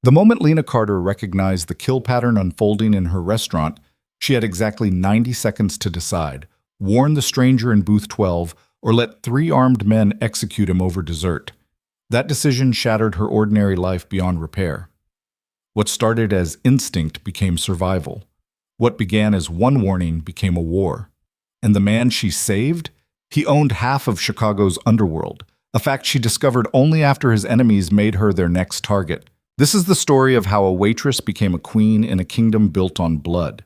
The moment Lena Carter recognized the kill pattern unfolding in her restaurant, she had exactly 90 seconds to decide: warn the stranger in booth 12 or let three armed men execute him over dessert. That decision shattered her ordinary life beyond repair. What started as instinct became survival. What began as one warning became a war. And the man she saved? He owned half of Chicago's underworld, a fact she discovered only after his enemies made her their next target. This is the story of how a waitress became a queen in a kingdom built on blood.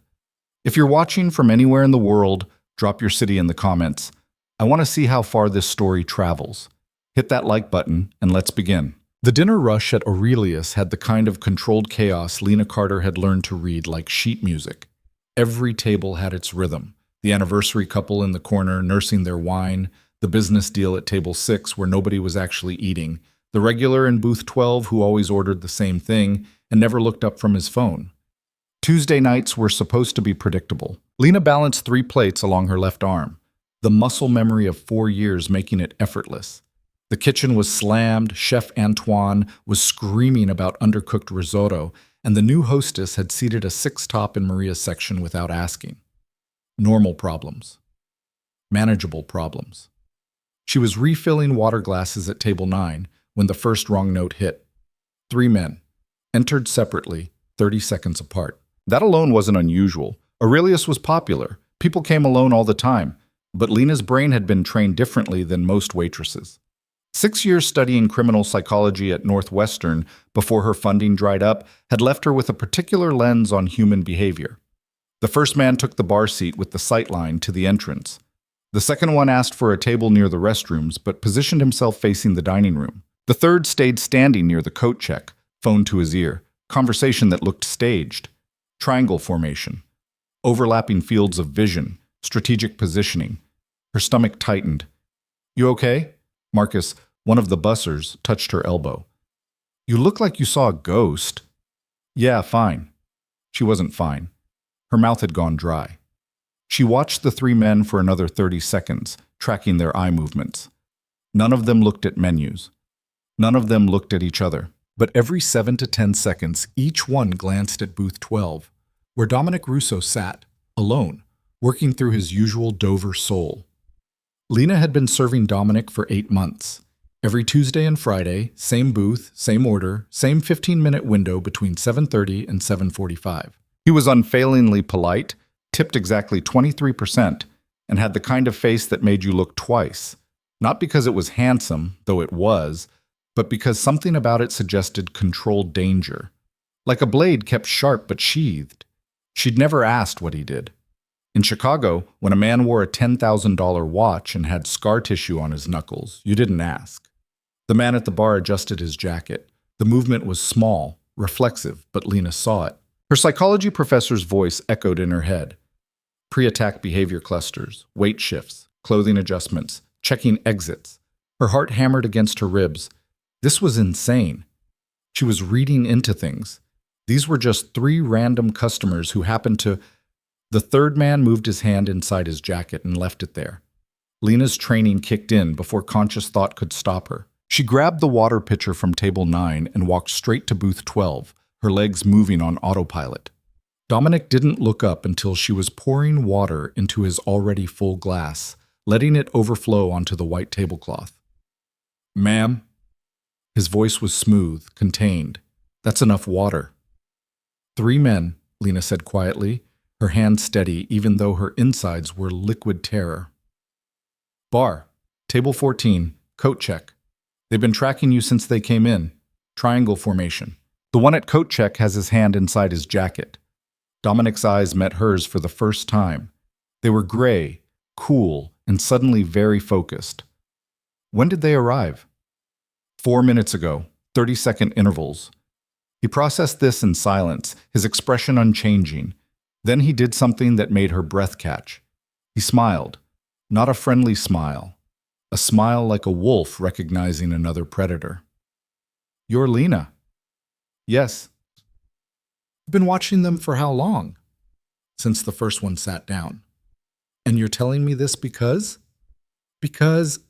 If you're watching from anywhere in the world, drop your city in the comments. I want to see how far this story travels. Hit that like button and let's begin. The dinner rush at Aurelius had the kind of controlled chaos Lena Carter had learned to read like sheet music. Every table had its rhythm. The anniversary couple in the corner nursing their wine, the business deal at table 6 where nobody was actually eating, the regular in booth 12 who always ordered the same thing and never looked up from his phone. Tuesday nights were supposed to be predictable. Lena balanced 3 plates along her left arm, the muscle memory of 4 years making it effortless. The kitchen was slammed, Chef Antoine was screaming about undercooked risotto, and the new hostess had seated a 6-top in Maria's section without asking. Normal problems. Manageable problems. She was refilling water glasses at table 9 when the first wrong note hit. 3 men. Entered separately, 30 seconds apart. That alone wasn't unusual. Aurelius was popular. People came alone all the time. But Lena's brain had been trained differently than most waitresses. 6 years studying criminal psychology at Northwestern before her funding dried up had left her with a particular lens on human behavior. The first man took the bar seat with the sight line to the entrance. The second one asked for a table near the restrooms but positioned himself facing the dining room. The third stayed standing near the coat check, phone to his ear, conversation that looked staged. Triangle formation. Overlapping fields of vision, strategic positioning. Her stomach tightened. "You okay?" Marcus, one of the bussers, touched her elbow. "You look like you saw a ghost." "Yeah, fine." She wasn't fine. Her mouth had gone dry. She watched the 3 men for another 30 seconds, tracking their eye movements. None of them looked at menus. None of them looked at each other. But every 7 to 10 seconds, each one glanced at booth 12, where Dominic Russo sat, alone, working through his usual Dover soul. Lena had been serving Dominic for 8 months. Every Tuesday and Friday, same booth, same order, same 15-minute window between 7:30 and 7:45. He was unfailingly polite, tipped exactly 23%, and had the kind of face that made you look twice. Not because it was handsome, though it was, but because something about it suggested controlled danger. Like a blade kept sharp but sheathed. She'd never asked what he did. In Chicago, when a man wore a $10,000 watch and had scar tissue on his knuckles, you didn't ask. The man at the bar adjusted his jacket. The movement was small, reflexive, but Lena saw it. Her psychology professor's voice echoed in her head. Pre-attack behavior clusters, weight shifts, clothing adjustments, checking exits. Her heart hammered against her ribs. This was insane. She was reading into things. These were just 3 random customers who happened to... The third man moved his hand inside his jacket and left it there. Lena's training kicked in before conscious thought could stop her. She grabbed the water pitcher from table 9 and walked straight to booth 12, her legs moving on autopilot. Dominic didn't look up until she was pouring water into his already full glass, letting it overflow onto the white tablecloth. "Ma'am?" His voice was smooth, contained. "That's enough water." 3 men, Lena said quietly, her hand steady even though her insides were liquid terror. "Bar, table 14, coat check. They've been tracking you since they came in. Triangle formation. The one at coat check has his hand inside his jacket." Dominic's eyes met hers for the first time. They were gray, cool, and suddenly very focused. "When did they arrive?" 4 minutes ago, 30-second intervals. He processed this in silence, his expression unchanging. Then he did something that made her breath catch. He smiled, not a friendly smile, a smile like a wolf recognizing another predator. "You're Lena." "Yes." "You've been watching them for how long?" "Since the first one sat down." "And you're telling me this because?" "Because..."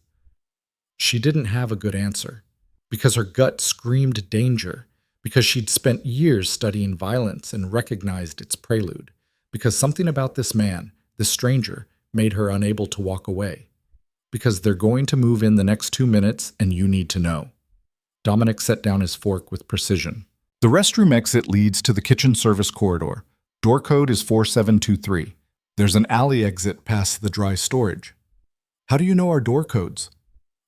She didn't have a good answer. Because her gut screamed danger. Because she'd spent years studying violence and recognized its prelude. Because something about this man, this stranger, made her unable to walk away. Because they're going to move in the next 2 minutes and you need to know. Dominic set down his fork with precision. The restroom exit leads to the kitchen service corridor. Door code is 4723. There's an alley exit past the dry storage. How do you know our door codes?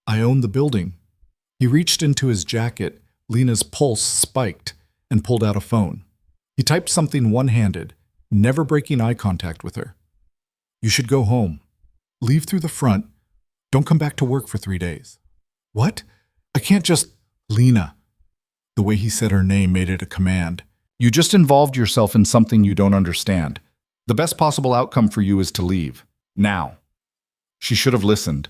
I own the building. He reached into his jacket. Lena's pulse spiked and pulled out a phone. He typed something one-handed, never breaking eye contact with her. You should go home. Leave through the front. Don't come back to work for 3 days. What? I can't just... Lena. The way he said her name made it a command. You just involved yourself in something you don't understand. The best possible outcome for you is to leave. Now. She should have listened.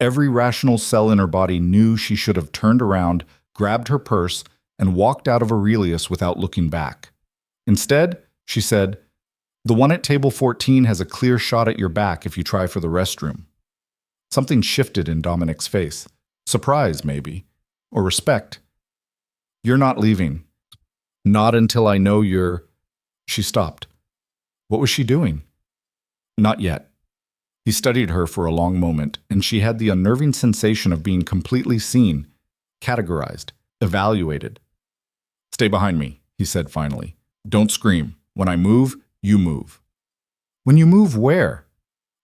Every rational cell in her body knew she should have turned around, grabbed her purse, and walked out of Aurelius without looking back. Instead, she said, the one at table 14 has a clear shot at your back if you try for the restroom. Something shifted in Dominic's face. Surprise, maybe. Or respect. You're not leaving. Not until I know you're... She stopped. What was she doing? Not yet. He studied her for a long moment, and she had the unnerving sensation of being completely seen, categorized, evaluated. Stay behind me, he said finally. Don't scream. When I move, you move. When you move where?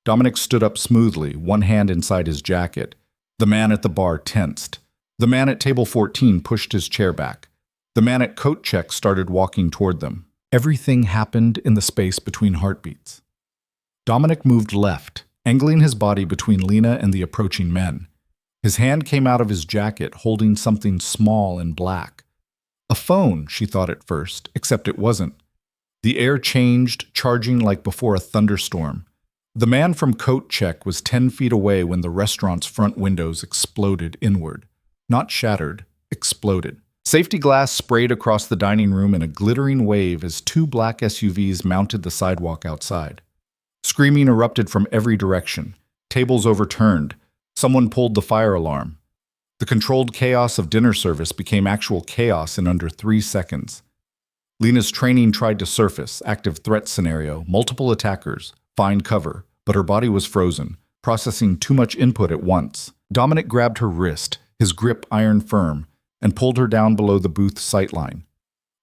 Dominic stood up smoothly, one hand inside his jacket. The man at the bar tensed. The man at table 14 pushed his chair back. The man at coat check started walking toward them. Everything happened in the space between heartbeats. Dominic moved left, angling his body between Lena and the approaching men. His hand came out of his jacket, holding something small and black. A phone, she thought at first, except it wasn't. The air changed, charging like before a thunderstorm. The man from coat check was 10 feet away when the restaurant's front windows exploded inward. Not shattered, exploded. Safety glass sprayed across the dining room in a glittering wave as 2 black SUVs mounted the sidewalk outside. Screaming erupted from every direction. Tables overturned. Someone pulled the fire alarm. The controlled chaos of dinner service became actual chaos in under 3 seconds. Lena's training tried to surface, active threat scenario, multiple attackers, find cover, but her body was frozen, processing too much input at once. Dominic grabbed her wrist, his grip iron firm, and pulled her down below the booth sightline.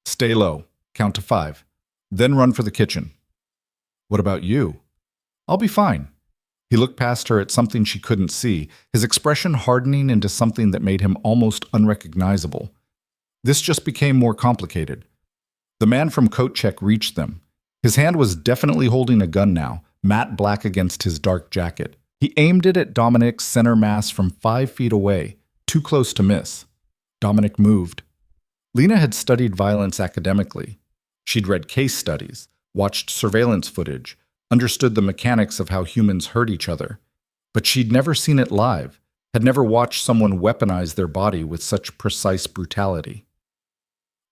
Stay low, count to 5, then run for the kitchen. What about you? I'll be fine. He looked past her at something she couldn't see, his expression hardening into something that made him almost unrecognizable. This just became more complicated. The man from coat check reached them. His hand was definitely holding a gun now, matte black against his dark jacket. He aimed it at Dominic's center mass from 5 feet away, too close to miss. Dominic moved. Lena had studied violence academically. She'd read case studies, watched surveillance footage, understood the mechanics of how humans hurt each other. But she'd never seen it live, had never watched someone weaponize their body with such precise brutality.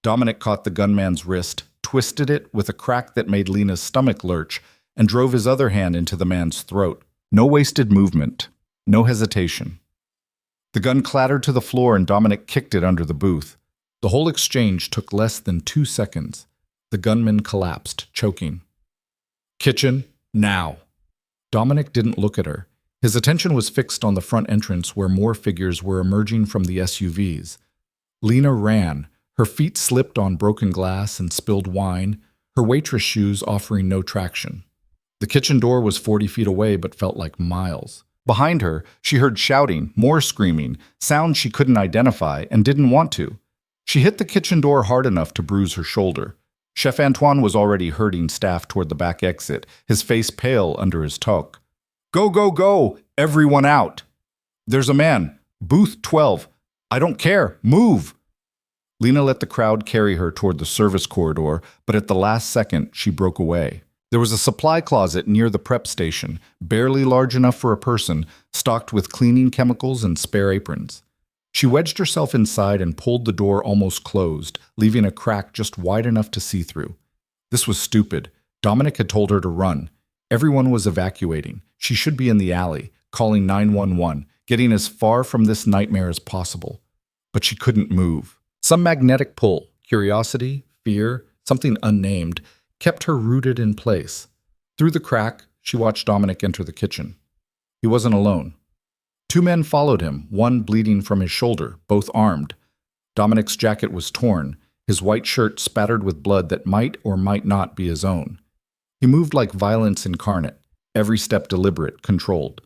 Dominic caught the gunman's wrist, twisted it with a crack that made Lena's stomach lurch, and drove his other hand into the man's throat. No wasted movement, no hesitation. The gun clattered to the floor and Dominic kicked it under the booth. The whole exchange took less than 2 seconds. The gunman collapsed, choking. Kitchen, now. Dominic didn't look at her. His attention was fixed on the front entrance where more figures were emerging from the SUVs. Lena ran. Her feet slipped on broken glass and spilled wine, her waitress shoes offering no traction. The kitchen door was 40 feet away but felt like miles. Behind her, she heard shouting, more screaming, sounds she couldn't identify and didn't want to. She hit the kitchen door hard enough to bruise her shoulder. Chef Antoine was already herding staff toward the back exit, his face pale under his toque. Go, go, go! Everyone out! There's a man. Booth 12. I don't care. Move! Lena let the crowd carry her toward the service corridor, but at the last second, she broke away. There was a supply closet near the prep station, barely large enough for a person, stocked with cleaning chemicals and spare aprons. She wedged herself inside and pulled the door almost closed, leaving a crack just wide enough to see through. This was stupid. Dominic had told her to run. Everyone was evacuating. She should be in the alley, calling 911, getting as far from this nightmare as possible. But she couldn't move. Some magnetic pull, Curiosity, fear, something unnamed, kept her rooted in place. Through the crack, she watched Dominic enter the kitchen. He wasn't alone. Two men followed him, one bleeding from his shoulder, both armed. Dominic's jacket was torn, his white shirt spattered with blood that might or might not be his own. He moved like violence incarnate, every step deliberate, controlled.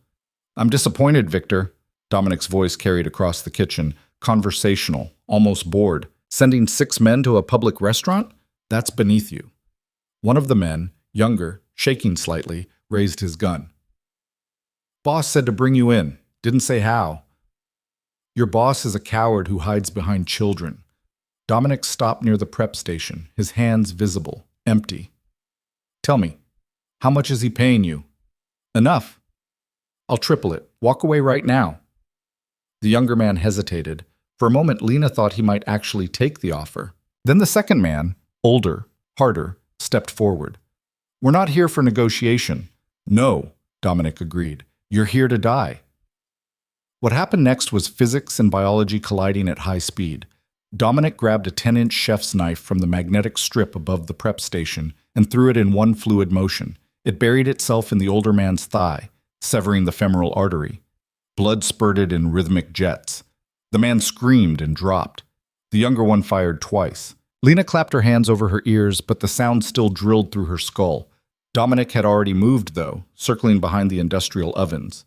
"I'm disappointed, Victor," Dominic's voice carried across the kitchen, conversational, almost bored. "Sending 6 men to a public restaurant? That's beneath you." One of the men, younger, shaking slightly, raised his gun. "Boss said to bring you in. Didn't say how." "Your boss is a coward who hides behind children." Dominic stopped near the prep station, his hands visible, empty. "Tell me, how much is he paying you?" "Enough. I'll triple it. Walk away right now." The younger man hesitated. For a moment, Lena thought he might actually take the offer. Then the second man, older, harder, stepped forward. "We're not here for negotiation." "No," Dominic agreed. "You're here to die." What happened next was physics and biology colliding at high speed. Dominic grabbed a 10-inch chef's knife from the magnetic strip above the prep station and threw it in one fluid motion. It buried itself in the older man's thigh, severing the femoral artery. Blood spurted in rhythmic jets. The man screamed and dropped. The younger one fired twice. Lena clapped her hands over her ears, but the sound still drilled through her skull. Dominic had already moved, though, circling behind the industrial ovens.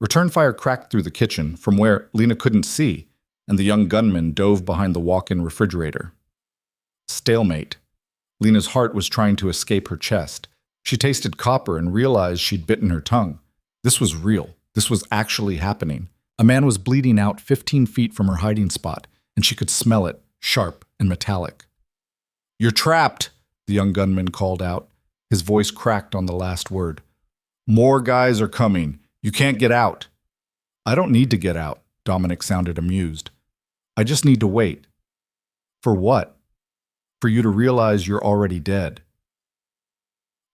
Return fire cracked through the kitchen, from where Lena couldn't see, and the young gunman dove behind the walk-in refrigerator. Stalemate. Lena's heart was trying to escape her chest. She tasted copper and realized she'd bitten her tongue. This was real. This was actually happening. A man was bleeding out 15 feet from her hiding spot, and she could smell it, sharp and metallic. "You're trapped," the young gunman called out. His voice cracked on the last word. "More guys are coming. You can't get out." "I don't need to get out," Dominic sounded amused. "I just need to wait." "For what?" "For you to realize you're already dead."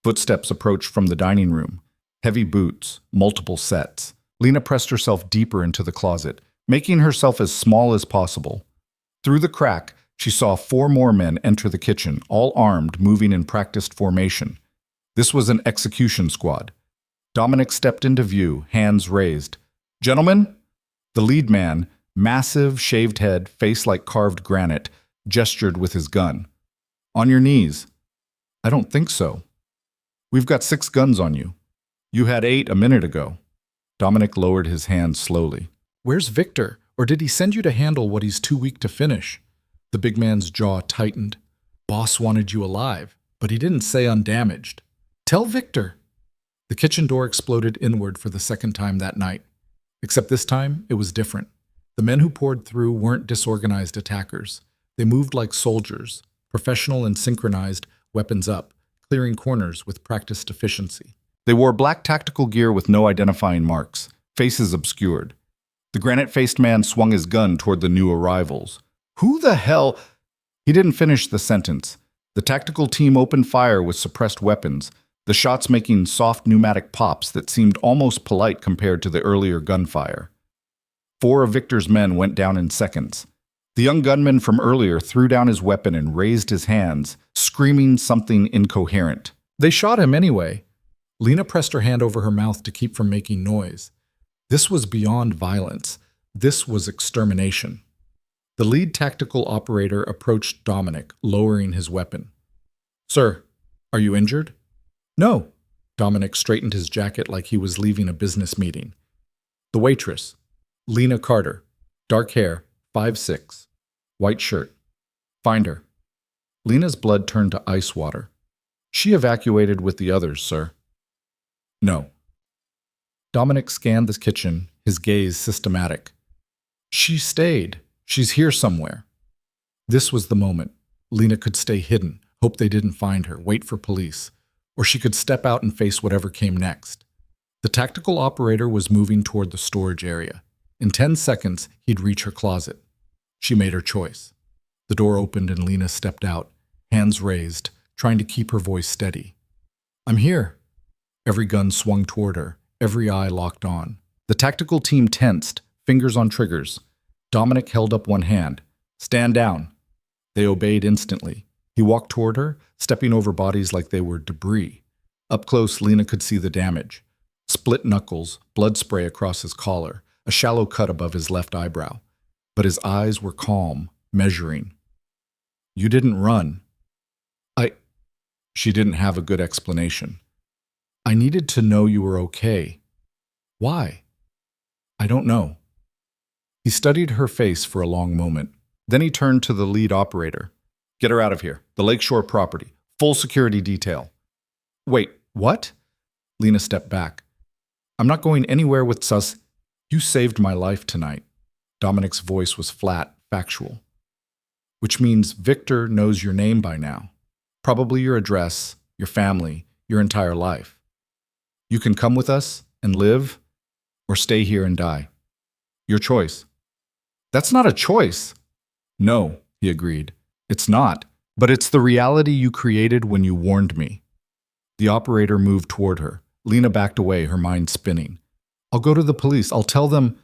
Footsteps approached from the dining room. Heavy boots, multiple sets. Lena pressed herself deeper into the closet, making herself as small as possible. Through the crack, she saw 4 more men enter the kitchen, all armed, moving in practiced formation. This was an execution squad. Dominic stepped into view, hands raised. "Gentlemen?" The lead man, massive, shaved head, face like carved granite, gestured with his gun. "On your knees." "I don't think so." "We've got 6 guns on you. You had 8 a minute ago." Dominic lowered his hands slowly. "Where's Victor? Or did he send you to handle what he's too weak to finish?" The big man's jaw tightened. "Boss wanted you alive, but he didn't say undamaged." "Tell Victor." The kitchen door exploded inward for the second time that night. Except this time, it was different. The men who poured through weren't disorganized attackers. They moved like soldiers, professional and synchronized, weapons up, clearing corners with practiced efficiency. They wore black tactical gear with no identifying marks, faces obscured. The granite-faced man swung his gun toward the new arrivals. "Who the hell?" He didn't finish the sentence. The tactical team opened fire with suppressed weapons, the shots making soft pneumatic pops that seemed almost polite compared to the earlier gunfire. 4 of Victor's men went down in seconds. The young gunman from earlier threw down his weapon and raised his hands, screaming something incoherent. "They shot him anyway." Lena pressed her hand over her mouth to keep from making noise. This was beyond violence. This was extermination. The lead tactical operator approached Dominic, lowering his weapon. "Sir, are you injured?" "No." Dominic straightened his jacket like he was leaving a business meeting. "The waitress, Lena Carter, dark hair, 5'6", white shirt. Find her." Lena's blood turned to ice water. "She evacuated with the others, sir." "No." Dominic scanned the kitchen, his gaze systematic. "She stayed. She's here somewhere." This was the moment. Lena could stay hidden, hope they didn't find her, wait for police. Or she could step out and face whatever came next. The tactical operator was moving toward the storage area. In 10 seconds, he'd reach her closet. She made her choice. The door opened and Lena stepped out, hands raised, trying to keep her voice steady. "I'm here." Every gun swung toward her, every eye locked on. The tactical team tensed, fingers on triggers. Dominic held up one hand. "Stand down." They obeyed instantly. He walked toward her, stepping over bodies like they were debris. Up close, Lena could see the damage. Split knuckles, blood spray across his collar, a shallow cut above his left eyebrow. But his eyes were calm, measuring. "You didn't run." She didn't have a good explanation. "I needed to know you were okay." "Why?" "I don't know." He studied her face for a long moment. Then he turned to the lead operator. "Get her out of here. The Lakeshore property. Full security detail." "Wait, what?" Lena stepped back. "I'm not going anywhere with sus. You saved my life tonight." Dominic's voice was flat, factual. "Which means Victor knows your name by now. Probably your address, your family, your entire life. You can come with us and live, or stay here and die. Your choice." "That's not a choice." "No," he agreed. "It's not. But it's the reality you created when you warned me." The operator moved toward her. Lena backed away, her mind spinning. "I'll go to the police. I'll tell them."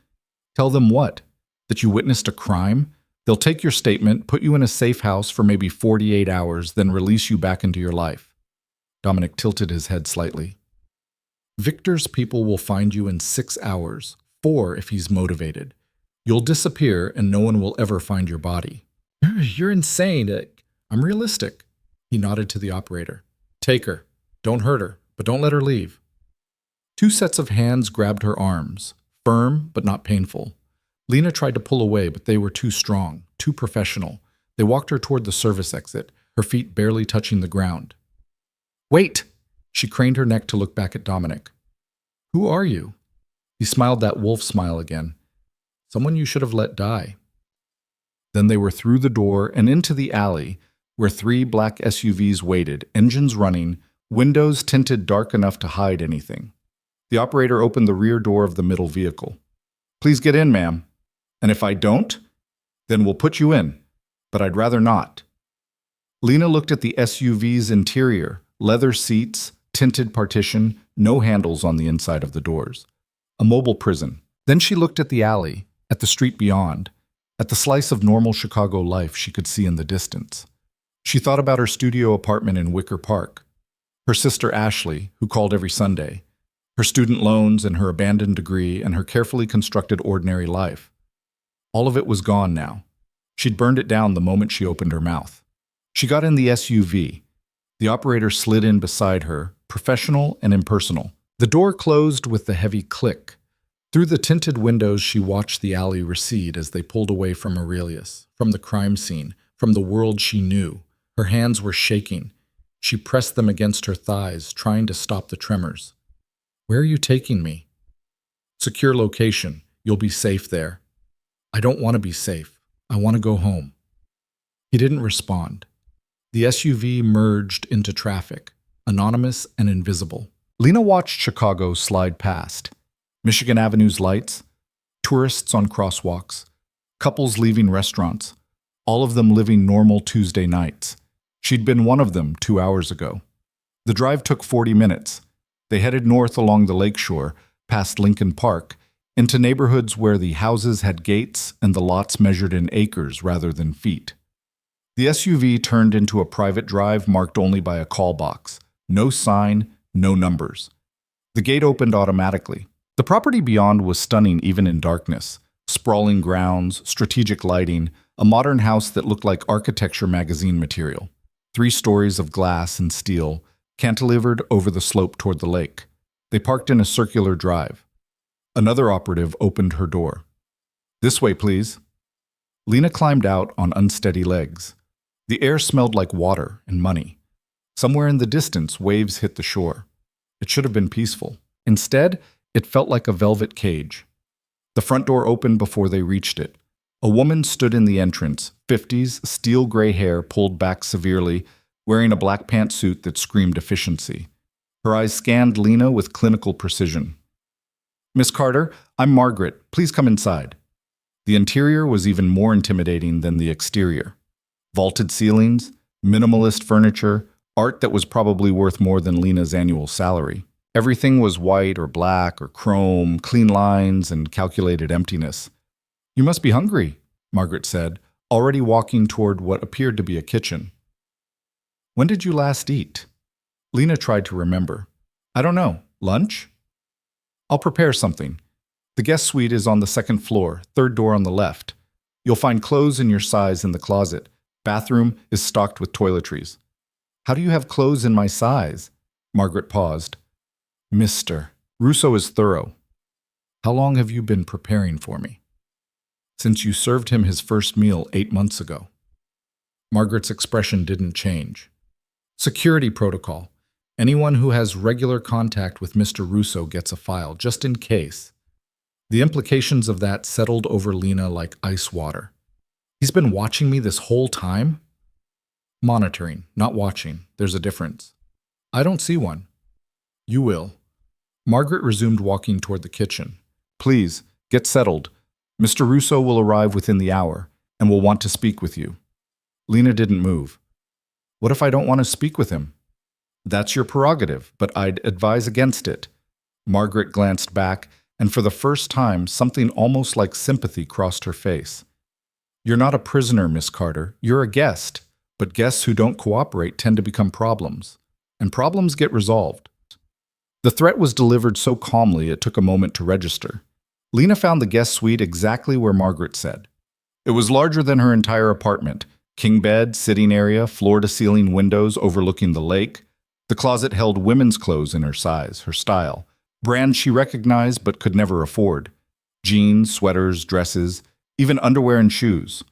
"Tell them what? That you witnessed a crime? They'll take your statement, put you in a safe house for maybe 48 hours, then release you back into your life." Dominic tilted his head slightly. "Victor's people will find you in 6 hours, 4 if he's motivated. You'll disappear and no one will ever find your body." "You're insane. I'm realistic." He nodded to the operator. "Take her. Don't hurt her, but don't let her leave." 2 sets of hands grabbed her arms, firm but not painful. Lena tried to pull away, but they were too strong, too professional. They walked her toward the service exit, her feet barely touching the ground. "Wait!" She craned her neck to look back at Dominic. "Who are you?" He smiled that wolf smile again. "Someone you should have let die." Then they were through the door and into the alley, where 3 black SUVs waited, engines running, windows tinted dark enough to hide anything. The operator opened the rear door of the middle vehicle. "Please get in, ma'am. And if I don't, then we'll put you in. But I'd rather not." Lena looked at the SUV's interior, leather seats, tinted partition, no handles on the inside of the doors. A mobile prison. Then she looked at the alley, at the street beyond, at the slice of normal Chicago life she could see in the distance. She thought about her studio apartment in Wicker Park, her sister Ashley, who called every Sunday, her student loans and her abandoned degree and her carefully constructed ordinary life. All of it was gone now. She'd burned it down the moment she opened her mouth. She got in the SUV. The operator slid in beside her, professional and impersonal. The door closed with the heavy click. Through the tinted windows, she watched the alley recede as they pulled away from Aurelius, from the crime scene, from the world she knew. Her hands were shaking. She pressed them against her thighs, trying to stop the tremors. "Where are you taking me?" "Secure location. You'll be safe there." "I don't want to be safe. I want to go home." He didn't respond. The SUV merged into traffic, anonymous and invisible. Lena watched Chicago slide past. Michigan Avenue's lights, tourists on crosswalks, couples leaving restaurants, all of them living normal Tuesday nights. She'd been one of them 2 hours ago. The drive took 40 minutes. They headed north along the lakeshore, past Lincoln Park, into neighborhoods where the houses had gates and the lots measured in acres rather than feet. The SUV turned into a private drive marked only by a call box. No sign, no numbers. The gate opened automatically. The property beyond was stunning even in darkness. Sprawling grounds, strategic lighting, a modern house that looked like architecture magazine material. 3 stories of glass and steel, cantilevered over the slope toward the lake. They parked in a circular drive. Another operative opened her door. "This way, please." Lena climbed out on unsteady legs. The air smelled like water and money. Somewhere in the distance, waves hit the shore. It should have been peaceful. Instead, it felt like a velvet cage. The front door opened before they reached it. A woman stood in the entrance, 50s, steel gray hair pulled back severely, wearing a black pantsuit that screamed efficiency. Her eyes scanned Lena with clinical precision. "Miss Carter, I'm Margaret. Please come inside." The interior was even more intimidating than the exterior. Vaulted ceilings, minimalist furniture, art that was probably worth more than Lena's annual salary. Everything was white or black or chrome, clean lines and calculated emptiness. "You must be hungry," Margaret said, already walking toward what appeared to be a kitchen. When did you last eat? Lena tried to remember. I don't know. Lunch? I'll prepare something. The guest suite is on the second floor, third door on the left. You'll find clothes in your size in the closet. Bathroom is stocked with toiletries. How do you have clothes in my size? Margaret paused. Mr. Russo is thorough. How long have you been preparing for me? Since you served him his first meal 8 months ago. Margaret's expression didn't change. Security protocol. Anyone who has regular contact with Mr. Russo gets a file, just in case. The implications of that settled over Lena like ice water. He's been watching me this whole time? Monitoring, not watching. There's a difference. I don't see one. You will. Margaret resumed walking toward the kitchen. Please, get settled. Mr. Russo will arrive within the hour and will want to speak with you. Lena didn't move. What if I don't want to speak with him? That's your prerogative, but I'd advise against it. Margaret glanced back, and for the first time, something almost like sympathy crossed her face. You're not a prisoner, Miss Carter. You're a guest. But guests who don't cooperate tend to become problems. And problems get resolved. The threat was delivered so calmly it took a moment to register. Lena found the guest suite exactly where Margaret said. It was larger than her entire apartment. King bed, sitting area, floor-to-ceiling windows overlooking the lake. The closet held women's clothes in her size, her style. Brands she recognized but could never afford. Jeans, sweaters, dresses, even underwear and shoes.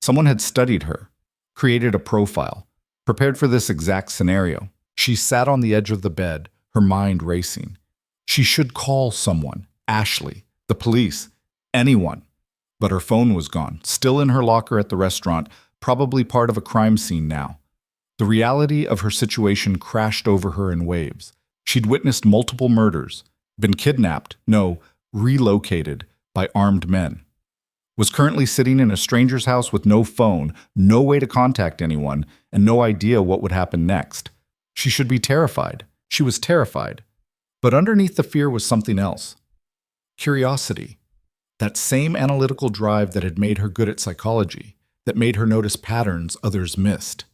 Someone had studied her, created a profile, prepared for this exact scenario. She sat on the edge of the bed, her mind racing. She should call someone, Ashley, the police, anyone. But her phone was gone, still in her locker at the restaurant, probably part of a crime scene now. The reality of her situation crashed over her in waves. She'd witnessed multiple murders, been kidnapped, no, relocated by armed men. Was currently sitting in a stranger's house with no phone, no way to contact anyone, and no idea what would happen next. She should be terrified. She was terrified. But underneath the fear was something else. Curiosity. That same analytical drive that had made her good at psychology, that made her notice patterns others missed.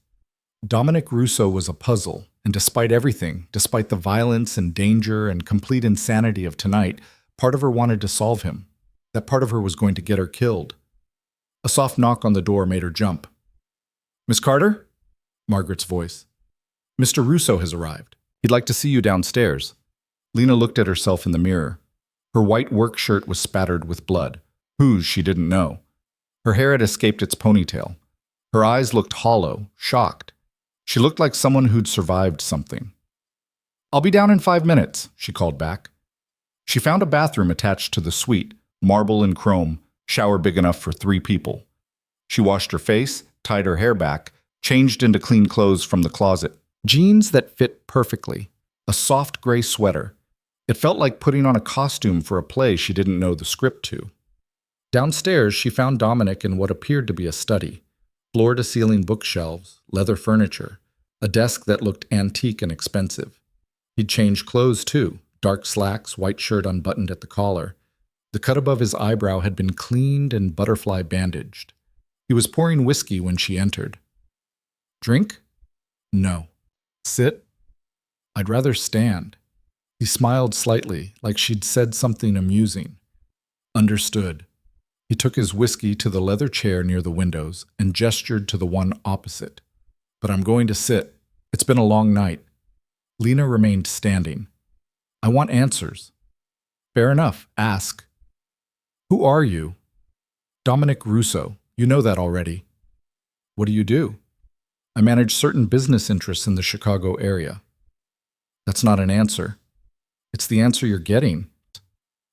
Dominic Russo was a puzzle, and despite everything, despite the violence and danger and complete insanity of tonight, part of her wanted to solve him. That part of her was going to get her killed. A soft knock on the door made her jump. Miss Carter? Margaret's voice. Mr. Russo has arrived. He'd like to see you downstairs. Lena looked at herself in the mirror. Her white work shirt was spattered with blood. Whose, she didn't know. Her hair had escaped its ponytail. Her eyes looked hollow, shocked. She looked like someone who'd survived something. I'll be down in 5 minutes, she called back. She found a bathroom attached to the suite, marble and chrome, shower big enough for 3 people. She washed her face, tied her hair back, changed into clean clothes from the closet. Jeans that fit perfectly, a soft gray sweater. It felt like putting on a costume for a play she didn't know the script to. Downstairs, she found Dominic in what appeared to be a study. Floor-to-ceiling bookshelves, leather furniture, a desk that looked antique and expensive. He'd changed clothes too, dark slacks, white shirt unbuttoned at the collar. The cut above his eyebrow had been cleaned and butterfly bandaged. He was pouring whiskey when she entered. Drink? No. Sit? I'd rather stand. He smiled slightly, like she'd said something amusing. Understood. He took his whiskey to the leather chair near the windows and gestured to the one opposite. But I'm going to sit. It's been a long night. Lena remained standing. I want answers. Fair enough. Ask. Who are you? Dominic Russo. You know that already. What do you do? I manage certain business interests in the Chicago area. That's not an answer. It's the answer you're getting.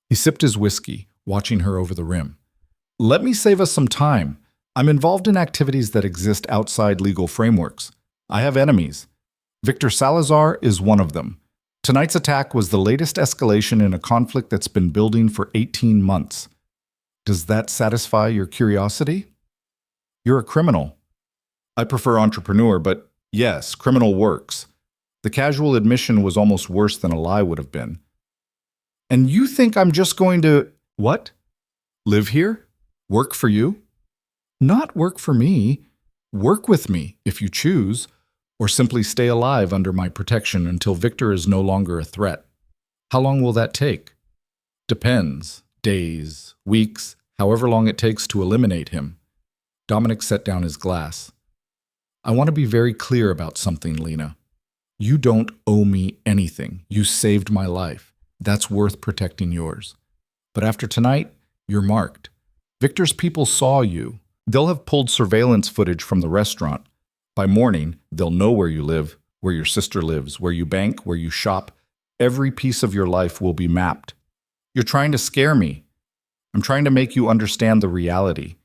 He sipped his whiskey, watching her over the rim. Let me save us some time. I'm involved in activities that exist outside legal frameworks. I have enemies. Victor Salazar is one of them. Tonight's attack was the latest escalation in a conflict that's been building for 18 months. Does that satisfy your curiosity? You're a criminal. I prefer entrepreneur, but yes, criminal works. The casual admission was almost worse than a lie would have been. And you think I'm just going to… What? Live here? Work for you? Not work for me. Work with me, if you choose, or simply stay alive under my protection until Victor is no longer a threat. How long will that take? Depends. Days, weeks, however long it takes to eliminate him. Dominic set down his glass. I want to be very clear about something, Lena. You don't owe me anything. You saved my life. That's worth protecting yours. But after tonight, you're marked. Victor's people saw you. They'll have pulled surveillance footage from the restaurant. By morning, they'll know where you live, where your sister lives, where you bank, where you shop. Every piece of your life will be mapped. You're trying to scare me. I'm trying to make you understand the reality.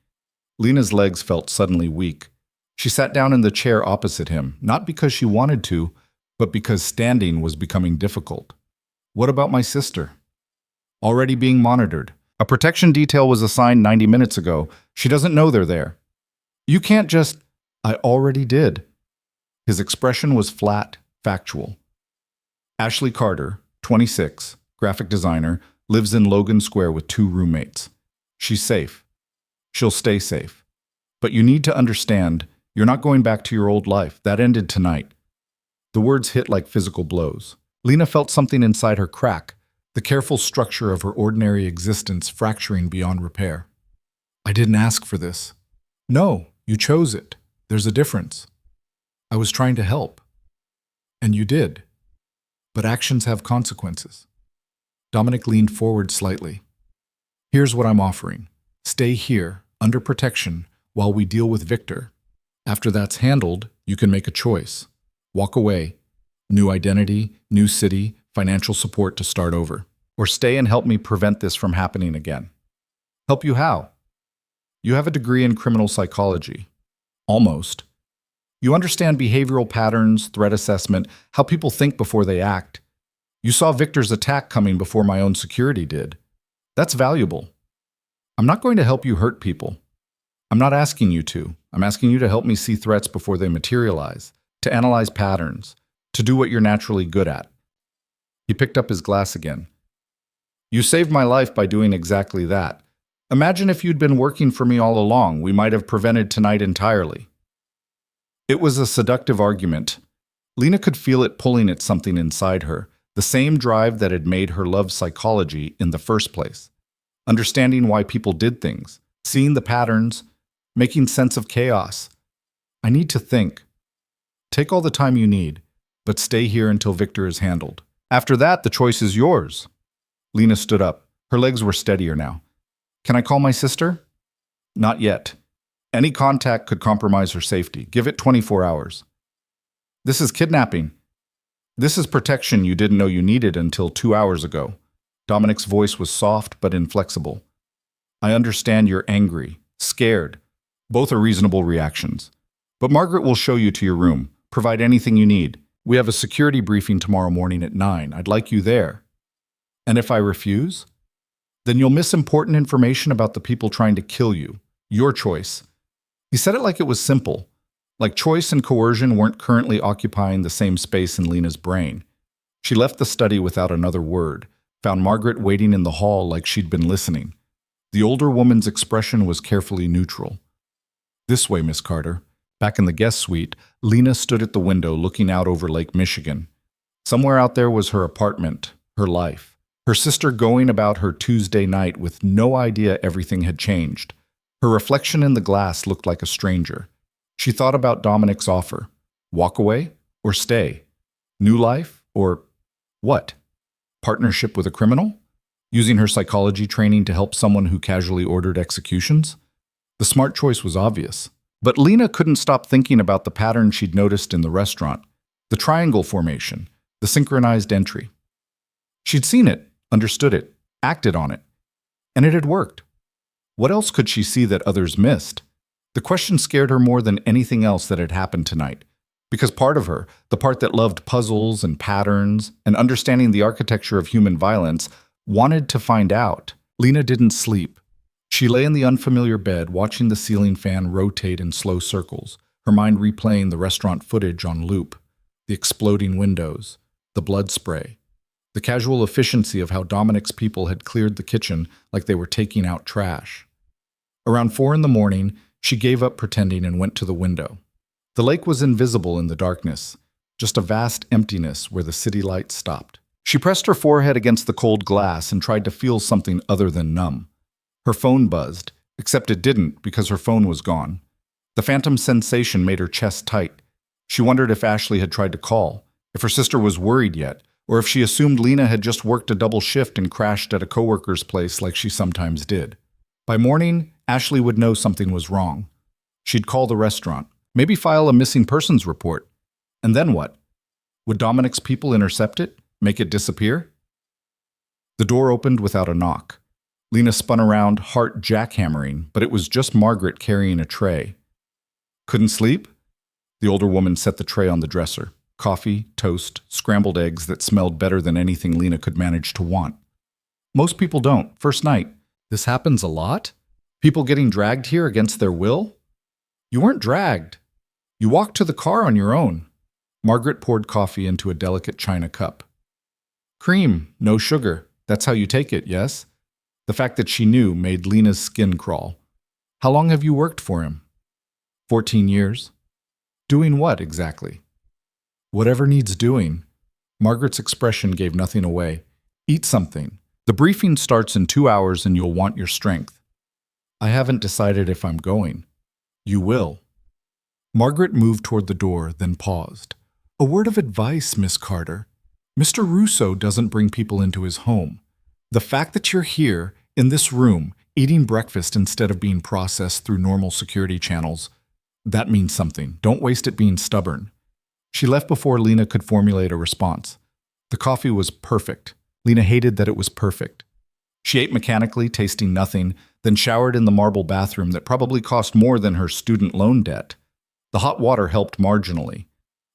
Lena's legs felt suddenly weak. She sat down in the chair opposite him, not because she wanted to, but because standing was becoming difficult. What about my sister? Already being monitored. A protection detail was assigned 90 minutes ago. She doesn't know they're there. You can't just... I already did. His expression was flat, factual. Ashley Carter, 26, graphic designer, lives in Logan Square with 2 roommates. She's safe. She'll stay safe. But you need to understand, you're not going back to your old life. That ended tonight. The words hit like physical blows. Lena felt something inside her crack, the careful structure of her ordinary existence fracturing beyond repair. I didn't ask for this. No, you chose it. There's a difference. I was trying to help. And you did. But actions have consequences. Dominic leaned forward slightly. Here's what I'm offering. Stay here, under protection, while we deal with Victor. After that's handled, you can make a choice. Walk away. New identity, new city, financial support to start over. Or stay and help me prevent this from happening again. Help you how? You have a degree in criminal psychology. Almost. You understand behavioral patterns, threat assessment, how people think before they act. You saw Victor's attack coming before my own security did. That's valuable. I'm not going to help you hurt people. I'm not asking you to. I'm asking you to help me see threats before they materialize, to analyze patterns, to do what you're naturally good at. He picked up his glass again. You saved my life by doing exactly that. Imagine if you'd been working for me all along, we might have prevented tonight entirely. It was a seductive argument. Lena could feel it pulling at something inside her, the same drive that had made her love psychology in the first place. Understanding why people did things, seeing the patterns, making sense of chaos. I need to think. Take all the time you need, but stay here until Victor is handled. After that, the choice is yours. Lena stood up. Her legs were steadier now. Can I call my sister? Not yet. Any contact could compromise her safety. Give it 24 hours. This is kidnapping. This is protection you didn't know you needed until 2 hours ago. Dominic's voice was soft but inflexible. I understand you're angry, scared. Both are reasonable reactions. But Margaret will show you to your room. Provide anything you need. We have a security briefing tomorrow morning at 9. I'd like you there. And if I refuse? Then you'll miss important information about the people trying to kill you. Your choice. He said it like it was simple. Like choice and coercion weren't currently occupying the same space in Lena's brain. She left the study without another word, found Margaret waiting in the hall like she'd been listening. The older woman's expression was carefully neutral. This way, Miss Carter. Back in the guest suite, Lena stood at the window looking out over Lake Michigan. Somewhere out there was her apartment, her life. Her sister going about her Tuesday night with no idea everything had changed. Her reflection in the glass looked like a stranger. She thought about Dominic's offer. Walk away or stay? New life or what? Partnership with a criminal? Using her psychology training to help someone who casually ordered executions? The smart choice was obvious. But Lena couldn't stop thinking about the pattern she'd noticed in the restaurant. The triangle formation, the synchronized entry. She'd seen it, understood it, acted on it. And it had worked. What else could she see that others missed? The question scared her more than anything else that had happened tonight. Because part of her, the part that loved puzzles and patterns and understanding the architecture of human violence, wanted to find out. Lena didn't sleep. She lay in the unfamiliar bed, watching the ceiling fan rotate in slow circles, her mind replaying the restaurant footage on loop, the exploding windows, the blood spray, the casual efficiency of how Dominic's people had cleared the kitchen like they were taking out trash. Around 4 in the morning, She gave up pretending and went to the window. The lake was invisible in the darkness, just a vast emptiness where the city lights stopped. She pressed her forehead against the cold glass and tried to feel something other than numb. Her phone buzzed, except it didn't because her phone was gone. The phantom sensation made her chest tight. She wondered if Ashley had tried to call, if her sister was worried yet, or if she assumed Lena had just worked a double shift and crashed at a coworker's place like she sometimes did. By morning, Ashley would know something was wrong. She'd call the restaurant, maybe file a missing persons report. And then what? Would Dominic's people intercept it? Make it disappear? The door opened without a knock. Lena spun around, heart jackhammering, but it was just Margaret carrying a tray. Couldn't sleep? The older woman set the tray on the dresser. Coffee, toast, scrambled eggs that smelled better than anything Lena could manage to want. Most people don't. First night. This happens a lot? People getting dragged here against their will? You weren't dragged. You walked to the car on your own. Margaret poured coffee into a delicate china cup. Cream, no sugar. That's how you take it, yes? The fact that she knew made Lena's skin crawl. How long have you worked for him? 14 years. Doing what exactly? Whatever needs doing. Margaret's expression gave nothing away. Eat something. The briefing starts in 2 hours and you'll want your strength. I haven't decided if I'm going. You will. Margaret moved toward the door, then paused. A word of advice, Miss Carter. Mr. Russo doesn't bring people into his home. The fact that you're here, in this room, eating breakfast instead of being processed through normal security channels, that means something. Don't waste it being stubborn. She left before Lena could formulate a response. The coffee was perfect. Lena hated that it was perfect. She ate mechanically, tasting nothing, then showered in the marble bathroom that probably cost more than her student loan debt. The hot water helped marginally.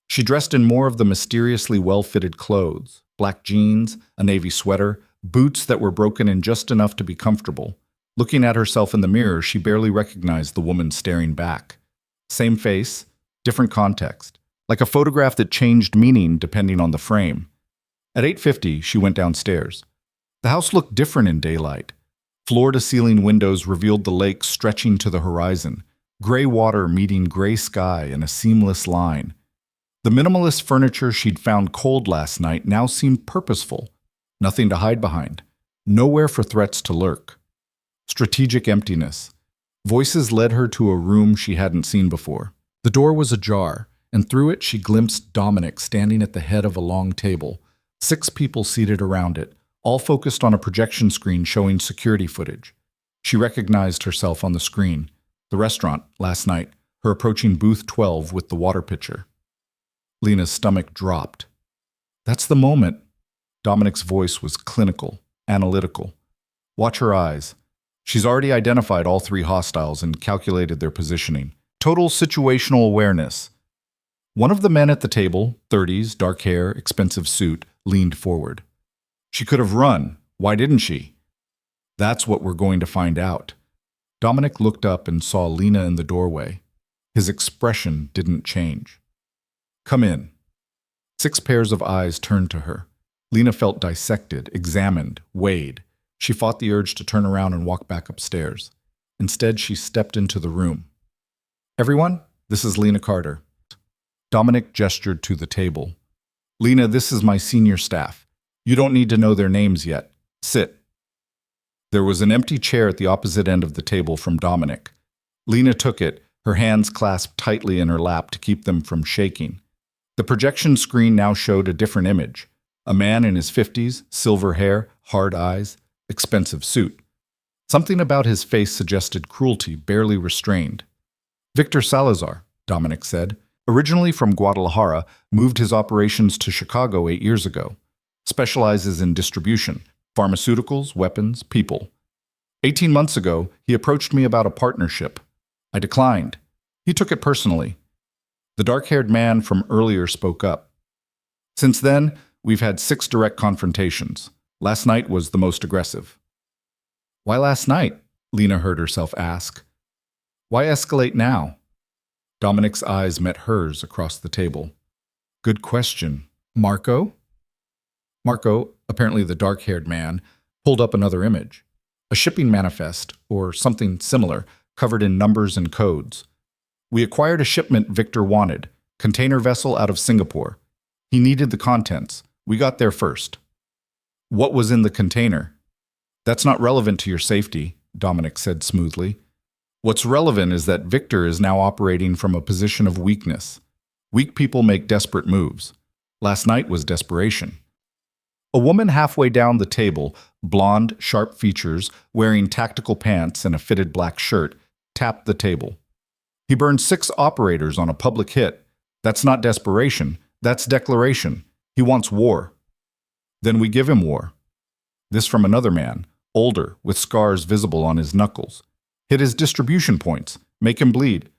She dressed in more of the mysteriously well-fitted clothes, black jeans, a navy sweater, boots that were broken in just enough to be comfortable. Looking at herself in the mirror, she barely recognized the woman staring back. Same face, different context. Like a photograph that changed meaning depending on the frame. At 8:50, she went downstairs. The house looked different in daylight. Floor-to-ceiling windows revealed the lake stretching to the horizon, gray water meeting gray sky in a seamless line. The minimalist furniture she'd found cold last night now seemed purposeful. Nothing to hide behind. Nowhere for threats to lurk. Strategic emptiness. Voices led her to a room she hadn't seen before. The door was ajar, and through it she glimpsed Dominic standing at the head of a long table, 6 people seated around it, all focused on a projection screen showing security footage. She recognized herself on the screen. The restaurant, last night, her approaching booth 12 with the water pitcher. Lena's stomach dropped. That's the moment. Dominic's voice was clinical, analytical. Watch her eyes. She's already identified all 3 hostiles and calculated their positioning. Total situational awareness. One of the men at the table, 30s, dark hair, expensive suit, leaned forward. She could have run. Why didn't she? That's what we're going to find out. Dominic looked up and saw Lena in the doorway. His expression didn't change. Come in. 6 pairs of eyes turned to her. Lena felt dissected, examined, weighed. She fought the urge to turn around and walk back upstairs. Instead, she stepped into the room. Everyone, this is Lena Carter. Dominic gestured to the table. Lena, this is my senior staff. You don't need to know their names yet. Sit. There was an empty chair at the opposite end of the table from Dominic. Lena took it, her hands clasped tightly in her lap to keep them from shaking. The projection screen now showed a different image. A man in his 50s, silver hair, hard eyes, expensive suit. Something about his face suggested cruelty barely restrained. Victor Salazar, Dominic said. Originally from Guadalajara, moved his operations to Chicago 8 years ago. Specializes in distribution, pharmaceuticals, weapons, people. 18 months ago, he approached me about a partnership. I declined. He took it personally. The dark-haired man from earlier spoke up. Since then, we've had 6 direct confrontations. Last night was the most aggressive. Why last night? Lena heard herself ask. Why escalate now? Dominic's eyes met hers across the table. Good question. Marco? Marco, apparently the dark-haired man, pulled up another image. A shipping manifest, or something similar, covered in numbers and codes. We acquired a shipment Victor wanted, container vessel out of Singapore. He needed the contents. We got there first. What was in the container? That's not relevant to your safety, Dominic said smoothly. What's relevant is that Victor is now operating from a position of weakness. Weak people make desperate moves. Last night was desperation. A woman halfway down the table, blonde, sharp features, wearing tactical pants and a fitted black shirt, tapped the table. He burned 6 operators on a public hit. That's not desperation, that's declaration. He wants war. Then we give him war. This from another man, older, with scars visible on his knuckles. Hit his distribution points, make him bleed.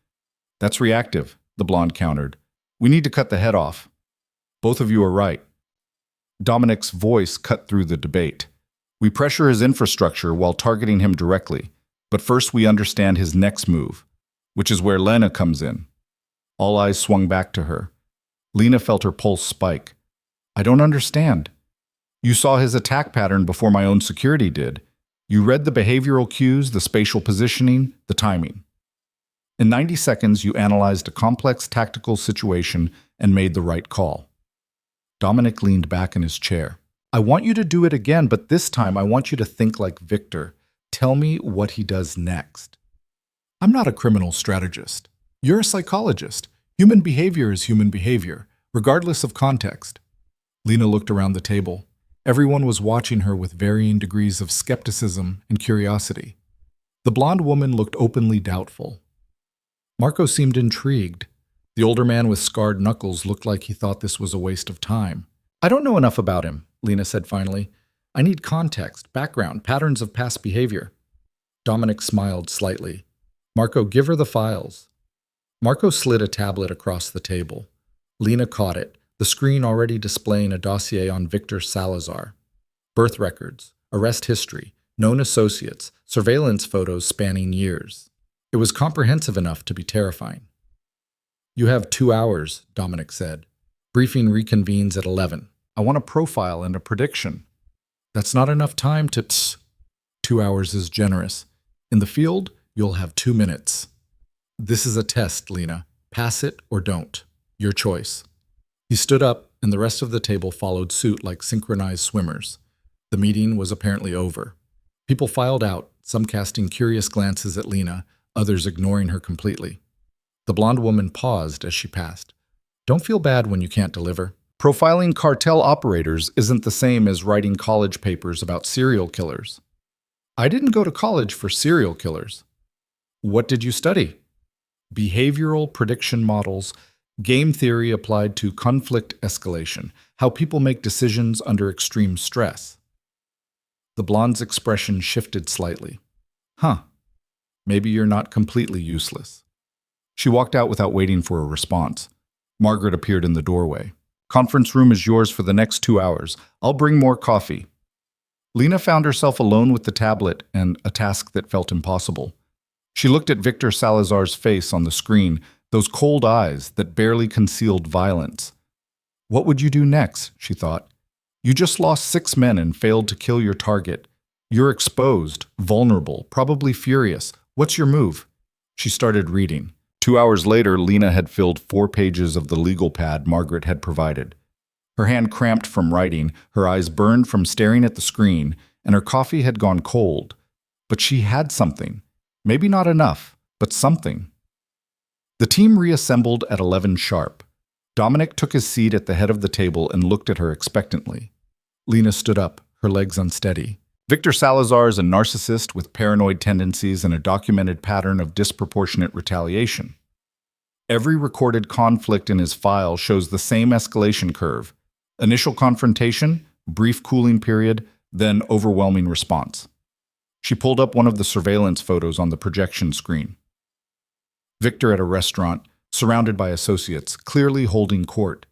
That's reactive, the blonde countered. We need to cut the head off. Both of you are right. Dominic's voice cut through the debate. We pressure his infrastructure while targeting him directly, but first we understand his next move, which is where Lena comes in. All eyes swung back to her. Lena felt her pulse spike. I don't understand. You saw his attack pattern before my own security did. You read the behavioral cues, the spatial positioning, the timing. In 90 seconds, you analyzed a complex tactical situation and made the right call. Dominic leaned back in his chair. I want you to do it again, but this time I want you to think like Victor. Tell me what he does next. I'm not a criminal strategist. You're a psychologist. Human behavior is human behavior, regardless of context. Lena looked around the table. Everyone was watching her with varying degrees of skepticism and curiosity. The blonde woman looked openly doubtful. Marco seemed intrigued. The older man with scarred knuckles looked like he thought this was a waste of time. I don't know enough about him, Lena said finally. I need context, background, patterns of past behavior. Dominic smiled slightly. Marco, give her the files. Marco slid a tablet across the table. Lena caught it, the screen already displaying a dossier on Victor Salazar. Birth records, arrest history, known associates, surveillance photos spanning years. It was comprehensive enough to be terrifying. You have 2 hours, Dominic said. Briefing reconvenes at 11. I want a profile and a prediction. That's not enough time to... 2 hours is generous. In the field, you'll have 2 minutes. This is a test, Lena. Pass it or don't. Your choice. He stood up, and the rest of the table followed suit like synchronized swimmers. The meeting was apparently over. People filed out, some casting curious glances at Lena, others ignoring her completely. The blonde woman paused as she passed. Don't feel bad when you can't deliver. Profiling cartel operators isn't the same as writing college papers about serial killers. I didn't go to college for serial killers. What did you study? Behavioral prediction models, game theory applied to conflict escalation, how people make decisions under extreme stress. The blonde's expression shifted slightly. Huh, maybe you're not completely useless. She walked out without waiting for a response. Margaret appeared in the doorway. Conference room is yours for the next 2 hours. I'll bring more coffee. Lena found herself alone with the tablet and a task that felt impossible. She looked at Victor Salazar's face on the screen, those cold eyes that barely concealed violence. What would you do next, she thought. You just lost 6 men and failed to kill your target. You're exposed, vulnerable, probably furious. What's your move? She started reading. 2 hours later, Lena had filled 4 pages of the legal pad Margaret had provided. Her hand cramped from writing, her eyes burned from staring at the screen, and her coffee had gone cold. But she had something. Maybe not enough, but something. The team reassembled at 11 sharp. Dominic took his seat at the head of the table and looked at her expectantly. Lena stood up, her legs unsteady. Victor Salazar is a narcissist with paranoid tendencies and a documented pattern of disproportionate retaliation. Every recorded conflict in his file shows the same escalation curve. Initial confrontation, brief cooling period, then overwhelming response. She pulled up one of the surveillance photos on the projection screen. Victor at a restaurant, surrounded by associates, clearly holding court.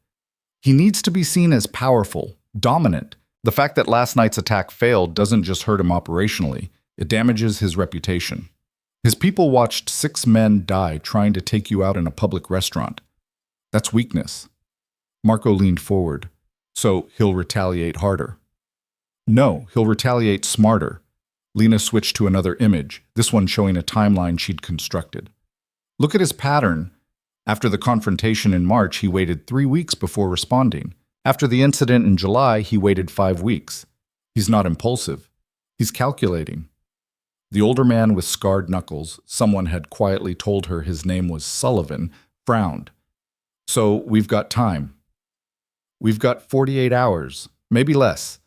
He needs to be seen as powerful, dominant. The fact that last night's attack failed doesn't just hurt him operationally, it damages his reputation. His people watched 6 men die trying to take you out in a public restaurant. That's weakness. Marco leaned forward. So he'll retaliate harder. No, he'll retaliate smarter. Lena switched to another image, this one showing a timeline she'd constructed. Look at his pattern. After the confrontation in March, he waited 3 weeks before responding. After the incident in July, he waited 5 weeks. He's not impulsive. He's calculating. The older man with scarred knuckles, someone had quietly told her his name was Sullivan, frowned. So we've got time. We've got 48 hours, maybe less.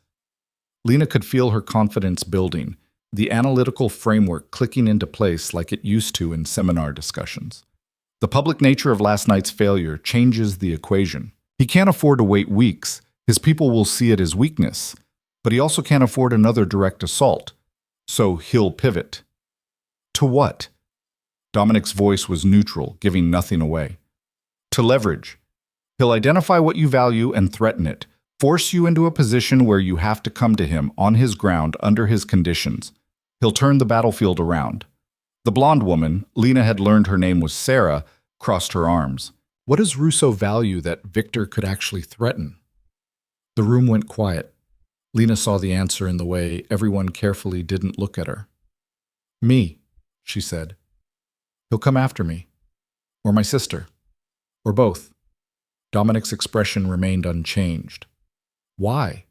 Lena could feel her confidence building, the analytical framework clicking into place like it used to in seminar discussions. The public nature of last night's failure changes the equation. He can't afford to wait weeks. His people will see it as weakness. But he also can't afford another direct assault. So he'll pivot. To what? Dominic's voice was neutral, giving nothing away. To leverage. He'll identify what you value and threaten it, force you into a position where you have to come to him on his ground under his conditions. He'll turn the battlefield around. The blonde woman, Lena had learned her name was Sarah, crossed her arms. What does Russo value that Victor could actually threaten? The room went quiet. Lena saw the answer in the way everyone carefully didn't look at her. Me, she said. He'll come after me. Or my sister. Or both. Dominic's expression remained unchanged. Why?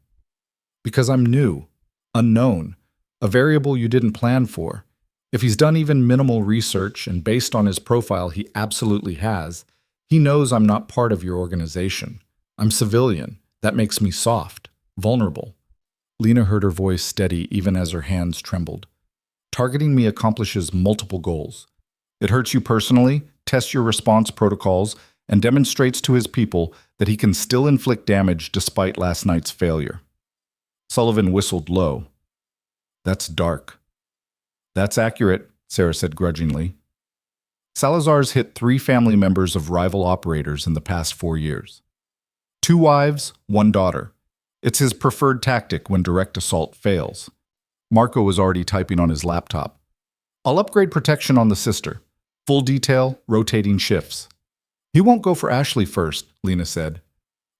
Because I'm new, unknown, a variable you didn't plan for. If he's done even minimal research, and based on his profile he absolutely has, he knows I'm not part of your organization. I'm civilian. That makes me soft, vulnerable. Lena heard her voice steady even as her hands trembled. Targeting me accomplishes multiple goals. It hurts you personally, tests your response protocols, and demonstrates to his people that he can still inflict damage despite last night's failure. Sullivan whistled low. That's dark. That's accurate, Sarah said grudgingly. Salazar's hit 3 family members of rival operators in the past 4 years. 2 wives, 1 daughter. It's his preferred tactic when direct assault fails. Marco was already typing on his laptop. I'll upgrade protection on the sister. Full detail, rotating shifts. He won't go for Ashley first, Lena said.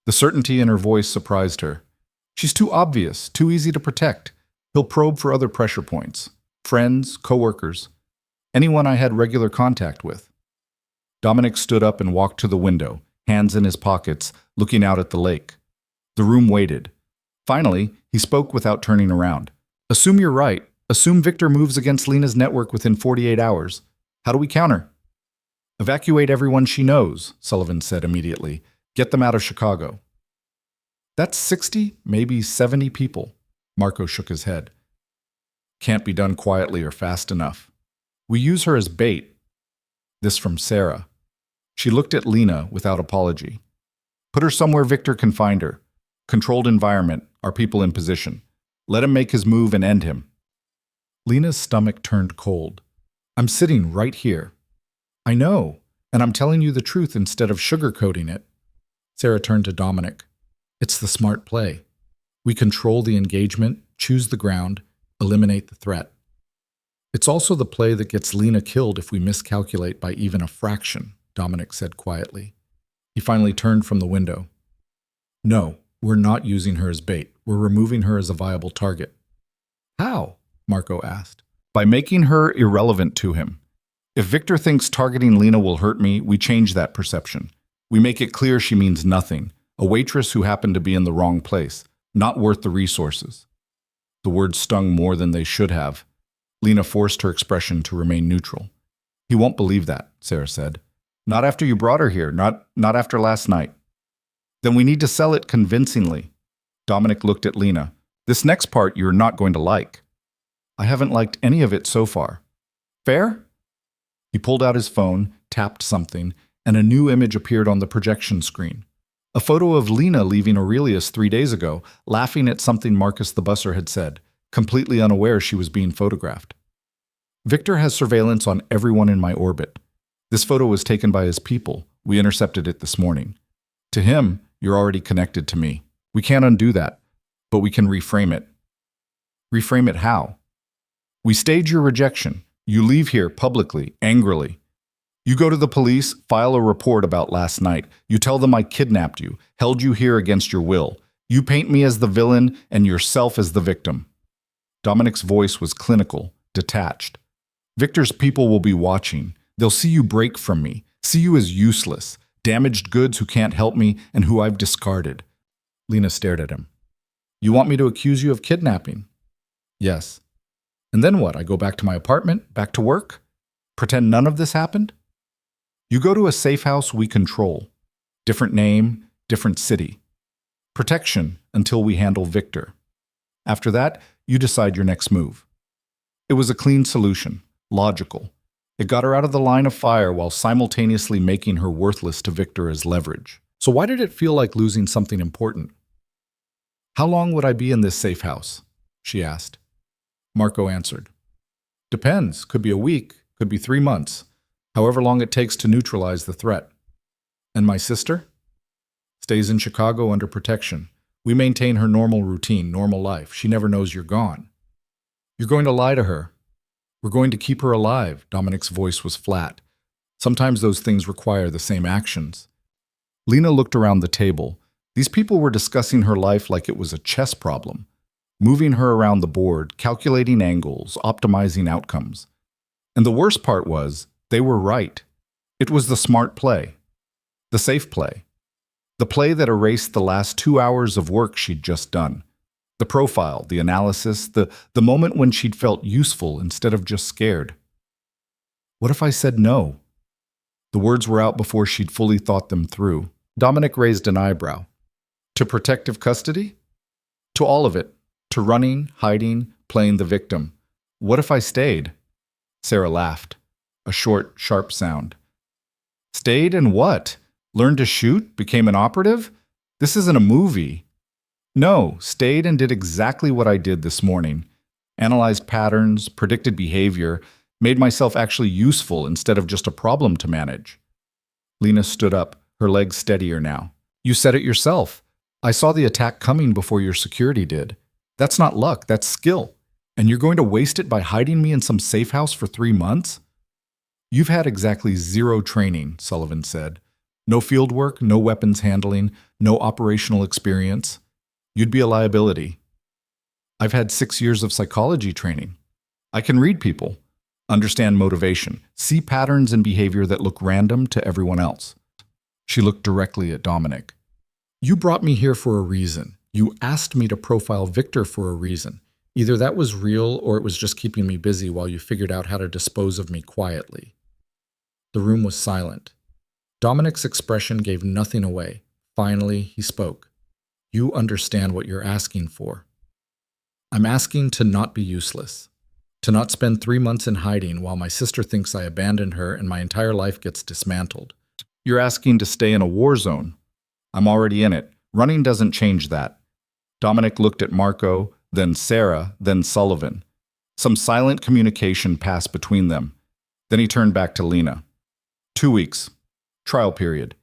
The certainty in her voice surprised her. She's too obvious, too easy to protect. He'll probe for other pressure points. Friends, coworkers, anyone I had regular contact with. Dominic stood up and walked to the window, hands in his pockets, looking out at the lake. The room waited. Finally, he spoke without turning around. Assume you're right. Assume Victor moves against Lena's network within 48 hours. How do we counter? Evacuate everyone she knows, Sullivan said immediately. Get them out of Chicago. That's 60, maybe 70 people. Marco shook his head. Can't be done quietly or fast enough. We use her as bait. This from Sarah. She looked at Lena without apology. Put her somewhere Victor can find her. Controlled environment, our people in position. Let him make his move and end him. Lena's stomach turned cold. I'm sitting right here. I know, and I'm telling you the truth instead of sugarcoating it. Sarah turned to Dominic. It's the smart play. We control the engagement, choose the ground, eliminate the threat. It's also the play that gets Lena killed if we miscalculate by even a fraction, Dominic said quietly. He finally turned from the window. No, we're not using her as bait. We're removing her as a viable target. How? Marco asked. By making her irrelevant to him. If Victor thinks targeting Lena will hurt me, we change that perception. We make it clear she means nothing, a waitress who happened to be in the wrong place, not worth the resources. The words stung more than they should have. Lena forced her expression to remain neutral. He won't believe that, Sarah said. Not after you brought her here, not after last night. Then we need to sell it convincingly. Dominic looked at Lena. This next part you're not going to like. I haven't liked any of it so far. Fair? He pulled out his phone, tapped something, and a new image appeared on the projection screen. A photo of Lena leaving Aurelius 3 days ago, laughing at something Marcus the busser had said, completely unaware she was being photographed. Victor has surveillance on everyone in my orbit. This photo was taken by his people. We intercepted it this morning. To him, you're already connected to me. We can't undo that, but we can reframe it. Reframe it how? We stage your rejection. You leave here publicly, angrily. You go to the police, file a report about last night. You tell them I kidnapped you, held you here against your will. You paint me as the villain and yourself as the victim. Dominic's voice was clinical, detached. Victor's people will be watching. They'll see you break from me, see you as useless, damaged goods who can't help me and who I've discarded. Lena stared at him. You want me to accuse you of kidnapping? Yes. And then what? I go back to my apartment, back to work? Pretend none of this happened? You go to a safe house we control. Different name, different city. Protection until we handle Victor. After that, you decide your next move. It was a clean solution, logical. It got her out of the line of fire while simultaneously making her worthless to Victor as leverage. So why did it feel like losing something important? How long would I be in this safe house? She asked. Marco answered. Depends. Could be a week, could be 3 months. However long it takes to neutralize the threat. And my sister? Stays in Chicago under protection. We maintain her normal routine, normal life. She never knows you're gone. You're going to lie to her. We're going to keep her alive. Dominic's voice was flat. Sometimes those things require the same actions. Lena looked around the table. These people were discussing her life like it was a chess problem, moving her around the board, calculating angles, optimizing outcomes. And the worst part was, they were right. It was the smart play, the safe play, the play that erased the last 2 hours of work she'd just done. The profile, the analysis, the moment when she'd felt useful instead of just scared. What if I said no? The words were out before she'd fully thought them through. Dominic raised an eyebrow. To protective custody? To all of it. To running, hiding, playing the victim. What if I stayed? Sarah laughed. A short, sharp sound. Stayed and what? Learned to shoot? Became an operative? This isn't a movie. No, stayed and did exactly what I did this morning. Analyzed patterns, predicted behavior, made myself actually useful instead of just a problem to manage. Lena stood up, her legs steadier now. You said it yourself. I saw the attack coming before your security did. That's not luck, that's skill. And you're going to waste it by hiding me in some safe house for 3 months? You've had exactly 0 training, Sullivan said. No field work, no weapons handling, no operational experience. You'd be a liability. I've had 6 years of psychology training. I can read people, understand motivation, see patterns in behavior that look random to everyone else. She looked directly at Dominic. You brought me here for a reason. You asked me to profile Victor for a reason. Either that was real or it was just keeping me busy while you figured out how to dispose of me quietly. The room was silent. Dominic's expression gave nothing away. Finally, he spoke. You understand what you're asking for. I'm asking to not be useless. To not spend 3 months in hiding while my sister thinks I abandoned her and my entire life gets dismantled. You're asking to stay in a war zone. I'm already in it. Running doesn't change that. Dominic looked at Marco, then Sarah, then Sullivan. Some silent communication passed between them. Then he turned back to Lena. 2 weeks. Trial period.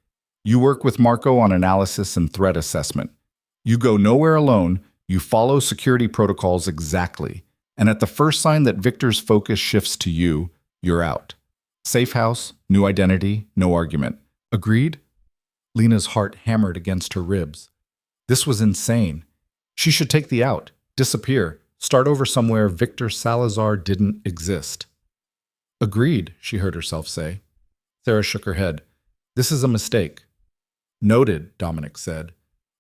You work with Marco on analysis and threat assessment. You go nowhere alone. You follow security protocols exactly. And at the first sign that Victor's focus shifts to you, you're out. Safe house, new identity, no argument. Agreed? Lena's heart hammered against her ribs. This was insane. She should take the out, disappear, start over somewhere Victor Salazar didn't exist. Agreed, she heard herself say. Sarah shook her head. This is a mistake. Noted, Dominic said.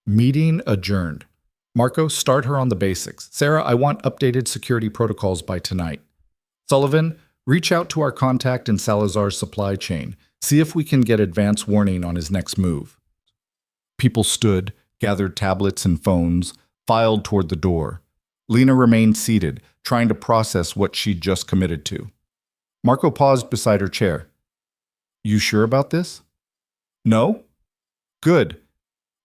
Meeting adjourned. Marco, start her on the basics. Sarah, I want updated security protocols by tonight. Sullivan, reach out to our contact in Salazar's supply chain. See if we can get advance warning on his next move. People stood, gathered tablets and phones, filed toward the door. Lena remained seated, trying to process what she'd just committed to. Marco paused beside her chair. You sure about this? No? Good.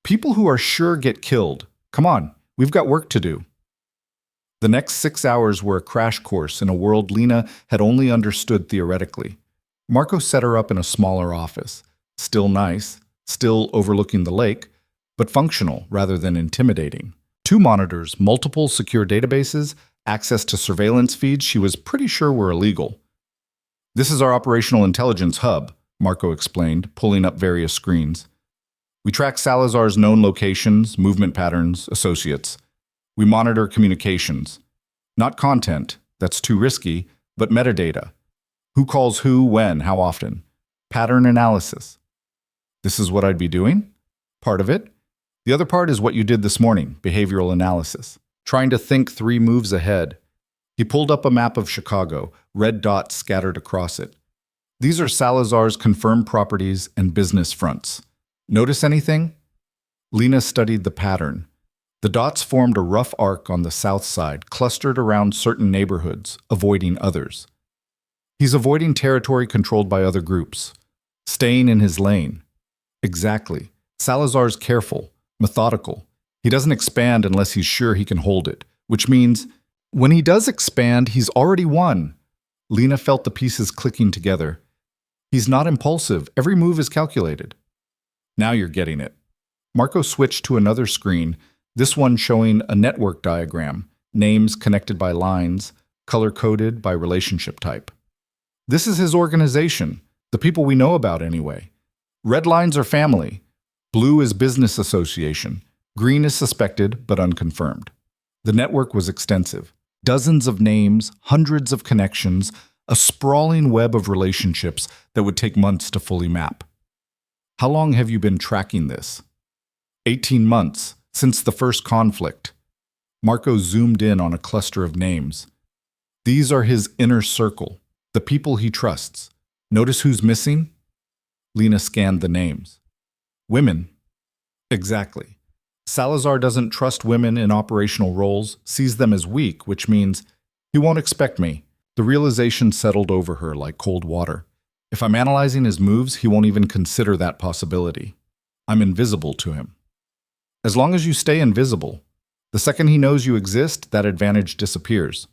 People who are sure get killed. Come on, we've got work to do. The next 6 hours were a crash course in a world Lena had only understood theoretically. Marco set her up in a smaller office. Still nice, still overlooking the lake, but functional rather than intimidating. 2 monitors, multiple secure databases, access to surveillance feeds she was pretty sure were illegal. This is our operational intelligence hub, Marco explained, pulling up various screens. We track Salazar's known locations, movement patterns, associates. We monitor communications. Not content, that's too risky, but metadata. Who calls who, when, how often? Pattern analysis. This is what I'd be doing? Part of it. The other part is what you did this morning, behavioral analysis. Trying to think 3 moves ahead. He pulled up a map of Chicago, red dots scattered across it. These are Salazar's confirmed properties and business fronts. Notice anything? Lena studied the pattern. The dots formed a rough arc on the south side, clustered around certain neighborhoods, avoiding others. He's avoiding territory controlled by other groups. Staying in his lane. Exactly. Salazar's careful, methodical. He doesn't expand unless he's sure he can hold it, which means when he does expand, he's already won. Lena felt the pieces clicking together. He's not impulsive. Every move is calculated. Now you're getting it. Marco switched to another screen, this one showing a network diagram, names connected by lines, color-coded by relationship type. This is his organization, the people we know about anyway. Red lines are family. Blue is business association. Green is suspected but unconfirmed. The network was extensive. Dozens of names, hundreds of connections, a sprawling web of relationships that would take months to fully map. How long have you been tracking this? 18 months, since the first conflict. Marco zoomed in on a cluster of names. These are his inner circle, the people he trusts. Notice who's missing? Lena scanned the names. Women. Exactly. Salazar doesn't trust women in operational roles, sees them as weak, which means he won't expect me. The realization settled over her like cold water. If I'm analyzing his moves, he won't even consider that possibility. I'm invisible to him. As long as you stay invisible, the second he knows you exist, that advantage disappears.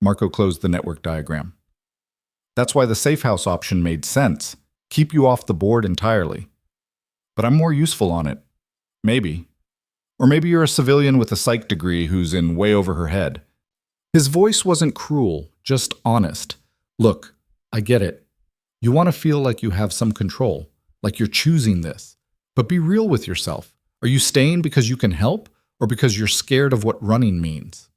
Marco closed the network diagram. That's why the safe house option made sense. Keep you off the board entirely. But I'm more useful on it. Maybe. Or maybe you're a civilian with a psych degree who's in way over her head. His voice wasn't cruel, just honest. Look, I get it. You want to feel like you have some control, like you're choosing this. But be real with yourself. Are you staying because you can help, or because you're scared of what running means?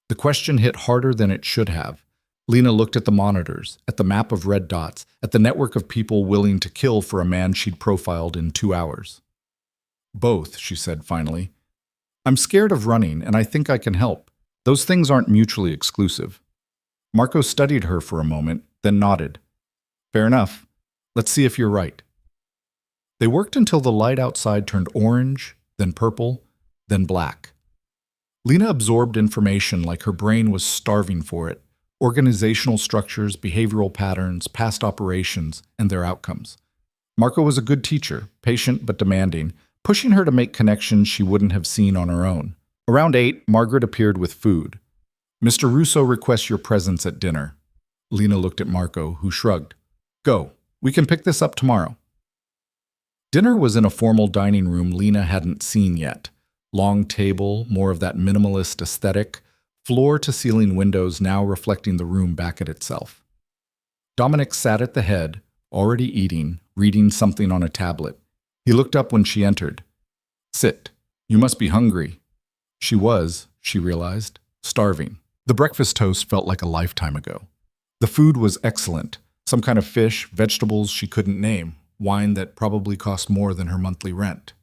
The question hit harder than it should have. Lena looked at the monitors, at the map of red dots, at the network of people willing to kill for a man she'd profiled in 2 hours. Both, she said finally. I'm scared of running, and I think I can help. Those things aren't mutually exclusive. Marco studied her for a moment, then nodded. Fair enough. Let's see if you're right. They worked until the light outside turned orange, then purple, then black. Lena absorbed information like her brain was starving for it. Organizational structures, behavioral patterns, past operations, and their outcomes. Marco was a good teacher, patient but demanding, pushing her to make connections she wouldn't have seen on her own. Around 8, Margaret appeared with food. Mr. Russo requests your presence at dinner. Lena looked at Marco, who shrugged. Go. We can pick this up tomorrow. Dinner was in a formal dining room Lena hadn't seen yet. Long table, more of that minimalist aesthetic, floor-to-ceiling windows now reflecting the room back at itself. Dominic sat at the head, already eating, reading something on a tablet. He looked up when she entered. Sit. You must be hungry. She was, she realized, starving. The breakfast toast felt like a lifetime ago. The food was excellent. Some kind of fish, vegetables she couldn't name, wine that probably cost more than her monthly rent.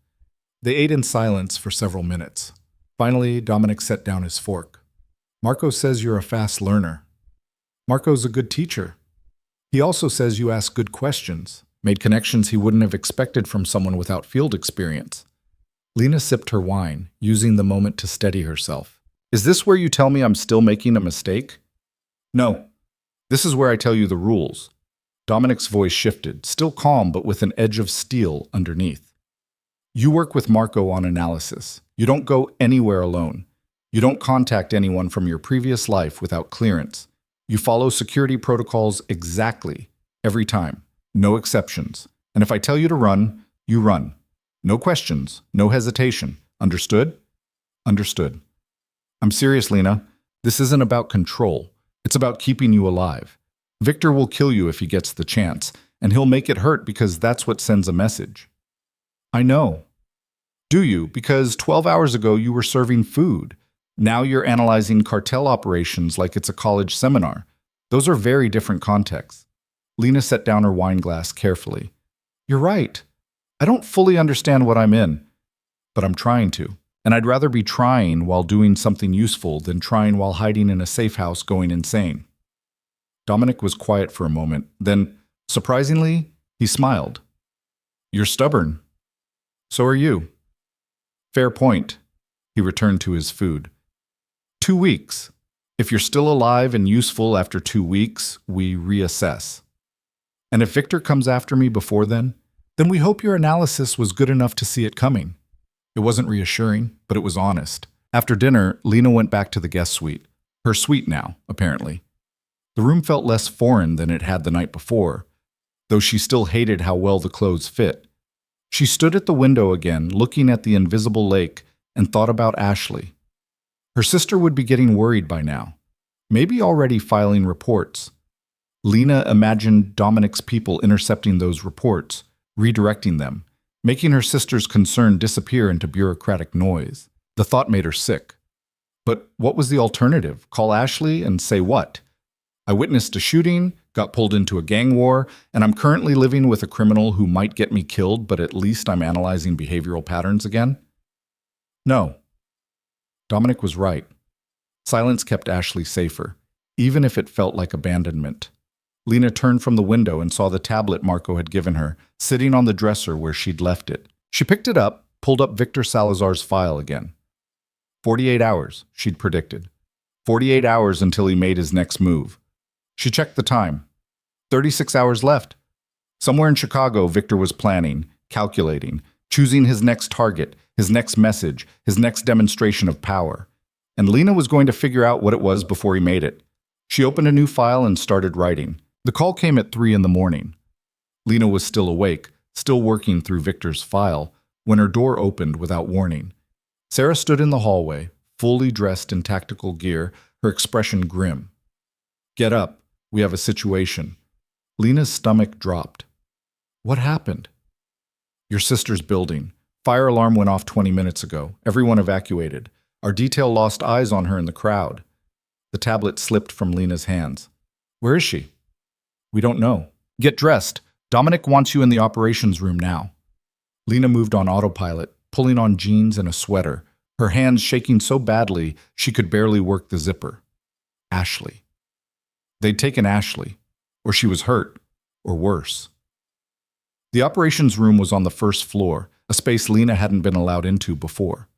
They ate in silence for several minutes. Finally, Dominic set down his fork. Marco says you're a fast learner. Marco's a good teacher. He also says you ask good questions, made connections he wouldn't have expected from someone without field experience. Lena sipped her wine, using the moment to steady herself. Is this where you tell me I'm still making a mistake? No. This is where I tell you the rules. Dominic's voice shifted, still calm but with an edge of steel underneath. You work with Marco on analysis. You don't go anywhere alone. You don't contact anyone from your previous life without clearance. You follow security protocols exactly, every time. No exceptions. And if I tell you to run, you run. No questions, no hesitation. Understood? Understood. I'm serious, Lena. This isn't about control. It's about keeping you alive. Victor will kill you if he gets the chance, and he'll make it hurt because that's what sends a message. I know. Do you? Because 12 hours ago you were serving food. Now you're analyzing cartel operations like it's a college seminar. Those are very different contexts. Lena set down her wine glass carefully. You're right. I don't fully understand what I'm in, but I'm trying to. And I'd rather be trying while doing something useful than trying while hiding in a safe house going insane. Dominic was quiet for a moment. Then, surprisingly, he smiled. You're stubborn. So are you. Fair point. He returned to his food. 2 weeks. If you're still alive and useful after 2 weeks, we reassess. And if Victor comes after me before then we hope your analysis was good enough to see it coming. It wasn't reassuring, but it was honest. After dinner, Lena went back to the guest suite. Her suite now, apparently. The room felt less foreign than it had the night before, though she still hated how well the clothes fit. She stood at the window again, looking at the invisible lake, and thought about Ashley. Her sister would be getting worried by now, maybe already filing reports. Lena imagined Dominic's people intercepting those reports, redirecting them, making her sister's concern disappear into bureaucratic noise. The thought made her sick. But what was the alternative? Call Ashley and say what? I witnessed a shooting, got pulled into a gang war, and I'm currently living with a criminal who might get me killed, but at least I'm analyzing behavioral patterns again? No. Dominic was right. Silence kept Ashley safer, even if it felt like abandonment. Lena turned from the window and saw the tablet Marco had given her, sitting on the dresser where she'd left it. She picked it up, pulled up Victor Salazar's file again. 48 hours, she'd predicted. 48 hours until he made his next move. She checked the time. 36 hours left. Somewhere in Chicago, Victor was planning, calculating, choosing his next target, his next message, his next demonstration of power. And Lena was going to figure out what it was before he made it. She opened a new file and started writing. The call came at 3 in the morning. Lena was still awake, still working through Victor's file, when her door opened without warning. Sarah stood in the hallway, fully dressed in tactical gear, her expression grim. Get up. We have a situation. Lena's stomach dropped. What happened? Your sister's building. Fire alarm went off 20 minutes ago. Everyone evacuated. Our detail lost eyes on her in the crowd. The tablet slipped from Lena's hands. Where is she? We don't know. Get dressed. Dominic wants you in the operations room now. Lena moved on autopilot, pulling on jeans and a sweater, her hands shaking so badly she could barely work the zipper. Ashley. They'd taken Ashley, or she was hurt, or worse. The operations room was on the first floor, a space Lena hadn't been allowed into before.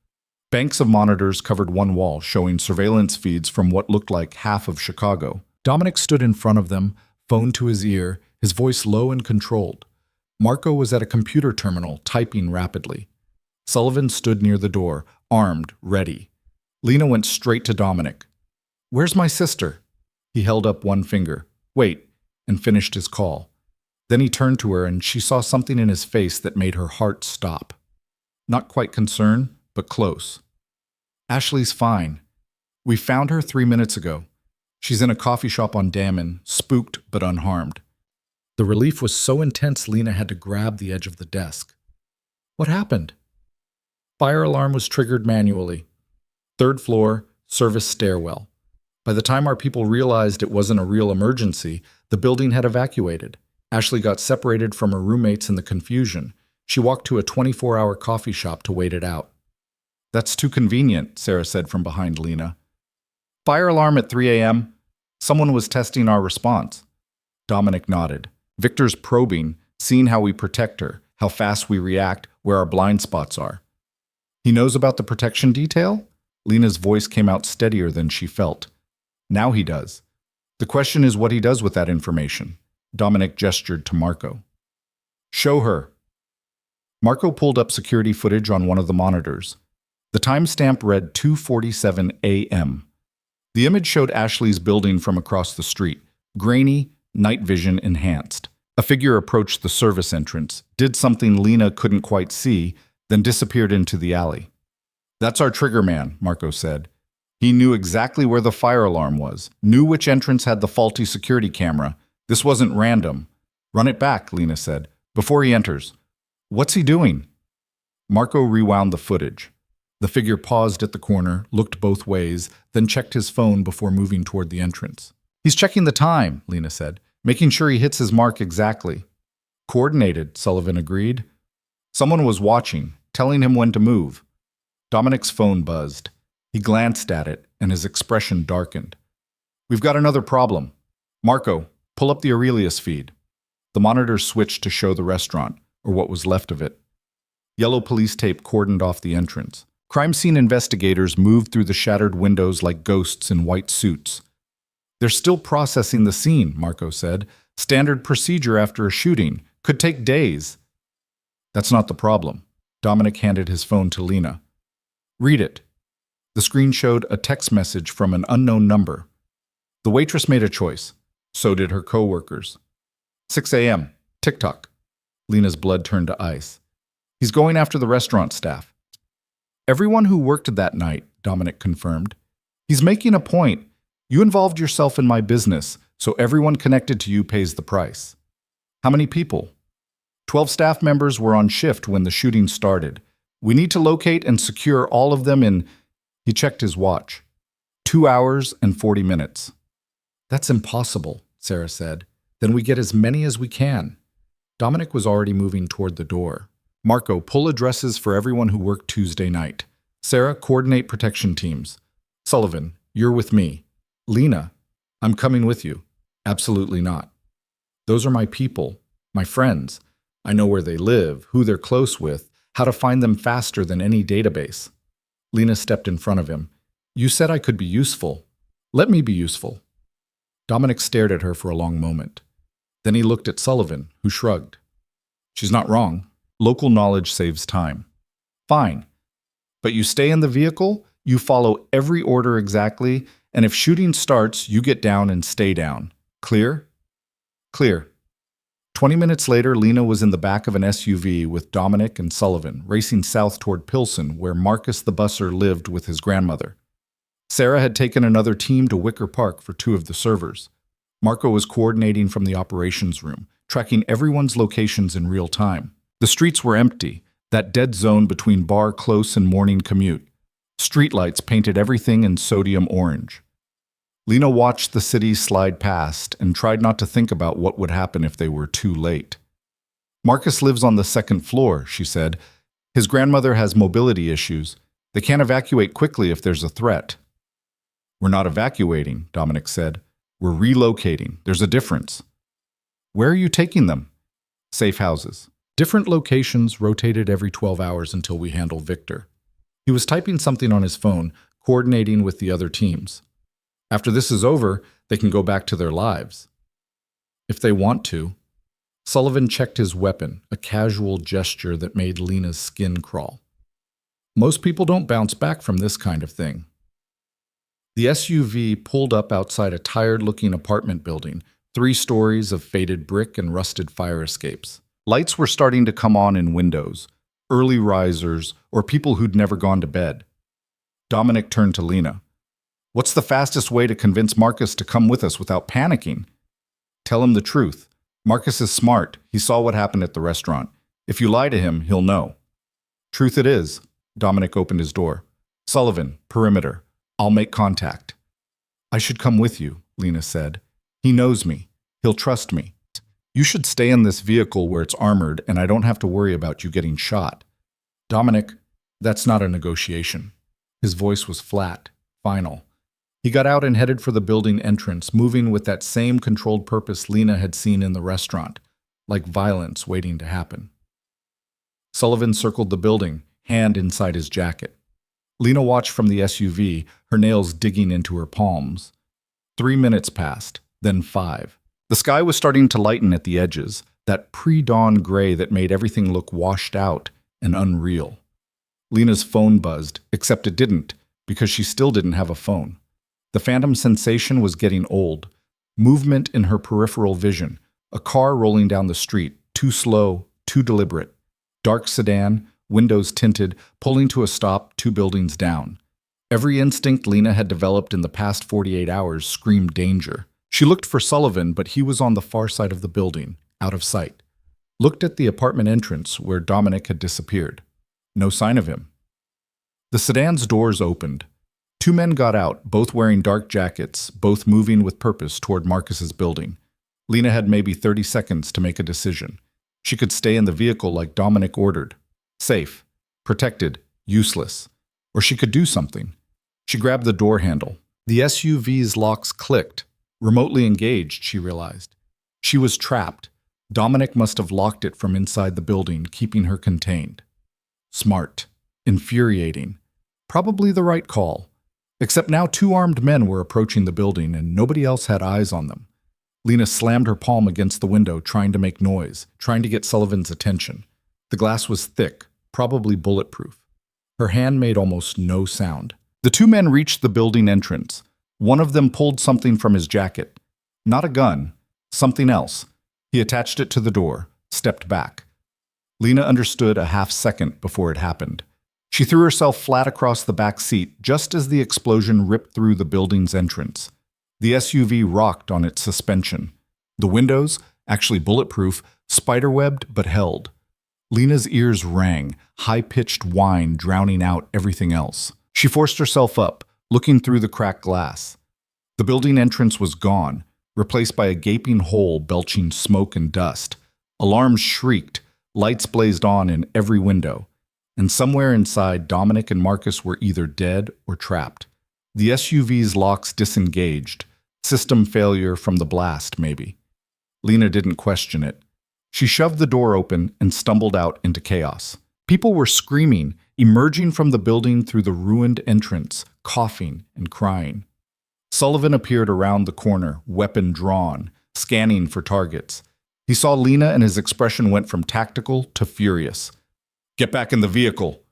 Banks of monitors covered one wall, showing surveillance feeds from what looked like half of Chicago. Dominic stood in front of them, phone to his ear, his voice low and controlled. Marco was at a computer terminal, typing rapidly. Sullivan stood near the door, armed, ready. Lena went straight to Dominic. Where's my sister? He held up one finger. Wait, and finished his call. Then he turned to her and she saw something in his face that made her heart stop. Not quite concern, but close. Ashley's fine. We found her 3 minutes ago. She's in a coffee shop on Damon, spooked but unharmed. The relief was so intense Lena had to grab the edge of the desk. What happened? Fire alarm was triggered manually. 3rd floor, service stairwell. By the time our people realized it wasn't a real emergency, the building had evacuated. Ashley got separated from her roommates in the confusion. She walked to a 24-hour coffee shop to wait it out. That's too convenient, Sarah said from behind Lena. Fire alarm at 3 a.m. Someone was testing our response. Dominic nodded. Victor's probing, seeing how we protect her, how fast we react, where our blind spots are. He knows about the protection detail? Lena's voice came out steadier than she felt. Now he does. The question is what he does with that information. Dominic gestured to Marco. Show her. Marco pulled up security footage on one of the monitors. The timestamp read 2:47 a.m. The image showed Ashley's building from across the street, grainy, night vision enhanced. A figure approached the service entrance, did something Lena couldn't quite see, then disappeared into the alley. That's our trigger man, Marco said. He knew exactly where the fire alarm was, knew which entrance had the faulty security camera. This wasn't random. Run it back, Lena said, before he enters. What's he doing? Marco rewound the footage. The figure paused at the corner, looked both ways, then checked his phone before moving toward the entrance. "He's checking the time," Lena said, "making sure he hits his mark exactly." "Coordinated," Sullivan agreed. Someone was watching, telling him when to move. Dominic's phone buzzed. He glanced at it, and his expression darkened. "We've got another problem. Marco, pull up the Aurelius feed." The monitor switched to show the restaurant, or what was left of it. Yellow police tape cordoned off the entrance. Crime scene investigators moved through the shattered windows like ghosts in white suits. "They're still processing the scene," Marco said. "Standard procedure after a shooting. Could take days." "That's not the problem." Dominic handed his phone to Lena. "Read it." The screen showed a text message from an unknown number. The waitress made a choice. So did her co-workers. 6 a.m. TikTok. Lena's blood turned to ice. "He's going after the restaurant staff." "Everyone who worked that night," Dominic confirmed. "He's making a point. You involved yourself in my business, so everyone connected to you pays the price." "How many people?" 12 staff members were on shift when the shooting started. "We need to locate and secure all of them in..." He checked his watch. 2 hours and 40 minutes. "That's impossible," Sarah said. "Then we get as many as we can." Dominic was already moving toward the door. "Marco, pull addresses for everyone who worked Tuesday night. Sarah, coordinate protection teams. Sullivan, you're with me. Lena, I'm coming with you." "Absolutely not." "Those are my people, my friends. I know where they live, who they're close with, how to find them faster than any database." Lena stepped in front of him. "You said I could be useful. Let me be useful." Dominic stared at her for a long moment. Then he looked at Sullivan, who shrugged. "She's not wrong. Local knowledge saves time." "Fine. But you stay in the vehicle, you follow every order exactly, and if shooting starts, you get down and stay down. Clear?" "Clear." 20 minutes later, Lena was in the back of an SUV with Dominic and Sullivan, racing south toward Pilsen, where Marcus the busser lived with his grandmother. Sarah had taken another team to Wicker Park for 2 of the servers. Marco was coordinating from the operations room, tracking everyone's locations in real time. The streets were empty, that dead zone between bar close and morning commute. Streetlights painted everything in sodium orange. Lena watched the city slide past and tried not to think about what would happen if they were too late. "Marcus lives on the 2nd floor," she said. "His grandmother has mobility issues. They can't evacuate quickly if there's a threat." "We're not evacuating," Dominic said. "We're relocating. There's a difference." "Where are you taking them?" "Safe houses. Different locations rotated every 12 hours until we handle Victor." He was typing something on his phone, coordinating with the other teams. "After this is over, they can go back to their lives." "If they want to." Sullivan checked his weapon, a casual gesture that made Lena's skin crawl. "Most people don't bounce back from this kind of thing." The SUV pulled up outside a tired-looking apartment building, 3 stories of faded brick and rusted fire escapes. Lights were starting to come on in windows, early risers, or people who'd never gone to bed. Dominic turned to Lena. "What's the fastest way to convince Marcus to come with us without panicking?" "Tell him the truth. Marcus is smart. He saw what happened at the restaurant. If you lie to him, he'll know." "Truth it is." Dominic opened his door. "Sullivan, perimeter. I'll make contact." "I should come with you," Lena said. "He knows me. He'll trust me. You should stay in this vehicle where it's armored and I don't have to worry about you getting shot." "Dominic, that's not a negotiation." His voice was flat, final. He got out and headed for the building entrance, moving with that same controlled purpose Lena had seen in the restaurant, like violence waiting to happen. Sullivan circled the building, hand inside his jacket. Lena watched from the SUV, her nails digging into her palms. 3 minutes passed, then 5. The sky was starting to lighten at the edges, that pre-dawn gray that made everything look washed out and unreal. Lena's phone buzzed, except it didn't, because she still didn't have a phone. The phantom sensation was getting old. Movement in her peripheral vision, a car rolling down the street, too slow, too deliberate. Dark sedan, windows tinted, pulling to a stop 2 buildings down. Every instinct Lena had developed in the past 48 hours screamed danger. She looked for Sullivan, but he was on the far side of the building, out of sight. Looked at the apartment entrance where Dominic had disappeared. No sign of him. The sedan's doors opened. Two men got out, both wearing dark jackets, both moving with purpose toward Marcus's building. Lena had maybe 30 seconds to make a decision. She could stay in the vehicle like Dominic ordered. Safe, protected, useless. Or she could do something. She grabbed the door handle. The SUV's locks clicked. Remotely engaged, she realized. She was trapped. Dominic must have locked it from inside the building, keeping her contained. Smart. Infuriating. Probably the right call. Except now two armed men were approaching the building and nobody else had eyes on them. Lena slammed her palm against the window, trying to make noise, trying to get Sullivan's attention. The glass was thick, probably bulletproof. Her hand made almost no sound. The two men reached the building entrance. One of them pulled something from his jacket. Not a gun, something else. He attached it to the door, stepped back. Lena understood a half second before it happened. She threw herself flat across the back seat just as the explosion ripped through the building's entrance. The SUV rocked on its suspension. The windows, actually bulletproof, spiderwebbed but held. Lena's ears rang, high-pitched whine drowning out everything else. She forced herself up, looking through the cracked glass. The building entrance was gone, replaced by a gaping hole belching smoke and dust. Alarms shrieked, lights blazed on in every window. And somewhere inside, Dominic and Marcus were either dead or trapped. The SUV's locks disengaged. System failure from the blast, maybe. Lena didn't question it. She shoved the door open and stumbled out into chaos. People were screaming, emerging from the building through the ruined entrance, coughing and crying. Sullivan appeared around the corner, weapon drawn, scanning for targets. He saw Lena and his expression went from tactical to furious. "Get back in the vehicle."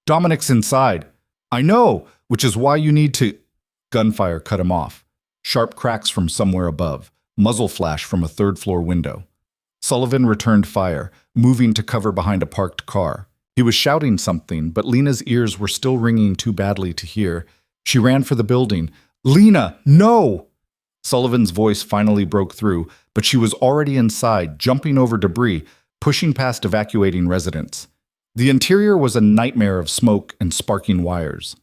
"Dominic's inside." "I know, which is why you need to—" Gunfire cut him off. Sharp cracks from somewhere above, muzzle flash from a third-floor window. Sullivan returned fire, moving to cover behind a parked car. He was shouting something, but Lena's ears were still ringing too badly to hear. She ran for the building. "Lena, no!" Sullivan's voice finally broke through, but she was already inside, jumping over debris, pushing past evacuating residents. The interior was a nightmare of smoke and sparking wires.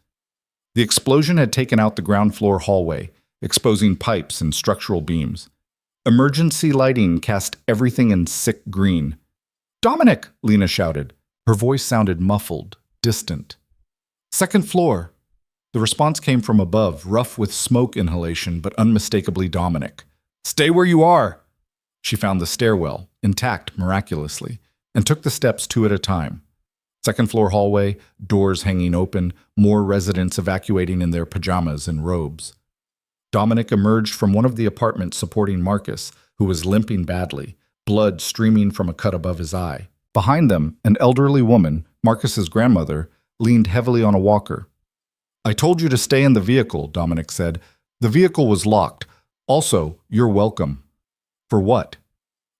The explosion had taken out the ground floor hallway, exposing pipes and structural beams. Emergency lighting cast everything in sick green. "Dominic!" Lena shouted. Her voice sounded muffled, distant. "Second floor." The response came from above, rough with smoke inhalation, but unmistakably Dominic. "Stay where you are!" She found the stairwell, intact miraculously, and took the steps two at a time. Second floor hallway, doors hanging open, more residents evacuating in their pajamas and robes. Dominic emerged from one of the apartments supporting Marcus, who was limping badly, blood streaming from a cut above his eye. Behind them, an elderly woman, Marcus's grandmother, leaned heavily on a walker. "I told you to stay in the vehicle," Dominic said. "The vehicle was locked. Also, you're welcome." "For what?"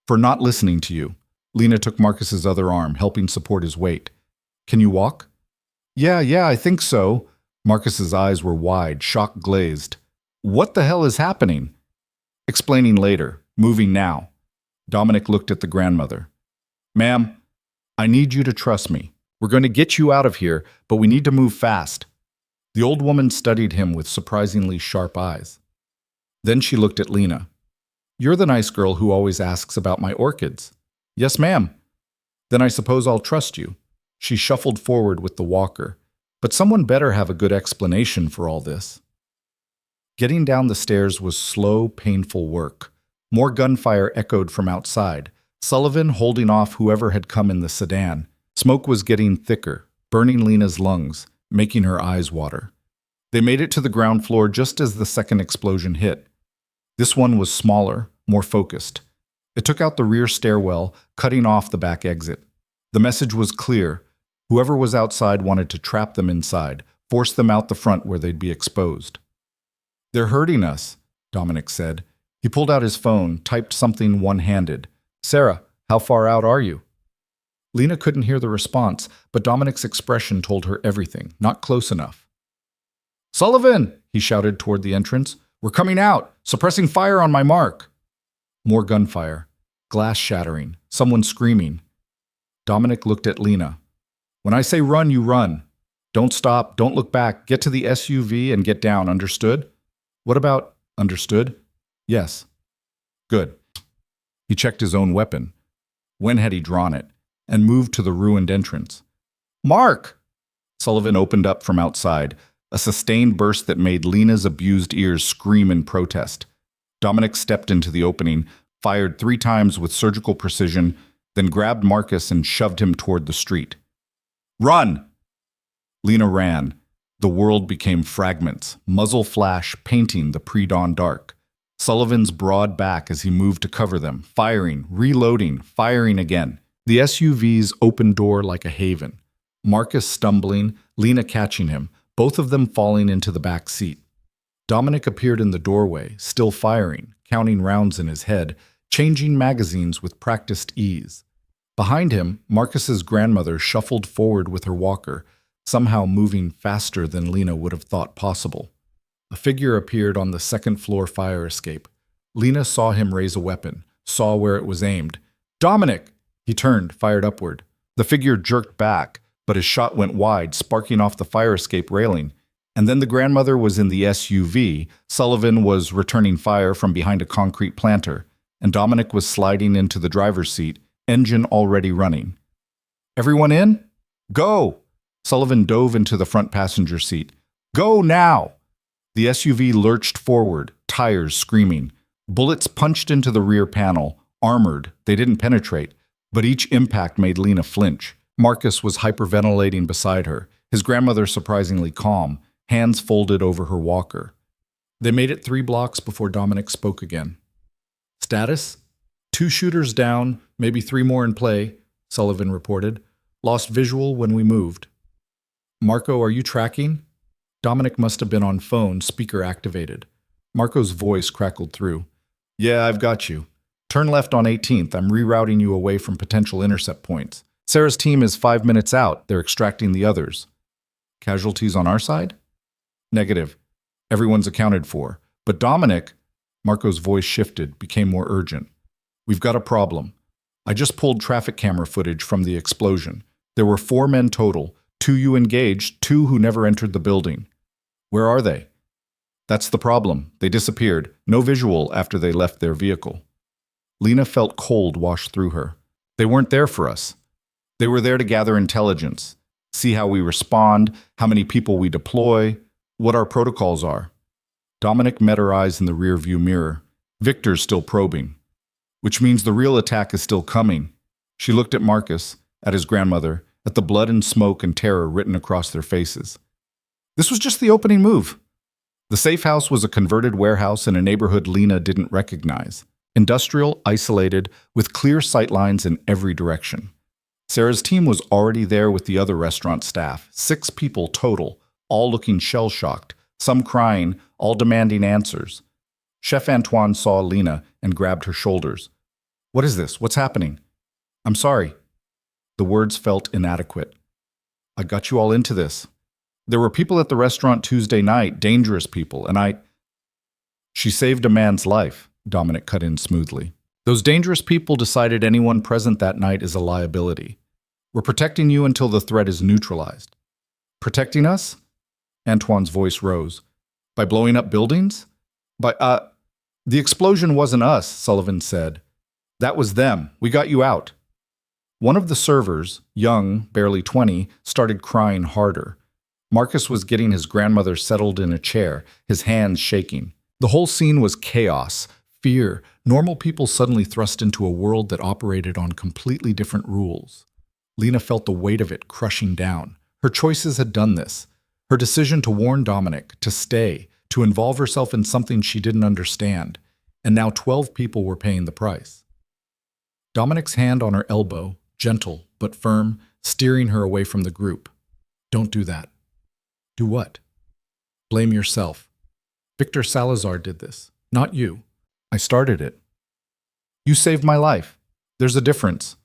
"For not listening to you." Lena took Marcus's other arm, helping support his weight. "Can you walk?" Yeah, I think so." Marcus's eyes were wide, shock-glazed. "What the hell is happening?" "Explaining later. Moving now." Dominic looked at the grandmother. "Ma'am, I need you to trust me. We're going to get you out of here, but we need to move fast." The old woman studied him with surprisingly sharp eyes. Then she looked at Lena. "You're the nice girl who always asks about my orchids." "Yes, ma'am." "Then I suppose I'll trust you." She shuffled forward with the walker. But someone better have a good explanation for all this. Getting down the stairs was slow, painful work. More gunfire echoed from outside, Sullivan holding off whoever had come in the sedan. Smoke was getting thicker, burning Lena's lungs, making her eyes water. They made it to the ground floor just as the second explosion hit. This one was smaller, more focused. It took out the rear stairwell, cutting off the back exit. The message was clear. Whoever was outside wanted to trap them inside, force them out the front where they'd be exposed. "They're hurting us," Dominic said. He pulled out his phone, typed something one-handed. "Sarah, how far out are you?" Lena couldn't hear the response, but Dominic's expression told her everything, not close enough. "Sullivan!" he shouted toward the entrance. "We're coming out! Suppressing fire on my mark!" More gunfire. Glass shattering. Someone screaming. Dominic looked at Lena. "When I say run, you run." Don't stop, don't look back. Get to the SUV and get down, understood? What about understood? Yes. Good. He checked his own weapon. When had he drawn it? And moved to the ruined entrance. Mark! Sullivan opened up from outside, a sustained burst that made Lena's abused ears scream in protest. Dominic stepped into the opening, fired 3 times with surgical precision, then grabbed Marcus and shoved him toward the street. Run! Lena ran. The world became fragments, muzzle flash painting the pre-dawn dark. Sullivan's broad back as he moved to cover them, firing, reloading, firing again. The SUV's open door like a haven. Marcus stumbling, Lena catching him, both of them falling into the back seat. Dominic appeared in the doorway, still firing, counting rounds in his head, changing magazines with practiced ease. Behind him, Marcus's grandmother shuffled forward with her walker, somehow moving faster than Lena would have thought possible. A figure appeared on the second-floor fire escape. Lena saw him raise a weapon, saw where it was aimed. Dominic! He turned, fired upward. The figure jerked back, but his shot went wide, sparking off the fire escape railing. And then the grandmother was in the SUV, Sullivan was returning fire from behind a concrete planter, and Dominic was sliding into the driver's seat, engine already running. Everyone in? Go! Sullivan dove into the front passenger seat. Go now! The SUV lurched forward, tires screaming. Bullets punched into the rear panel, armored. They didn't penetrate, but each impact made Lena flinch. Marcus was hyperventilating beside her, his grandmother surprisingly calm, hands folded over her walker. They made it 3 blocks before Dominic spoke again. Status? 2 shooters down, maybe 3 more in play, Sullivan reported. Lost visual when we moved. Marco, are you tracking? Dominic must have been on phone, speaker activated. Marco's voice crackled through. Yeah, I've got you. Turn left on 18th. I'm rerouting you away from potential intercept points. Sarah's team is 5 minutes out. They're extracting the others. Casualties on our side? Negative. Everyone's accounted for. But Dominic, Marco's voice shifted, became more urgent. We've got a problem. I just pulled traffic camera footage from the explosion. There were 4 men total, 2 you engaged, 2 who never entered the building. Where are they? That's the problem. They disappeared. No visual after they left their vehicle. Lena felt cold wash through her. They weren't there for us. They were there to gather intelligence, see how we respond, how many people we deploy, what our protocols are. Dominic met her eyes in the rear-view mirror. Victor's still probing. Which means the real attack is still coming. She looked at Marcus, at his grandmother, at the blood and smoke and terror written across their faces. This was just the opening move. The safe house was a converted warehouse in a neighborhood Lena didn't recognize. Industrial, isolated, with clear sightlines in every direction. Sarah's team was already there with the other restaurant staff, 6 people total, all looking shell-shocked, some crying, all demanding answers. Chef Antoine saw Lena and grabbed her shoulders. What is this? What's happening? I'm sorry. The words felt inadequate. I got you all into this. There were people at the restaurant Tuesday night, dangerous people, and She saved a man's life, Dominic cut in smoothly. Those dangerous people decided anyone present that night is a liability. We're protecting you until the threat is neutralized. Protecting us? Antoine's voice rose. By blowing up buildings? The explosion wasn't us, Sullivan said. That was them. We got you out. One of the servers, young, barely 20, started crying harder. Marcus was getting his grandmother settled in a chair, his hands shaking. The whole scene was chaos, fear, normal people suddenly thrust into a world that operated on completely different rules. Lena felt the weight of it crushing down. Her choices had done this. Her decision to warn Dominic, to stay, to involve herself in something she didn't understand. And now 12 people were paying the price. Dominic's hand on her elbow, gentle but firm, steering her away from the group. Don't do that. Do what? Blame yourself. Victor Salazar did this, not you. I started it. You saved my life. There's a difference.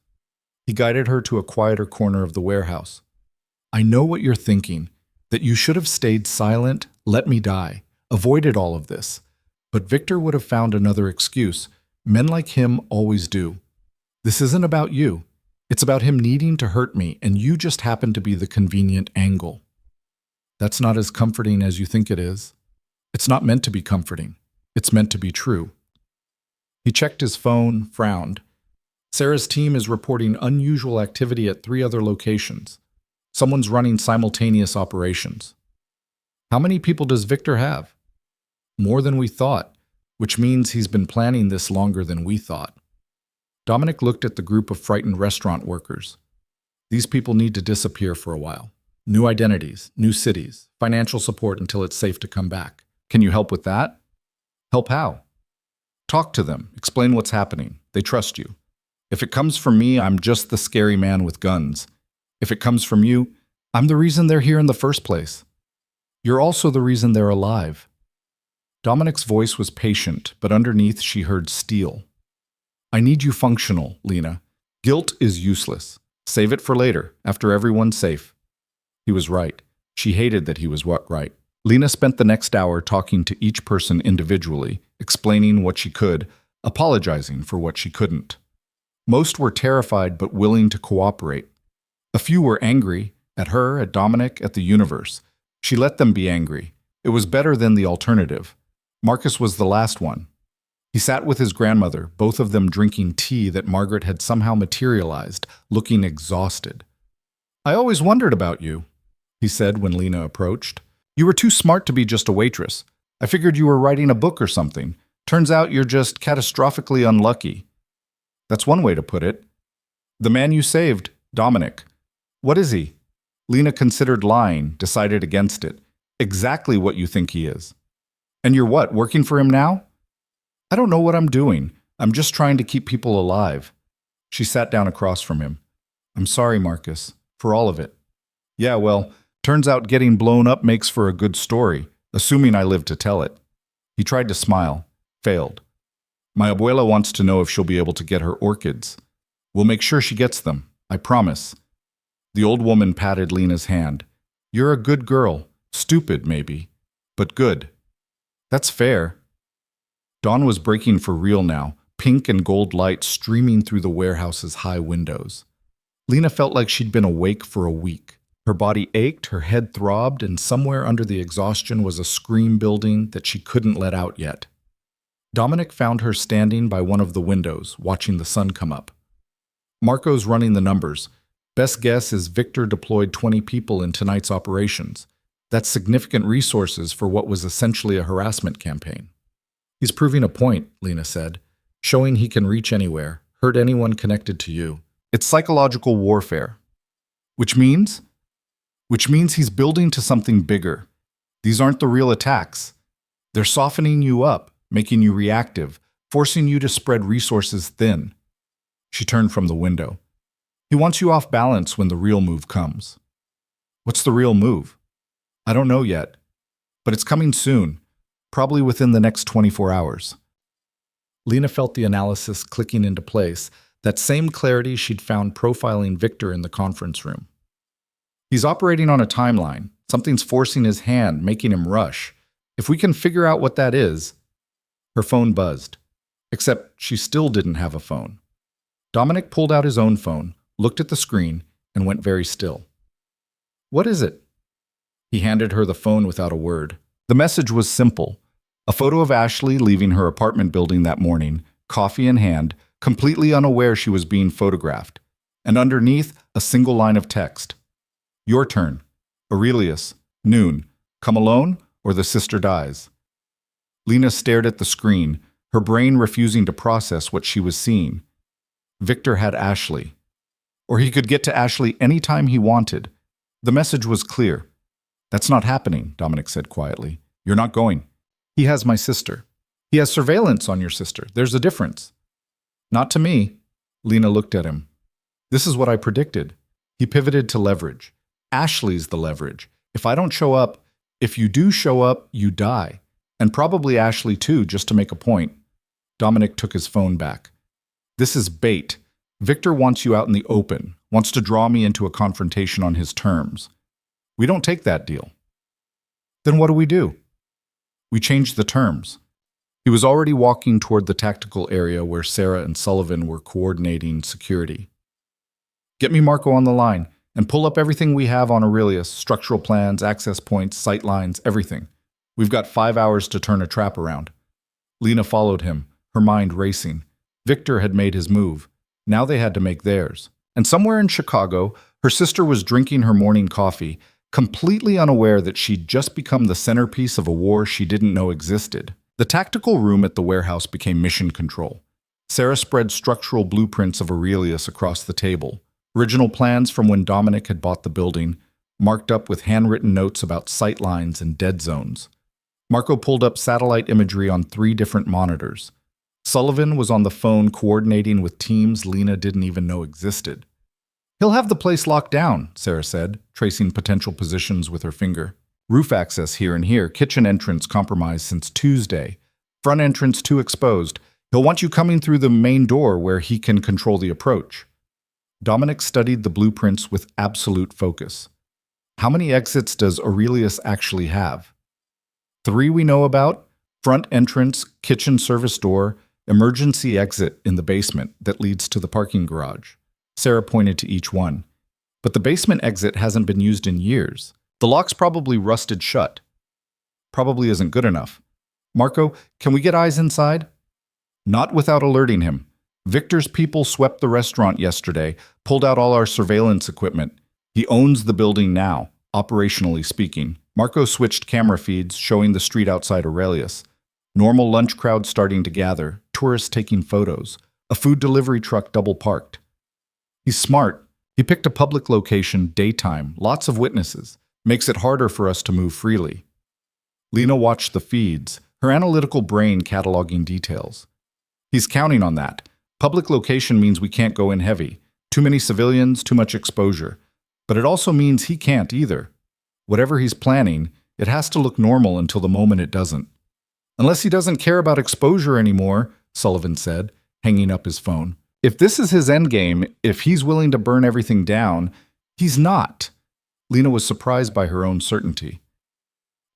He guided her to a quieter corner of the warehouse. I know what you're thinking, that you should have stayed silent, let me die, avoided all of this. But Victor would have found another excuse. Men like him always do. This isn't about you. It's about him needing to hurt me, and you just happen to be the convenient angle. That's not as comforting as you think it is. It's not meant to be comforting. It's meant to be true. He checked his phone, frowned. Sarah's team is reporting unusual activity at 3 other locations. Someone's running simultaneous operations. How many people does Victor have? More than we thought, which means he's been planning this longer than we thought. Dominic looked at the group of frightened restaurant workers. These people need to disappear for a while. New identities, new cities, financial support until it's safe to come back. Can you help with that? Help how? Talk to them. Explain what's happening. They trust you. If it comes from me, I'm just the scary man with guns. If it comes from you, I'm the reason they're here in the first place. You're also the reason they're alive. Dominic's voice was patient, but underneath she heard steel. I need you functional, Lena. Guilt is useless. Save it for later, after everyone's safe. He was right. She hated that he was right. Lena spent the next hour talking to each person individually, explaining what she could, apologizing for what she couldn't. Most were terrified but willing to cooperate. A few were angry, at her, at Dominic, at the universe. She let them be angry. It was better than the alternative. Marcus was the last one. He sat with his grandmother, both of them drinking tea that Margaret had somehow materialized, looking exhausted. I always wondered about you, he said when Lena approached. You were too smart to be just a waitress. I figured you were writing a book or something. Turns out you're just catastrophically unlucky. That's one way to put it. The man you saved, Dominic. What is he? Lena considered lying, decided against it. Exactly what you think he is. And you're what, working for him now? I don't know what I'm doing. I'm just trying to keep people alive. She sat down across from him. I'm sorry, Marcus, for all of it. Yeah, well, turns out getting blown up makes for a good story, assuming I live to tell it. He tried to smile, failed. My abuela wants to know if she'll be able to get her orchids. We'll make sure she gets them, I promise. The old woman patted Lena's hand. You're a good girl, stupid maybe, but good. That's fair. Dawn was breaking for real now, pink and gold light streaming through the warehouse's high windows. Lena felt like she'd been awake for a week. Her body ached, her head throbbed, and somewhere under the exhaustion was a scream building that she couldn't let out yet. Dominic found her standing by one of the windows, watching the sun come up. Marco's running the numbers. Best guess is Victor deployed 20 people in tonight's operations. That's significant resources for what was essentially a harassment campaign. He's proving a point, Lena said, showing he can reach anywhere, hurt anyone connected to you. It's psychological warfare. Which means he's building to something bigger. These aren't the real attacks. They're softening you up, making you reactive, forcing you to spread resources thin. She turned from the window. He wants you off balance when the real move comes. What's the real move? I don't know yet, but it's coming soon, probably within the next 24 hours. Lena felt the analysis clicking into place, that same clarity she'd found profiling Victor in the conference room. He's operating on a timeline. Something's forcing his hand, making him rush. If we can figure out what that is... Her phone buzzed. Except she still didn't have a phone. Dominic pulled out his own phone, looked at the screen, and went very still. What is it? He handed her the phone without a word. The message was simple. A photo of Ashley leaving her apartment building that morning, coffee in hand, completely unaware she was being photographed. And underneath, a single line of text. Your turn. Aurelius. Noon. Come alone, or the sister dies. Lena stared at the screen, her brain refusing to process what she was seeing. Victor had Ashley. Or he could get to Ashley anytime he wanted. The message was clear. That's not happening, Dominic said quietly. You're not going. He has my sister. He has surveillance on your sister. There's a difference. Not to me. Lena looked at him. This is what I predicted. He pivoted to leverage. Ashley's the leverage. If I don't show up, if you do show up, you die. And probably Ashley too, just to make a point. Dominic took his phone back. This is bait. Victor wants you out in the open, wants to draw me into a confrontation on his terms. We don't take that deal. Then what do? We change the terms. He was already walking toward the tactical area where Sarah and Sullivan were coordinating security. Get me Marco on the line, And pull up everything we have on Aurelius, structural plans, access points, sight lines, everything. We've got 5 hours to turn a trap around. Lena followed him, her mind racing. Victor had made his move. Now they had to make theirs. And somewhere in Chicago, her sister was drinking her morning coffee, completely unaware that she'd just become the centerpiece of a war she didn't know existed. The tactical room at the warehouse became mission control. Sarah spread structural blueprints of Aurelius across the table, original plans from when Dominic had bought the building, marked up with handwritten notes about sight lines and dead zones. Marco pulled up satellite imagery on 3 different monitors. Sullivan was on the phone coordinating with teams Lena didn't even know existed. "He'll have the place locked down," Sarah said, tracing potential positions with her finger. "Roof access here and here, kitchen entrance compromised since Tuesday, front entrance too exposed. He'll want you coming through the main door where he can control the approach." Dominic studied the blueprints with absolute focus. How many exits does Aurelius actually have? 3 we know about: front entrance, kitchen service door, emergency exit in the basement that leads to the parking garage. Sarah pointed to each one. But the basement exit hasn't been used in years. The lock's probably rusted shut. Probably isn't good enough. "Marco, can we get eyes inside?" Not without alerting him. Victor's people swept the restaurant yesterday, pulled out all our surveillance equipment. He owns the building now, operationally speaking. Marco switched camera feeds, showing the street outside Aurelius. Normal lunch crowd starting to gather, tourists taking photos, a food delivery truck double parked. He's smart. He picked a public location, daytime, lots of witnesses. Makes it harder for us to move freely. Lena watched the feeds, her analytical brain cataloging details. He's counting on that. Public location means we can't go in heavy. Too many civilians, too much exposure. But it also means he can't either. Whatever he's planning, it has to look normal until the moment it doesn't. "Unless he doesn't care about exposure anymore," Sullivan said, hanging up his phone. "If this is his endgame, if he's willing to burn everything down, he's not." Lena was surprised by her own certainty.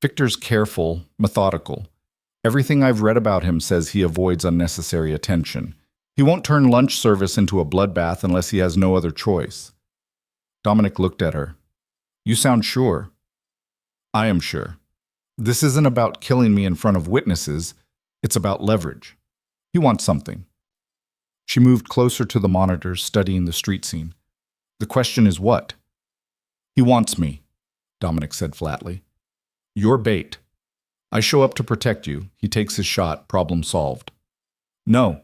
"Victor's careful, methodical. Everything I've read about him says he avoids unnecessary attention. He won't turn lunch service into a bloodbath unless he has no other choice." Dominic looked at her. "You sound sure." "I am sure. This isn't about killing me in front of witnesses. It's about leverage. He wants something." She moved closer to the monitors, studying the street scene. "The question is what?" "He wants me," Dominic said flatly. "You're bait. I show up to protect you. He takes his shot, problem solved." "No."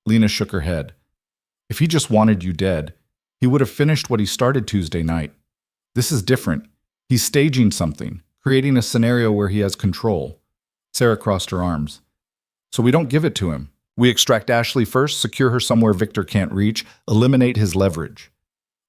Lena shook her head. "If he just wanted you dead, he would have finished what he started Tuesday night. This is different. He's staging something, creating a scenario where he has control." Sarah crossed her arms. "So we don't give it to him. We extract Ashley first, secure her somewhere Victor can't reach, eliminate his leverage."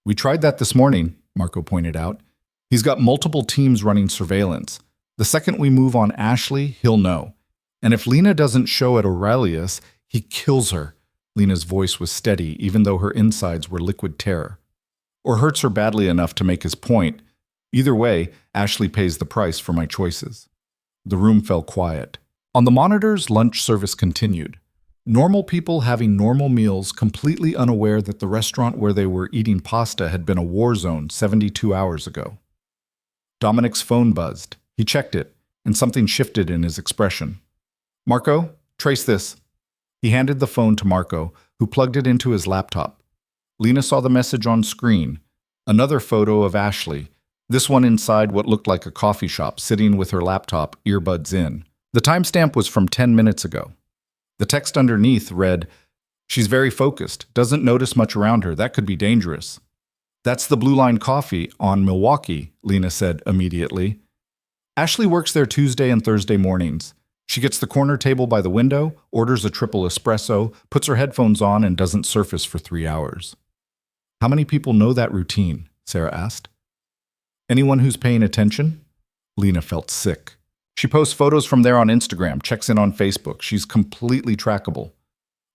"We tried that this morning," Marco pointed out. "He's got multiple teams running surveillance. The second we move on Ashley, he'll know. And if Lena doesn't show at Aurelius, he kills her." Lena's voice was steady, even though her insides were liquid terror. "Or hurts her badly enough to make his point. Either way, Ashley pays the price for my choices." The room fell quiet. On the monitors, lunch service continued. Normal people having normal meals, completely unaware that the restaurant where they were eating pasta had been a war zone 72 hours ago. Dominic's phone buzzed. He checked it, and something shifted in his expression. "Marco, trace this." He handed the phone to Marco, who plugged it into his laptop. Lena saw the message on screen. Another photo of Ashley, this one inside what looked like a coffee shop, sitting with her laptop, earbuds in. The timestamp was from 10 minutes ago. The text underneath read, "She's very focused, doesn't notice much around her. That could be dangerous." "That's the Blue Line Coffee on Milwaukee," Lena said immediately. "Ashley works there Tuesday and Thursday mornings. She gets the corner table by the window, orders a triple espresso, puts her headphones on, and doesn't surface for 3 hours." "How many people know that routine?" Sarah asked. "Anyone who's paying attention?" Lena felt sick. "She posts photos from there on Instagram, checks in on Facebook. She's completely trackable."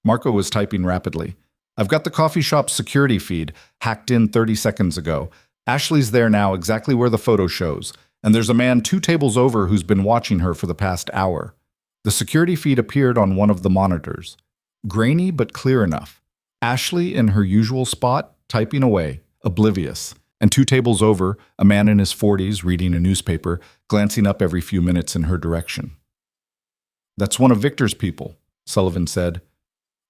Marco was typing rapidly. "I've got the coffee shop's security feed, hacked in 30 seconds ago. Ashley's there now, exactly where the photo shows. And there's a man 2 tables over who's been watching her for the past hour." The security feed appeared on one of the monitors. Grainy but clear enough. Ashley in her usual spot, typing away, oblivious. And 2 tables over, a man in his 40s reading a newspaper, glancing up every few minutes in her direction. "That's one of Victor's people," Sullivan said.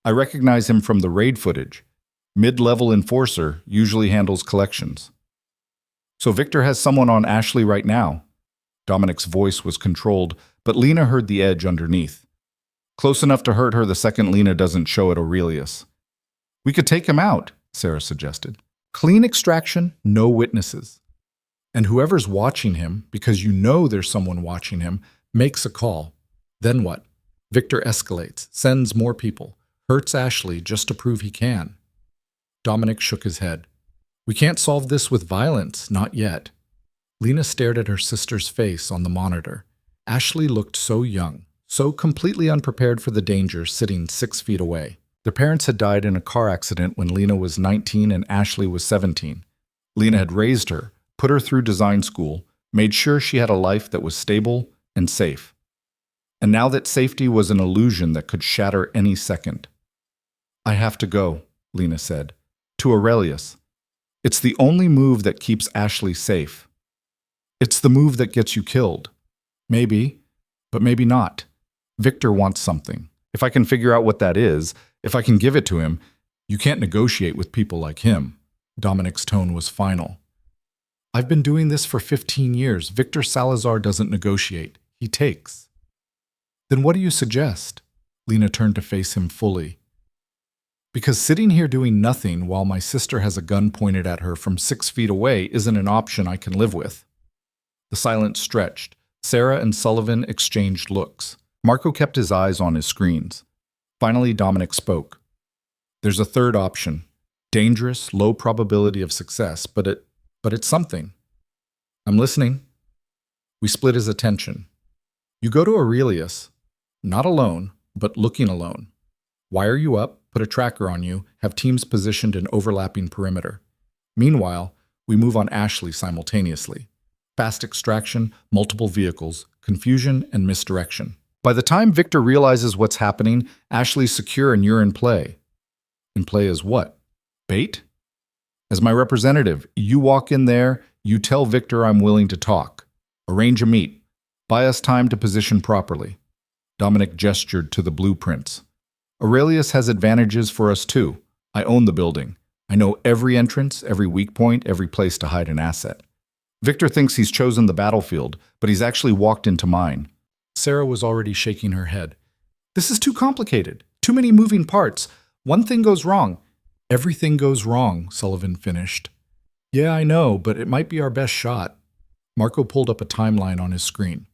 "I recognize him from the raid footage. Mid-level enforcer, usually handles collections." "So Victor has someone on Ashley right now." Dominic's voice was controlled, but Lena heard the edge underneath. "Close enough to hurt her the second Lena doesn't show at Aurelius." "We could take him out," Sarah suggested. "Clean extraction, no witnesses. And whoever's watching him, because you know there's someone watching him, makes a call. Then what? Victor escalates, sends more people, hurts Ashley just to prove he can." Dominic shook his head. "We can't solve this with violence, not yet." Lena stared at her sister's face on the monitor. Ashley looked so young, so completely unprepared for the danger, sitting 6 feet away. Their parents had died in a car accident when Lena was 19 and Ashley was 17. Lena had raised her, put her through design school, made sure she had a life that was stable and safe. And now that safety was an illusion that could shatter any second. "I have to go," Lena said. "To Aurelius. It's the only move that keeps Ashley safe. It's the move that gets you killed. Maybe, but maybe not. Victor wants something. If I can figure out what that is, if I can give it to him, you can't negotiate with people like him." Dominic's tone was final. "I've been doing this for 15 years. Victor Salazar doesn't negotiate. He takes." "Then what do you suggest?" Lena turned to face him fully. "Because sitting here doing nothing while my sister has a gun pointed at her from 6 feet away isn't an option I can live with." The silence stretched. Sarah and Sullivan exchanged looks. Marco kept his eyes on his screens. Finally, Dominic spoke. "There's a third option. Dangerous, low probability of success, but it's something." "I'm listening." We split his attention. "You go to Aurelius, not alone, but looking alone. Wire you up, put a tracker on you, have teams positioned in overlapping perimeter. Meanwhile, we move on Ashley simultaneously. Fast extraction, multiple vehicles, confusion, and misdirection. By the time Victor realizes what's happening, Ashley's secure and you're in play." "In play as what? Bait?" "As my representative, you walk in there, you tell Victor I'm willing to talk. Arrange a meet. Buy us time to position properly." Dominic gestured to the blueprints. "Aurelius has advantages for us too. I own the building. I know every entrance, every weak point, every place to hide an asset. Victor thinks he's chosen the battlefield, but he's actually walked into mine." Sarah was already shaking her head. "This is too complicated. Too many moving parts. One thing goes wrong." "Everything goes wrong," Sullivan finished. "Yeah, I know, but it might be our best shot." Marco pulled up a timeline on his screen.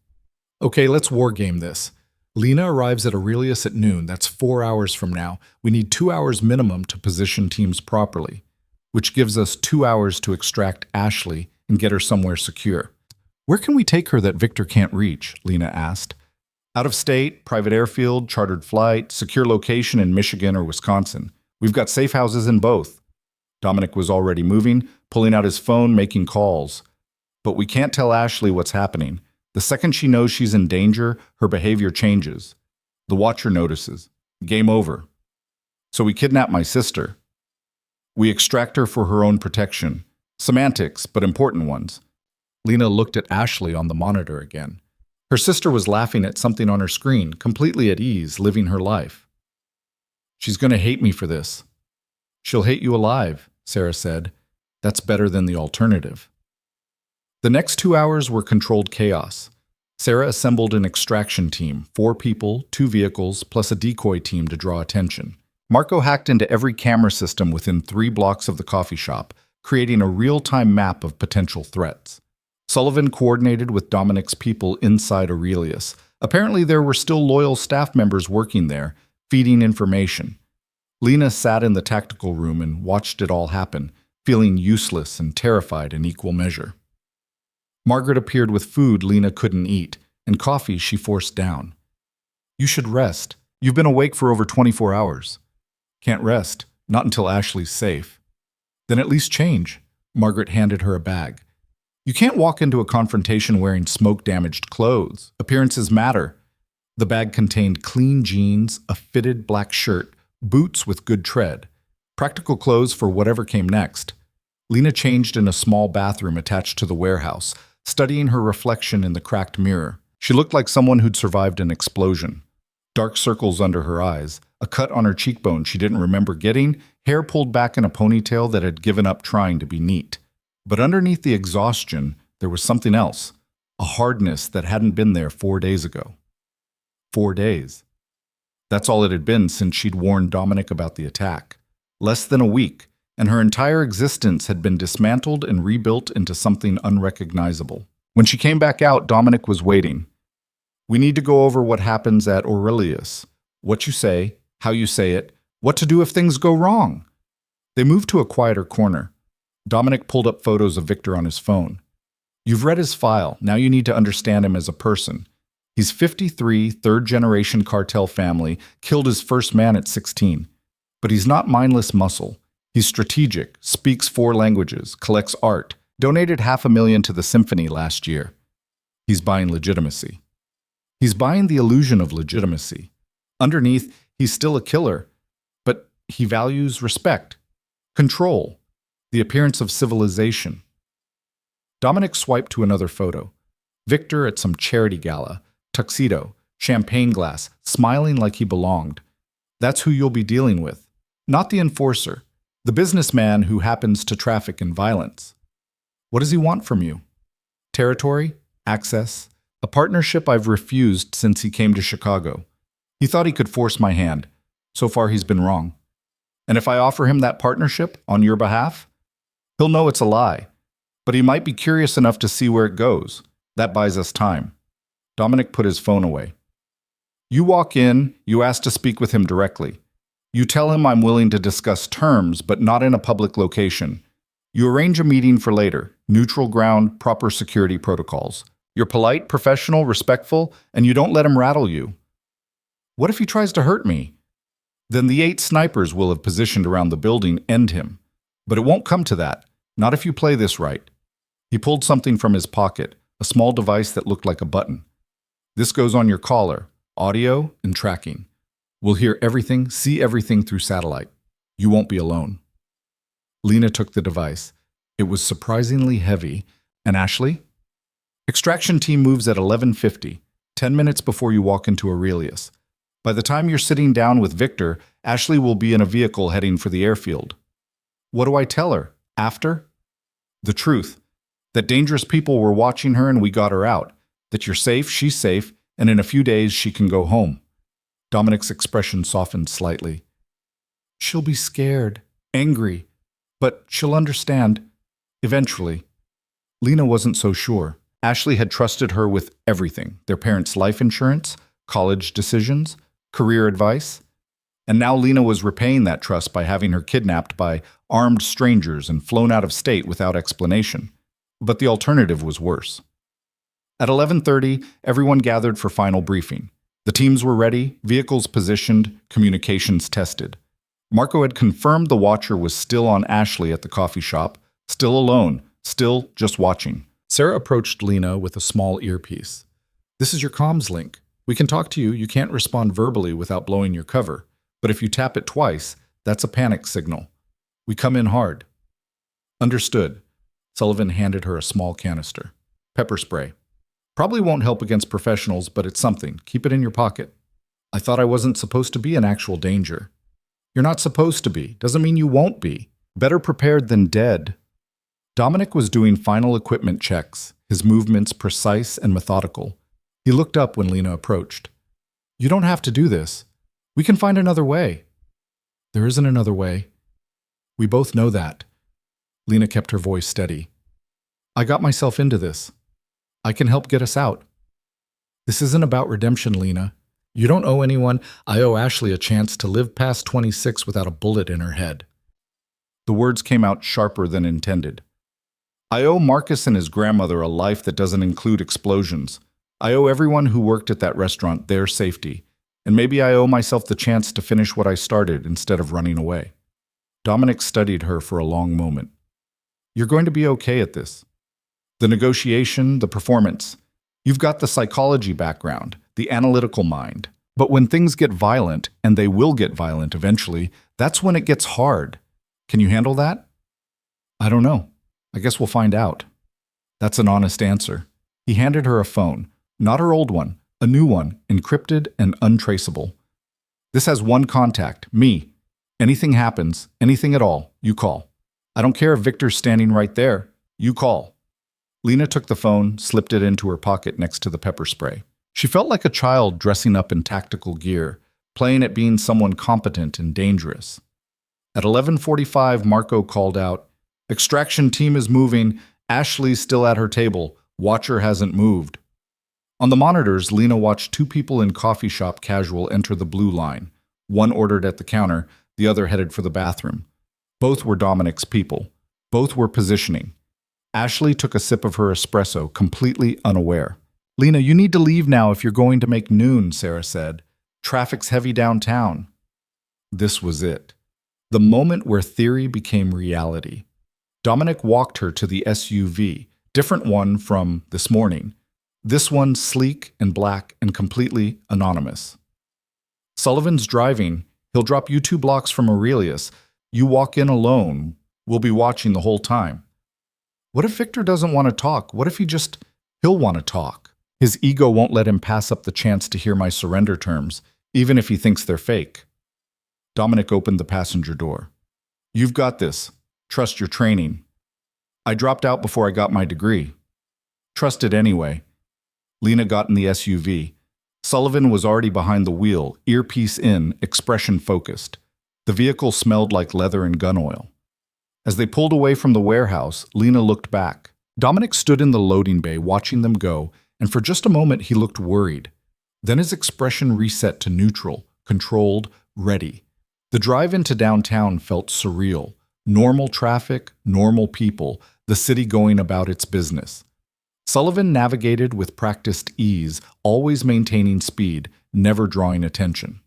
"Okay, let's wargame this. Lena arrives at Aurelius at noon. That's 4 hours from now. We need 2 hours minimum to position teams properly, which gives us 2 hours to extract Ashley and get her somewhere secure." "Where can we take her that Victor can't reach?" Lena asked. "Out of state, private airfield, chartered flight, secure location in Michigan or Wisconsin. We've got safe houses in both." Dominic was already moving, pulling out his phone, making calls. "But we can't tell Ashley what's happening. The second she knows she's in danger, her behavior changes. The watcher notices. Game over. So we kidnap my sister. We extract her for her own protection. Semantics, but important ones." Lena looked at Ashley on the monitor again. Her sister was laughing at something on her screen, completely at ease, living her life. "She's going to hate me for this." "She'll hate you alive," Sarah said. "That's better than the alternative." The next 2 hours were controlled chaos. Sarah assembled an extraction team, 4 people, 2 vehicles, plus a decoy team to draw attention. Marco hacked into every camera system within 3 blocks of the coffee shop, creating a real-time map of potential threats. Sullivan coordinated with Dominic's people inside Aurelius. Apparently there were still loyal staff members working there, feeding information. Lena sat in the tactical room and watched it all happen, feeling useless and terrified in equal measure. Margaret appeared with food Lena couldn't eat, and coffee she forced down. "You should rest. You've been awake for over 24 hours. "Can't rest. Not until Ashley's safe." "Then at least change." Margaret handed her a bag. "You can't walk into a confrontation wearing smoke-damaged clothes. Appearances matter." The bag contained clean jeans, a fitted black shirt, boots with good tread, practical clothes for whatever came next. Lena changed in a small bathroom attached to the warehouse, studying her reflection in the cracked mirror. She looked like someone who'd survived an explosion. Dark circles under her eyes, a cut on her cheekbone she didn't remember getting, hair pulled back in a ponytail that had given up trying to be neat. But underneath the exhaustion, there was something else, a hardness that hadn't been there 4 days ago. 4 days. That's all it had been since she'd warned Dominic about the attack. Less than a week, and her entire existence had been dismantled and rebuilt into something unrecognizable. When she came back out, Dominic was waiting. We need to go over what happens at Aurelius. What you say, how you say it, what to do if things go wrong. They moved to a quieter corner. Dominic pulled up photos of Victor on his phone. You've read his file. Now you need to understand him as a person. He's 53, third-generation cartel family, killed his first man at 16. But he's not mindless muscle. He's strategic, speaks 4 languages, collects art, donated $500,000 to the symphony last year. He's buying legitimacy. He's buying the illusion of legitimacy. Underneath, he's still a killer, but he values respect, control, the appearance of civilization. Dominic swiped to another photo. Victor at some charity gala, tuxedo, champagne glass, smiling like he belonged. That's who you'll be dealing with. Not the enforcer, the businessman who happens to traffic in violence. What does he want from you? Territory? Access? A partnership I've refused since he came to Chicago. He thought he could force my hand. So far he's been wrong. And if I offer him that partnership on your behalf, he'll know it's a lie. But he might be curious enough to see where it goes. That buys us time. Dominic put his phone away. You walk in, you ask to speak with him directly. You tell him I'm willing to discuss terms, but not in a public location. You arrange a meeting for later, neutral ground, proper security protocols. You're polite, professional, respectful, and you don't let him rattle you. What if he tries to hurt me? Then the 8 snipers will have positioned around the building end him. But it won't come to that, not if you play this right. He pulled something from his pocket, a small device that looked like a button. This goes on your collar, audio and tracking. We'll hear everything, see everything through satellite. You won't be alone. Lena took the device. It was surprisingly heavy. And Ashley? Extraction team moves at 11:50, 10 minutes before you walk into Aurelius. By the time you're sitting down with Victor, Ashley will be in a vehicle heading for the airfield. What do I tell her? After? The truth. That dangerous people were watching her and we got her out. That you're safe, she's safe, and in a few days she can go home. Dominic's expression softened slightly. She'll be scared, angry, but she'll understand. Eventually. Lena wasn't so sure. Ashley had trusted her with everything, their parents' life insurance, college decisions, career advice. And now Lena was repaying that trust by having her kidnapped by armed strangers and flown out of state without explanation. But the alternative was worse. At 11:30, everyone gathered for final briefing. The teams were ready, vehicles positioned, communications tested. Marco had confirmed the watcher was still on Ashley at the coffee shop, still alone, still just watching. Sarah approached Lena with a small earpiece. This is your comms link. We can talk to you. You can't respond verbally without blowing your cover. But if you tap it twice, that's a panic signal. We come in hard. Understood. Sullivan handed her a small canister. Pepper spray. Probably won't help against professionals, but it's something. Keep it in your pocket. I thought I wasn't supposed to be in actual danger. You're not supposed to be. Doesn't mean you won't be. Better prepared than dead. Dominic was doing final equipment checks, his movements precise and methodical. He looked up when Lena approached. You don't have to do this. We can find another way. There isn't another way. We both know that. Lena kept her voice steady. I got myself into this. I can help get us out. This isn't about redemption, Lena. You don't owe anyone. I owe Ashley a chance to live past 26 without a bullet in her head. The words came out sharper than intended. I owe Marcus and his grandmother a life that doesn't include explosions. I owe everyone who worked at that restaurant their safety. And maybe I owe myself the chance to finish what I started instead of running away. Dominic studied her for a long moment. You're going to be okay at this. The negotiation, the performance. You've got the psychology background, the analytical mind. But when things get violent, and they will get violent eventually, that's when it gets hard. Can you handle that? I don't know. I guess we'll find out. That's an honest answer. He handed her a phone, not her old one, a new one, encrypted and untraceable. This has one contact, me. Anything happens, anything at all, you call. I don't care if Victor's standing right there. You call. Lena took the phone, slipped it into her pocket next to the pepper spray. She felt like a child dressing up in tactical gear, playing at being someone competent and dangerous. At 11:45, Marco called out, "Extraction team is moving. Ashley's still at her table. Watcher hasn't moved." On the monitors, Lena watched two people in coffee shop casual enter the blue line. One ordered at the counter, the other headed for the bathroom. Both were Dominic's people. Both were positioning. Ashley took a sip of her espresso, completely unaware. "Lena, you need to leave now if you're going to make noon," Sarah said. "Traffic's heavy downtown." This was it. The moment where theory became reality. Dominic walked her to the SUV, different one from this morning. This one sleek and black and completely anonymous. "Sullivan's driving. He'll drop you 2 blocks from Aurelius. You walk in alone. We'll be watching the whole time." What if Victor doesn't want to talk? What if he'll want to talk? His ego won't let him pass up the chance to hear my surrender terms, even if he thinks they're fake. Dominic opened the passenger door. "You've got this. Trust your training." "I dropped out before I got my degree." "Trust it anyway." Lena got in the SUV. Sullivan was already behind the wheel, earpiece in, expression focused. The vehicle smelled like leather and gun oil. As they pulled away from the warehouse, Lena looked back. Dominic stood in the loading bay watching them go, and for just a moment he looked worried. Then his expression reset to neutral, controlled, ready. The drive into downtown felt surreal. Normal traffic, normal people, the city going about its business. Sullivan navigated with practiced ease, always maintaining speed, never drawing attention.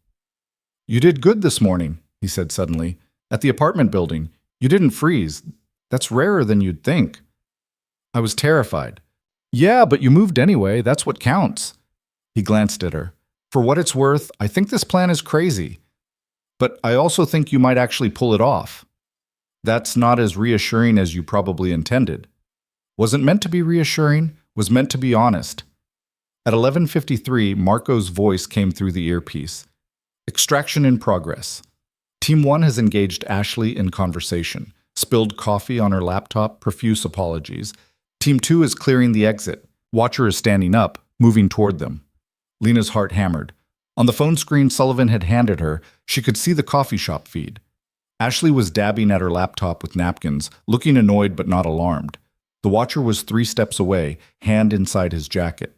"You did good this morning," he said suddenly. "At the apartment building. You didn't freeze. That's rarer than you'd think." I was terrified. "Yeah, but you moved anyway. That's what counts." He glanced at her. "For what it's worth, I think this plan is crazy. But I also think you might actually pull it off." "That's not as reassuring as you probably intended." Wasn't meant to be reassuring, was meant to be honest. At 11:53, Marco's voice came through the earpiece. "Extraction in progress. Team 1 has engaged Ashley in conversation. Spilled coffee on her laptop, profuse apologies. Team 2 is clearing the exit. Watcher is standing up, moving toward them." Lena's heart hammered. On the phone screen Sullivan had handed her, she could see the coffee shop feed. Ashley was dabbing at her laptop with napkins, looking annoyed but not alarmed. The Watcher was 3 steps away, hand inside his jacket.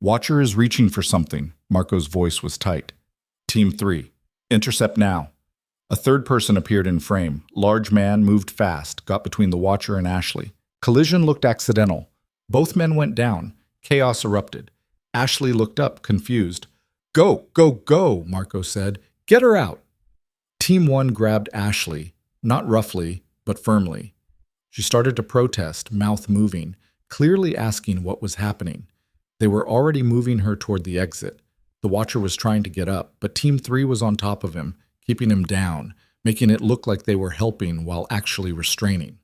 "Watcher is reaching for something." Marco's voice was tight. "Team 3, intercept now." A third person appeared in frame. Large man, moved fast, got between the Watcher and Ashley. Collision looked accidental. Both men went down. Chaos erupted. Ashley looked up, confused. "Go, go, go," Marco said. "Get her out." Team 1 grabbed Ashley, not roughly, but firmly. She started to protest, mouth moving, clearly asking what was happening. They were already moving her toward the exit. The Watcher was trying to get up, but Team 3 was on top of him, keeping him down, making it look like they were helping while actually restraining.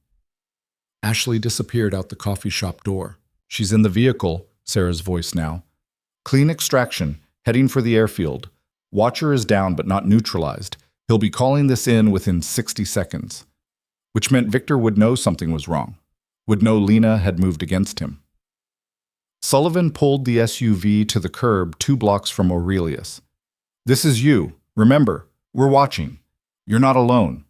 Ashley disappeared out the coffee shop door. "She's in the vehicle," Sarah's voice now. "Clean extraction, heading for the airfield. Watcher is down but not neutralized. He'll be calling this in within 60 seconds. Which meant Victor would know something was wrong, would know Lena had moved against him. Sullivan pulled the SUV to the curb 2 blocks from Aurelius. "This is you. Remember, we're watching. You're not alone."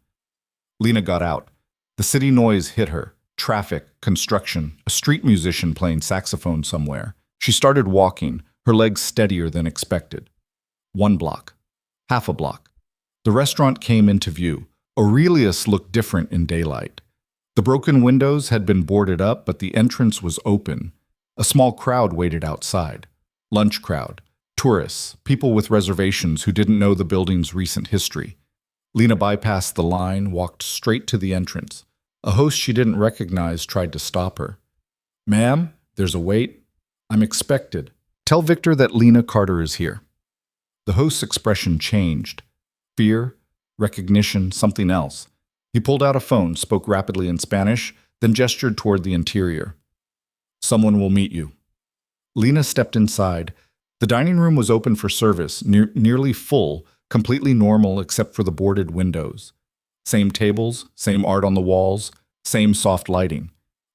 Lena got out. The city noise hit her. Traffic, construction, a street musician playing saxophone somewhere. She started walking, her legs steadier than expected. 1 block. Half a block. The restaurant came into view. Aurelius looked different in daylight. The broken windows had been boarded up, but the entrance was open. A small crowd waited outside. Lunch crowd. Tourists, people with reservations who didn't know the building's recent history. Lena bypassed the line, walked straight to the entrance. A host she didn't recognize tried to stop her. "Ma'am, there's a wait. I'm expected. Tell Victor that Lena Carter is here." The host's expression changed. Fear, recognition, something else. He pulled out a phone, spoke rapidly in Spanish, then gestured toward the interior. Someone will meet you. Lena stepped inside. The dining room was open for service, nearly full, completely normal except for the boarded windows. Same tables, same art on the walls, same soft lighting.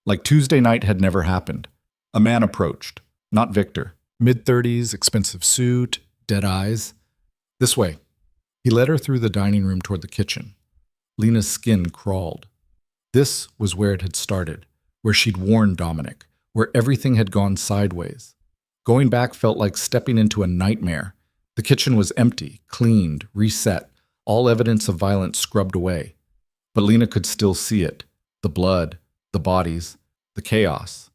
Like Tuesday night had never happened. A man approached, not Victor. Mid-30s, expensive suit, dead eyes. This way. He led her through the dining room toward the kitchen. Lena's skin crawled. This was where it had started, where she'd warned Dominic, where everything had gone sideways. Going back felt like stepping into a nightmare. The kitchen was empty, cleaned, reset, all evidence of violence scrubbed away. But Lena could still see it, the blood, the bodies, the chaos.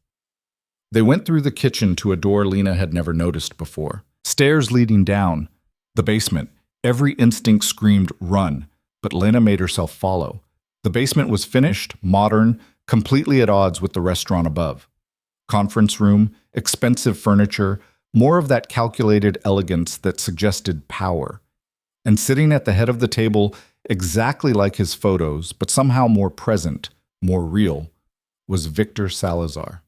They went through the kitchen to a door Lena had never noticed before. Stairs leading down. The basement. Every instinct screamed, run, but Lena made herself follow. The basement was finished, modern, completely at odds with the restaurant above. Conference room, expensive furniture, more of that calculated elegance that suggested power. And sitting at the head of the table, exactly like his photos, but somehow more present, more real, was Victor Salazar.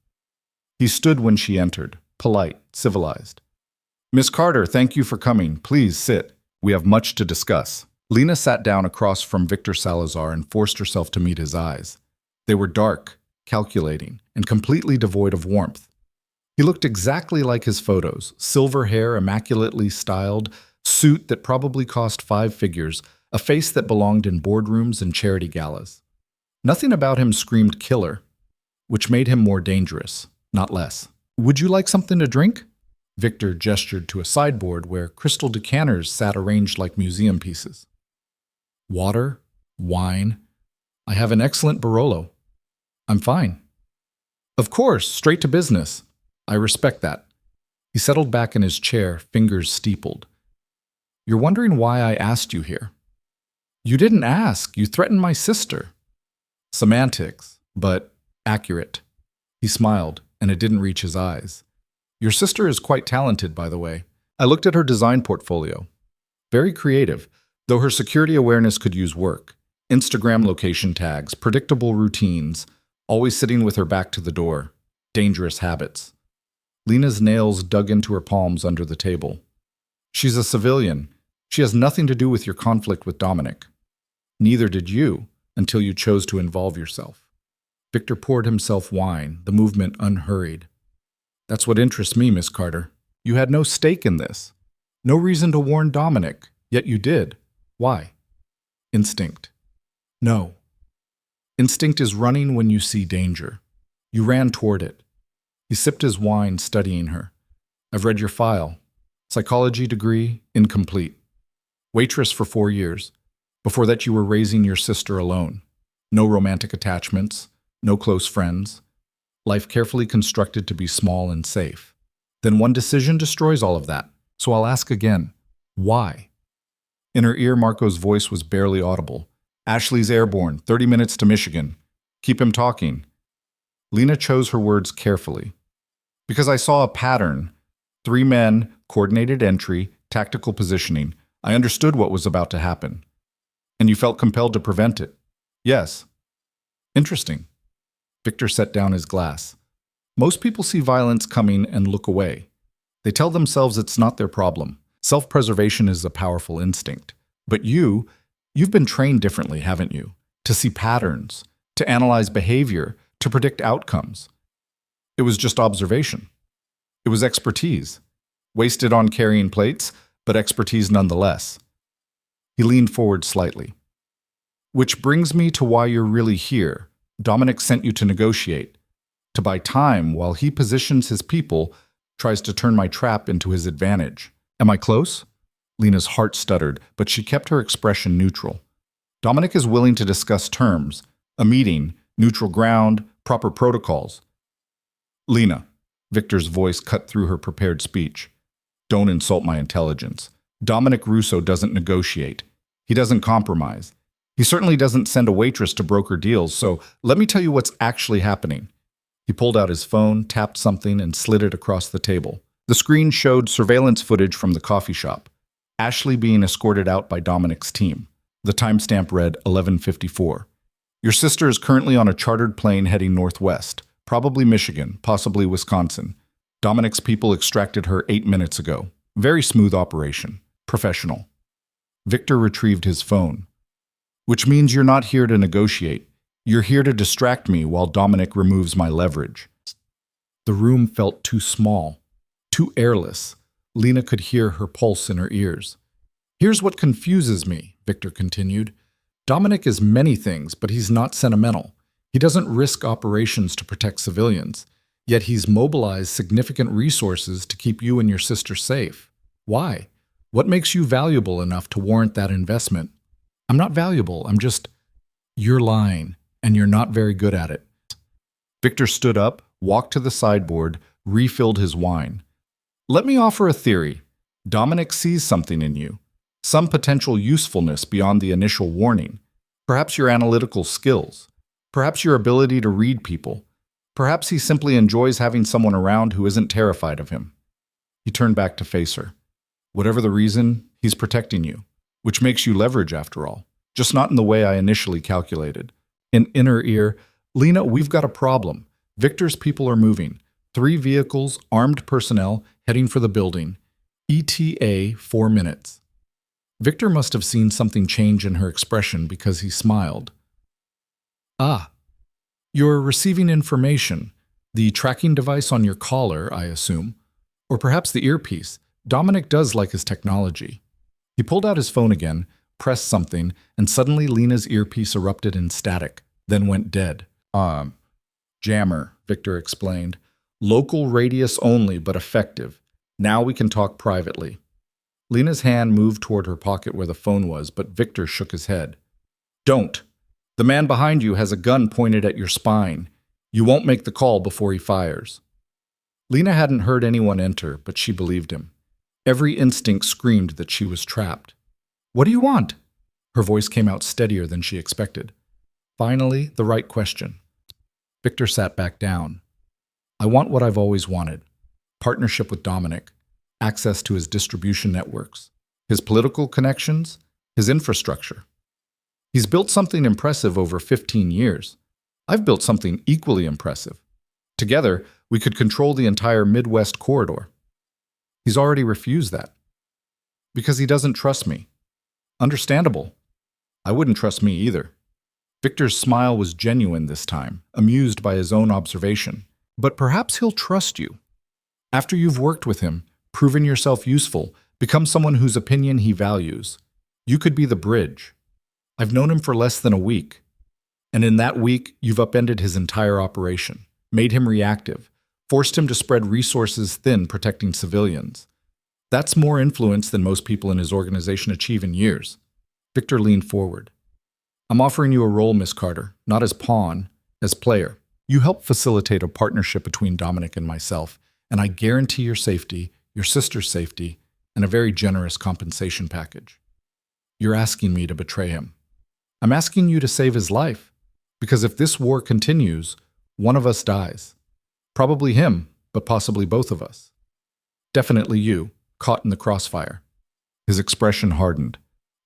He stood when she entered, polite, civilized. Miss Carter, thank you for coming. Please sit. We have much to discuss. Lena sat down across from Victor Salazar and forced herself to meet his eyes. They were dark, calculating, and completely devoid of warmth. He looked exactly like his photos, silver hair immaculately styled, suit that probably cost 5 figures, a face that belonged in boardrooms and charity galas. Nothing about him screamed killer, which made him more dangerous, not less. Would you like something to drink? Victor gestured to a sideboard where crystal decanters sat arranged like museum pieces. Water, wine. I have an excellent Barolo. I'm fine. Of course, straight to business. I respect that. He settled back in his chair, fingers steepled. You're wondering why I asked you here. You didn't ask. You threatened my sister. Semantics, but accurate. He smiled, and it didn't reach his eyes. Your sister is quite talented, by the way. I looked at her design portfolio. Very creative, though her security awareness could use work. Instagram location tags, predictable routines, always sitting with her back to the door. Dangerous habits. Lena's nails dug into her palms under the table. She's a civilian. She has nothing to do with your conflict with Dominic. Neither did you, until you chose to involve yourself. Victor poured himself wine, the movement unhurried. That's what interests me, Miss Carter. You had no stake in this. No reason to warn Dominic, yet you did. Why? Instinct. No. Instinct is running when you see danger. You ran toward it. He sipped his wine, studying her. I've read your file. Psychology degree, incomplete. Waitress for 4 years. Before that you were raising your sister alone. No romantic attachments, no close friends. Life carefully constructed to be small and safe. Then one decision destroys all of that. So I'll ask again, why? In her ear, Marco's voice was barely audible. Ashley's airborne, 30 minutes to Michigan. Keep him talking. Lena chose her words carefully. Because I saw a pattern. 3 men, coordinated entry, tactical positioning. I understood what was about to happen. And you felt compelled to prevent it. Yes. Interesting. Victor set down his glass. Most people see violence coming and look away. They tell themselves it's not their problem. Self-preservation is a powerful instinct. But you've been trained differently, haven't you? To see patterns, to analyze behavior, to predict outcomes. It was just observation. It was expertise. Wasted on carrying plates, but expertise nonetheless. He leaned forward slightly. Which brings me to why you're really here. Dominic sent you to negotiate, to buy time while he positions his people, tries to turn my trap into his advantage. Am I close? Lena's heart stuttered, but she kept her expression neutral. Dominic is willing to discuss terms, a meeting, neutral ground, proper protocols. Lena, Victor's voice cut through her prepared speech. Don't insult my intelligence. Dominic Russo doesn't negotiate. He doesn't compromise. He certainly doesn't send a waitress to broker deals, so let me tell you what's actually happening. He pulled out his phone, tapped something, and slid it across the table. The screen showed surveillance footage from the coffee shop. Ashley being escorted out by Dominic's team. The timestamp read 11:54. Your sister is currently on a chartered plane heading northwest, probably Michigan, possibly Wisconsin. Dominic's people extracted her 8 minutes ago. Very smooth operation. Professional. Victor retrieved his phone. Which means you're not here to negotiate. You're here to distract me while Dominic removes my leverage. The room felt too small, too airless. Lena could hear her pulse in her ears. Here's what confuses me, Victor continued. Dominic is many things, but he's not sentimental. He doesn't risk operations to protect civilians, yet he's mobilized significant resources to keep you and your sister safe. Why? What makes you valuable enough to warrant that investment? I'm not valuable, You're lying, and you're not very good at it. Victor stood up, walked to the sideboard, refilled his wine. Let me offer a theory. Dominic sees something in you. Some potential usefulness beyond the initial warning. Perhaps your analytical skills. Perhaps your ability to read people. Perhaps he simply enjoys having someone around who isn't terrified of him. He turned back to face her. Whatever the reason, he's protecting you, which makes you leverage after all, just not in the way I initially calculated. In inner ear, Lena, we've got a problem. Victor's people are moving. 3 vehicles, armed personnel, heading for the building. ETA 4 minutes. Victor must have seen something change in her expression because he smiled. Ah, you're receiving information. The tracking device on your collar, I assume. Or perhaps the earpiece. Dominic does like his technology. He pulled out his phone again, pressed something, and suddenly Lena's earpiece erupted in static, then went dead. Jammer, Victor explained. Local radius only, but effective. Now we can talk privately. Lena's hand moved toward her pocket where the phone was, but Victor shook his head. Don't. The man behind you has a gun pointed at your spine. You won't make the call before he fires. Lena hadn't heard anyone enter, but she believed him. Every instinct screamed that she was trapped. What do you want? Her voice came out steadier than she expected. Finally, the right question. Victor sat back down. I want what I've always wanted. Partnership with Dominic. Access to his distribution networks. His political connections. His infrastructure. He's built something impressive over 15 years. I've built something equally impressive. Together, we could control the entire Midwest corridor. He's already refused that. Because he doesn't trust me. Understandable. I wouldn't trust me either. Victor's smile was genuine this time, amused by his own observation. But perhaps he'll trust you. After you've worked with him, proven yourself useful, become someone whose opinion he values. You could be the bridge. I've known him for less than a week. And in that week, you've upended his entire operation, made him reactive, forced him to spread resources thin protecting civilians. That's more influence than most people in his organization achieve in years. Victor leaned forward. I'm offering you a role, Miss Carter, not as pawn, as player. You help facilitate a partnership between Dominic and myself, and I guarantee your safety, your sister's safety, and a very generous compensation package. You're asking me to betray him. I'm asking you to save his life, because if this war continues, one of us dies. Probably him, but possibly both of us. Definitely you, caught in the crossfire. His expression hardened.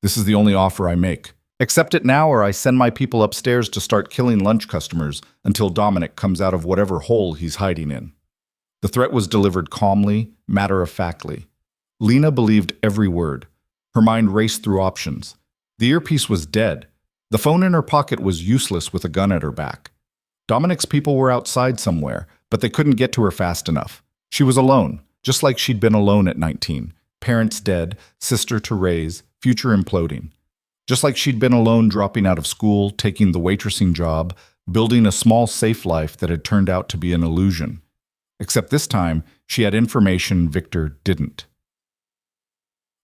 This is the only offer I make. Accept it now or I send my people upstairs to start killing lunch customers until Dominic comes out of whatever hole he's hiding in. The threat was delivered calmly, matter-of-factly. Lena believed every word. Her mind raced through options. The earpiece was dead. The phone in her pocket was useless with a gun at her back. Dominic's people were outside somewhere, but they couldn't get to her fast enough. She was alone, just like she'd been alone at 19. Parents dead, sister to raise, future imploding. Just like she'd been alone dropping out of school, taking the waitressing job, building a small safe life that had turned out to be an illusion. Except this time, she had information Victor didn't.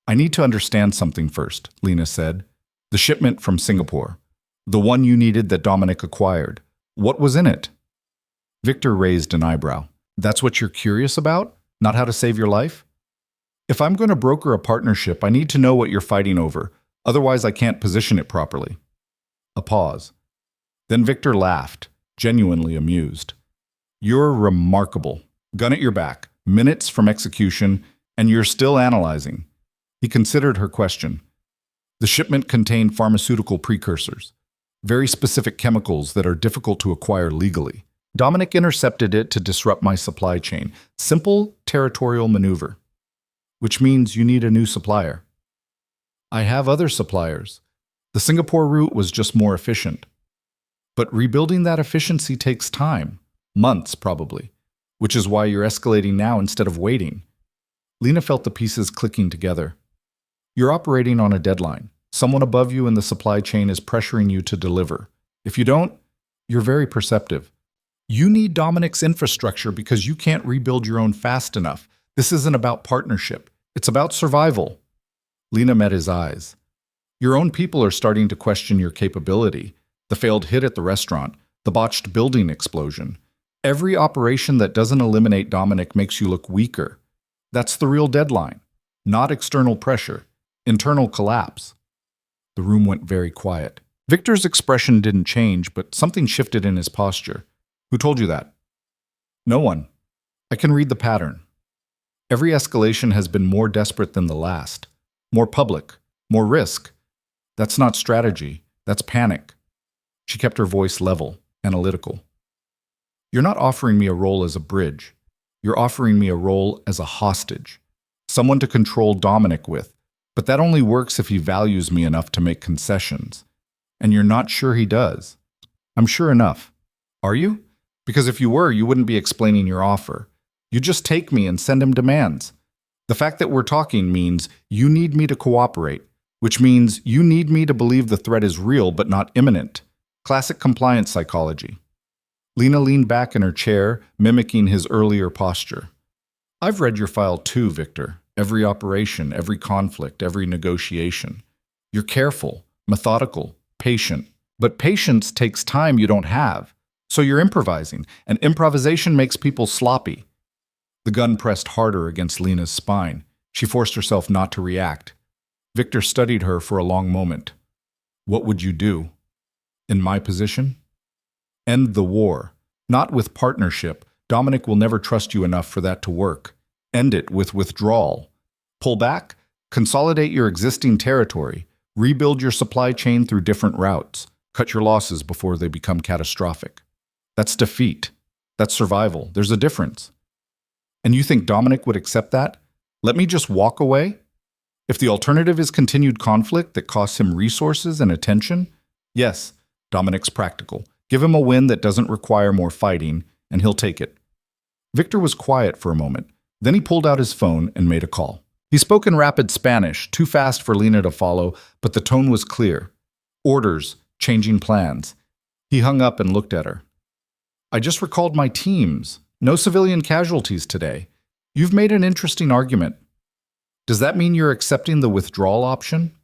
I need to understand something first, Lena said. The shipment from Singapore. The one you needed that Dominic acquired. What was in it? Victor raised an eyebrow. That's what you're curious about? Not how to save your life? If I'm going to broker a partnership, I need to know what you're fighting over. Otherwise, I can't position it properly. A pause. Then Victor laughed, genuinely amused. You're remarkable. Gun at your back, minutes from execution, and you're still analyzing. He considered her question. The shipment contained pharmaceutical precursors. very specific chemicals that are difficult to acquire legally. Dominic intercepted it to disrupt my supply chain. Simple territorial maneuver. Which means you need a new supplier. I have other suppliers. The Singapore route was just more efficient. But rebuilding that efficiency takes time. Months, probably. Which is why you're escalating now instead of waiting. Lena felt the pieces clicking together. You're operating on a deadline. Someone above you in the supply chain is pressuring you to deliver. If you don't, you're very perceptive. You need Dominic's infrastructure because you can't rebuild your own fast enough. This isn't about partnership. It's about survival. Lena met his eyes. Your own people are starting to question your capability. The failed hit at the restaurant, the botched building explosion. Every operation that doesn't eliminate Dominic makes you look weaker. That's the real deadline. Not external pressure. Internal collapse. The room went very quiet. Victor's expression didn't change, but something shifted in his posture. Who told you that? No one. I can read the pattern. Every escalation has been more desperate than the last. More public. More risk. That's not strategy. That's panic. She kept her voice level, analytical. You're not offering me a role as a bridge. You're offering me a role as a hostage. Someone to control Dominic with. But that only works if he values me enough to make concessions. And you're not sure he does. I'm sure enough. Are you? Because if you were, you wouldn't be explaining your offer. You just take me and send him demands. The fact that we're talking means you need me to cooperate, which means you need me to believe the threat is real but not imminent. Classic compliance psychology. Lena leaned back in her chair, mimicking his earlier posture. I've read your file too, Victor. Every operation, every conflict, every negotiation. You're careful, methodical, patient. But patience takes time you don't have. So you're improvising, and improvisation makes people sloppy. The gun pressed harder against Lena's spine. She forced herself not to react. Victor studied her for a long moment. What would you do? In my position? End the war. Not with partnership. Dominic will never trust you enough for that to work. End it with withdrawal. Pull back, consolidate your existing territory, rebuild your supply chain through different routes, cut your losses before they become catastrophic. That's defeat. That's survival. There's a difference. And you think Dominic would accept that? Let me just walk away? If the alternative is continued conflict that costs him resources and attention, yes, Dominic's practical. Give him a win that doesn't require more fighting, and he'll take it. Victor was quiet for a moment. Then he pulled out his phone and made a call. He spoke in rapid Spanish, too fast for Lena to follow, but the tone was clear. Orders, changing plans. He hung up and looked at her. I just recalled my teams. No civilian casualties today. You've made an interesting argument. Does that mean you're accepting the withdrawal option?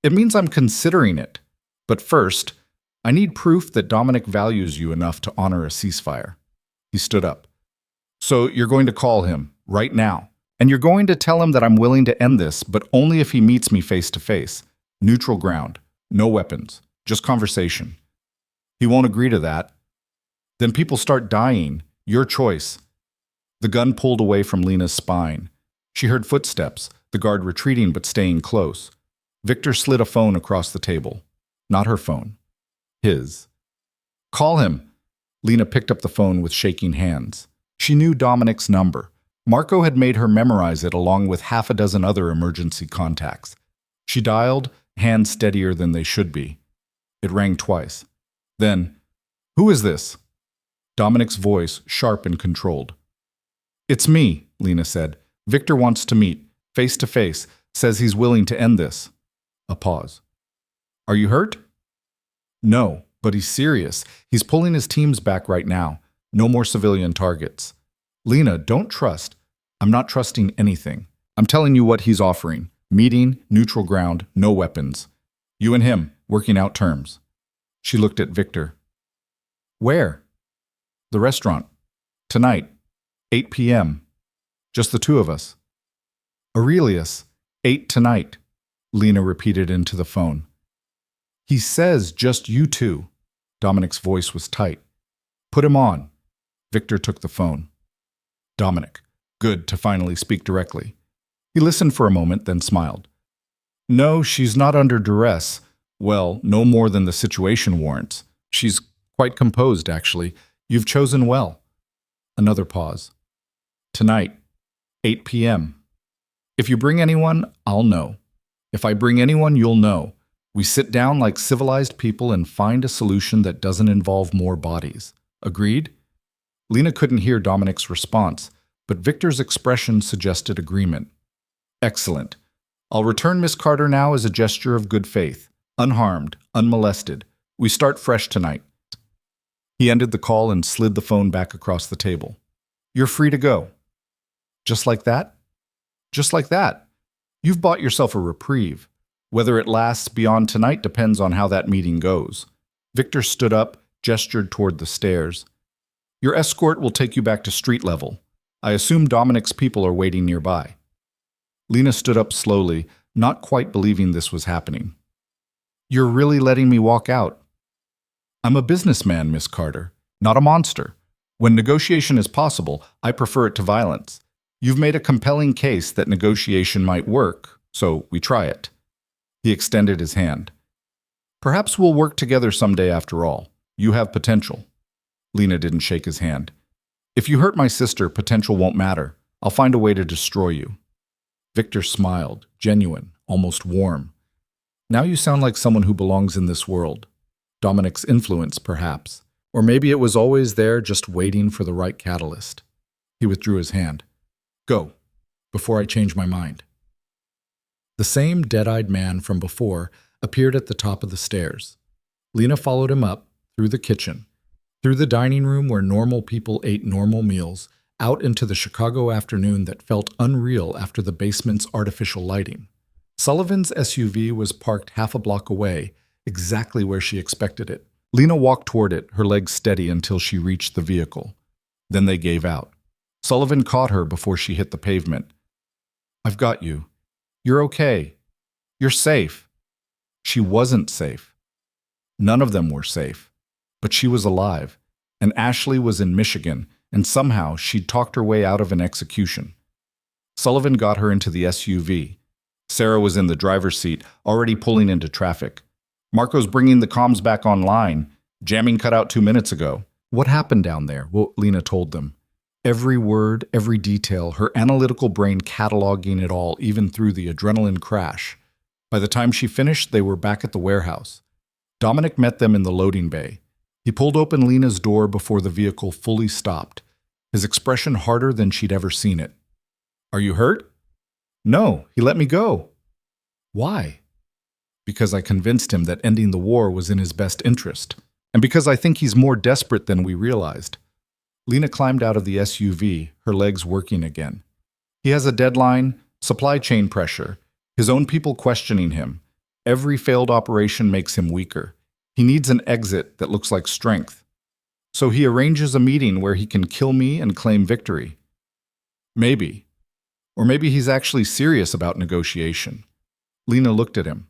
It means I'm considering it. But first, I need proof that Dominic values you enough to honor a ceasefire. He stood up. So you're going to call him, right now. And you're going to tell him that I'm willing to end this, but only if he meets me face to face. Neutral ground. No weapons. Just conversation. He won't agree to that. Then people start dying. Your choice. The gun pulled away from Lena's spine. She heard footsteps, the guard retreating but staying close. Victor slid a phone across the table. Not her phone. His. Call him. Lena picked up the phone with shaking hands. She knew Dominic's number. Marco had made her memorize it along with half a dozen other emergency contacts. She dialed, hands steadier than they should be. It rang twice. Then, who is this? Dominic's voice, sharp and controlled. It's me, Lena said. Victor wants to meet, face to face, says he's willing to end this. A pause. Are you hurt? No, but he's serious. He's pulling his teams back right now. No more civilian targets. Lena, don't trust. I'm not trusting anything. I'm telling you what he's offering. Meeting, neutral ground, no weapons. You and him, working out terms. She looked at Victor. Where? The restaurant. Tonight. 8 p.m. Just the two of us. Aurelius, 8 tonight, Lena repeated into the phone. He says just you two. Dominic's voice was tight. Put him on. Victor took the phone. Dominic. Good to finally speak directly. He listened for a moment, then smiled. No, she's not under duress. Well, no more than the situation warrants. She's quite composed, actually. You've chosen well. Another pause. Tonight, 8 p.m. If you bring anyone, I'll know. If I bring anyone, you'll know. We sit down like civilized people and find a solution that doesn't involve more bodies. Agreed? Lena couldn't hear Dominic's response, but Victor's expression suggested agreement. Excellent. I'll return Miss Carter now as a gesture of good faith. Unharmed, unmolested. We start fresh tonight. He ended the call and slid the phone back across the table. You're free to go. Just like that? Just like that. You've bought yourself a reprieve. Whether it lasts beyond tonight depends on how that meeting goes. Victor stood up, gestured toward the stairs. Your escort will take you back to street level. I assume Dominic's people are waiting nearby. Lena stood up slowly, not quite believing this was happening. You're really letting me walk out? I'm a businessman, Miss Carter, not a monster. When negotiation is possible, I prefer it to violence. You've made a compelling case that negotiation might work, so we try it. He extended his hand. Perhaps we'll work together someday after all. You have potential. Lena didn't shake his hand. If you hurt my sister, potential won't matter. I'll find a way to destroy you. Victor smiled, genuine, almost warm. Now you sound like someone who belongs in this world. Dominic's influence, perhaps. Or maybe it was always there, just waiting for the right catalyst. He withdrew his hand. Go, before I change my mind. The same dead-eyed man from before appeared at the top of the stairs. Lena followed him up, through the kitchen, through the dining room where normal people ate normal meals, out into the Chicago afternoon that felt unreal after the basement's artificial lighting. Sullivan's SUV was parked half a block away, exactly where she expected it. Lena walked toward it, her legs steady until she reached the vehicle. Then they gave out. Sullivan caught her before she hit the pavement. I've got you. You're okay. You're safe. She wasn't safe. None of them were safe. But she was alive, and Ashley was in Michigan, and somehow she'd talked her way out of an execution. Sullivan got her into the SUV. Sarah was in the driver's seat, already pulling into traffic. Marco's bringing the comms back online. Jamming cut out 2 minutes ago. What happened down there? Well, Lena told them. Every word, every detail, her analytical brain cataloging it all, even through the adrenaline crash. By the time she finished, they were back at the warehouse. Dominic met them in the loading bay. He pulled open Lena's door before the vehicle fully stopped, his expression harder than she'd ever seen it. Are you hurt? No, he let me go. Why? Because I convinced him that ending the war was in his best interest, and because I think he's more desperate than we realized. Lena climbed out of the SUV, her legs working again. He has a deadline, supply chain pressure, his own people questioning him. Every failed operation makes him weaker. He needs an exit that looks like strength. So he arranges a meeting where he can kill me and claim victory. Maybe. Or maybe he's actually serious about negotiation. Lena looked at him.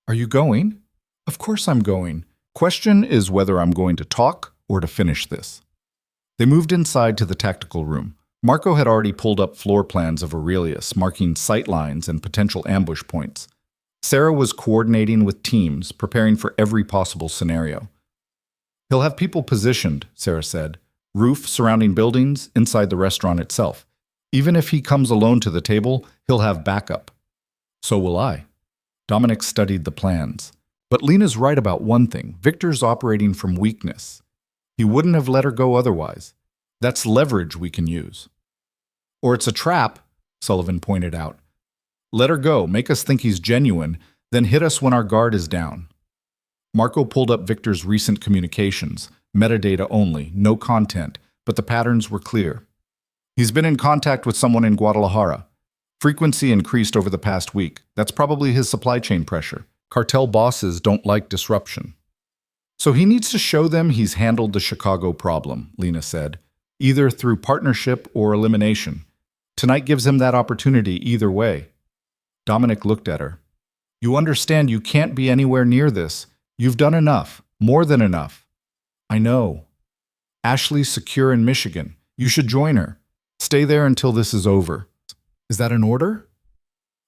Are you going? Of course I'm going. Question is whether I'm going to talk or to finish this. They moved inside to the tactical room. Marco had already pulled up floor plans of Aurelius, marking sight lines and potential ambush points. Sarah was coordinating with teams, preparing for every possible scenario. He'll have people positioned, Sarah said. Roof surrounding buildings, inside the restaurant itself. Even if he comes alone to the table, he'll have backup. So will I. Dominic studied the plans. But Lena's right about one thing. Victor's operating from weakness. He wouldn't have let her go otherwise. That's leverage we can use. Or it's a trap, Sullivan pointed out. Let her go, make us think he's genuine, then hit us when our guard is down. Marco pulled up Victor's recent communications, metadata only, no content, but the patterns were clear. He's been in contact with someone in Guadalajara. Frequency increased over the past week. That's probably his supply chain pressure. Cartel bosses don't like disruption. So he needs to show them he's handled the Chicago problem, Lena said, either through partnership or elimination. Tonight gives him that opportunity either way. Dominic looked at her. You understand you can't be anywhere near this. You've done enough, more than enough. I know. Ashley's secure in Michigan. You should join her. Stay there until this is over. Is that an order?